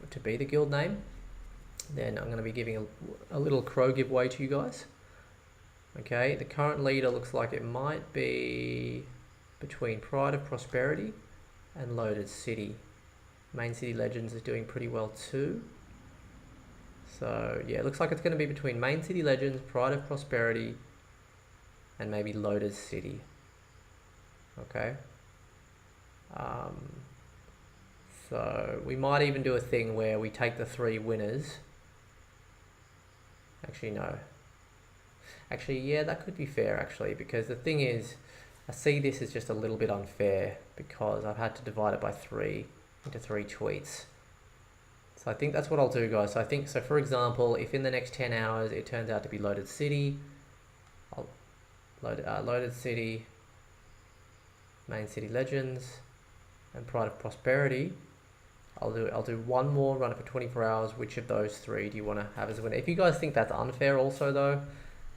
to be the guild name, then I'm going to be giving a little crow giveaway to you guys. Okay. The current leader looks like it might be between Pride of Prosperity and Loaded City. Main City Legends is doing pretty well too. So yeah, it looks like it's going to be between Main City Legends, Pride of Prosperity, and maybe Loaded City. Okay. So we might even do a thing where we take the 3 winners. Actually, no. Actually, yeah, that could be fair actually, because the thing is, I see this as just a little bit unfair because I've had to divide it by 3 into 3 tweets. So I think that's what I'll do, guys. So I think, so for example, if in the next 10 hours it turns out to be Loaded City, I'll Loaded City, Main City Legends, and Pride of Prosperity, I'll do one more, run it for 24 hours. Which of those 3 do you want to have as a winner? If you guys think that's unfair also though,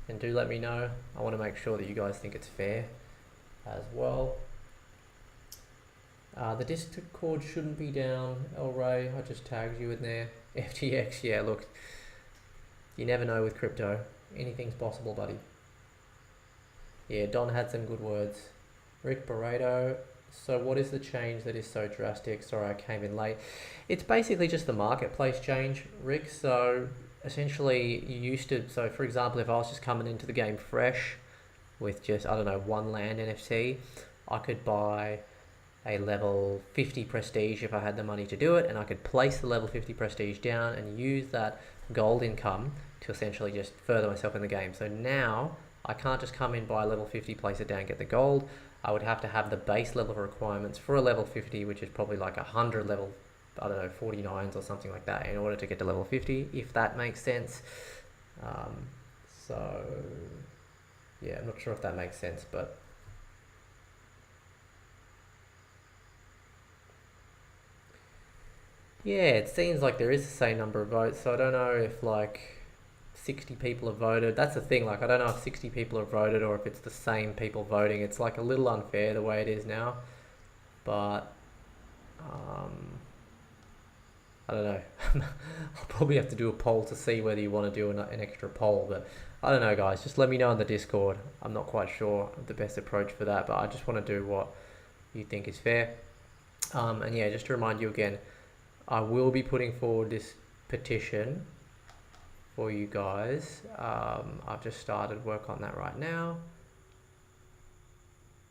then do let me know. I want to make sure that you guys think it's fair as well. The Discord shouldn't be down, El Ray. I just tagged you in there. FTX, yeah, look, you never know with crypto. Anything's possible, buddy. Yeah, Don had some good words. Rick Barreto. So what is the change that is so drastic? Sorry, I came in late. It's basically just the marketplace change, Rick. So essentially you used to, so for example, if I was just coming into the game fresh with just, I don't know, 1 land NFT, I could buy a level 50 prestige if I had the money to do it, and I could place the level 50 prestige down and use that gold income to essentially just further myself in the game. So now I can't just come in, buy a level 50, place it down, get the gold. I would have to have the base level requirements for a level 50, which is probably like 100 level, I don't know, 49s or something like that, in order to get to level 50, if that makes sense. So yeah, I'm not sure if that makes sense, but yeah, it seems like there is the same number of votes, so I don't know if like 60 people have voted. That's the thing, like I don't know if 60 people have voted or if it's the same people voting. It's like a little unfair the way it is now, but I don't know. I'll probably have to do a poll to see whether you want to do an extra poll, but I don't know, guys. Just let me know in the Discord. I'm not quite sure of the best approach for that, but I just want to do what you think is fair. And yeah, just to remind you again, I will be putting forward this petition for you guys. I've just started work on that right now.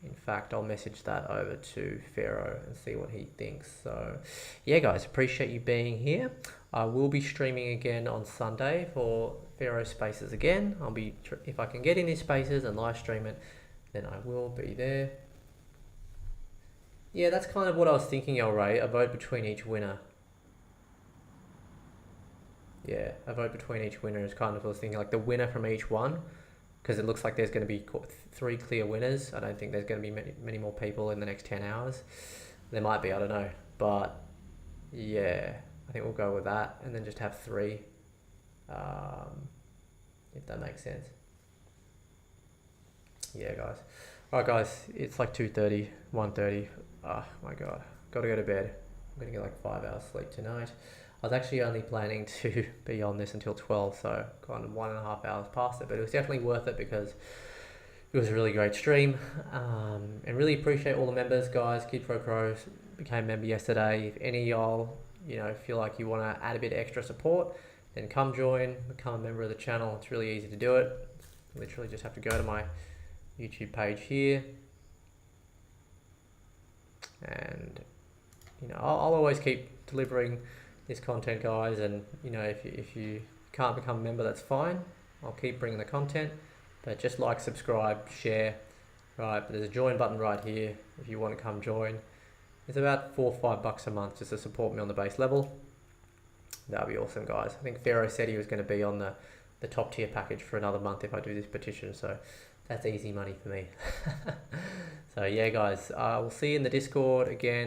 In fact, I'll message that over to Pharaoh and see what he thinks. So yeah, guys, appreciate you being here. I will be streaming again on Sunday for Pharaoh Spaces again. I'll be, if I can get in these spaces and live stream it, then I will be there. Yeah, that's kind of what I was thinking, El Ray, a vote between each winner. Yeah, a vote between each winner is kind of what I was thinking, like the winner from each one, because it looks like there's going to be 3 clear winners. I don't think there's going to be many more people in the next 10 hours. There might be, I don't know. But yeah, I think we'll go with that and then just have 3, if that makes sense. Yeah, guys. All right, guys, it's like 2:30, 1:30. Oh my God, got to go to bed. I'm going to get like 5 hours sleep tonight. I was actually only planning to be on this until 12, so kind of 1.5 hours past it, but it was definitely worth it because it was a really great stream. And really appreciate all the members, guys. Kid Pro Crows became a member yesterday. If any of y'all, feel like you want to add a bit of extra support, then come join, become a member of the channel. It's really easy to do it. You literally just have to go to my YouTube page here, and I'll always keep delivering this content, guys, and if you can't become a member, that's fine. I'll keep bringing the content, but just like, subscribe, share, right? But there's a join button right here if you want to come join. It's about $4 or $5 a month just to support me on the base level. That'd be awesome, guys. I think Pharaoh said he was going to be on the top tier package for another month if I do this petition, so that's easy money for me. So yeah, guys, we'll see you in the Discord again.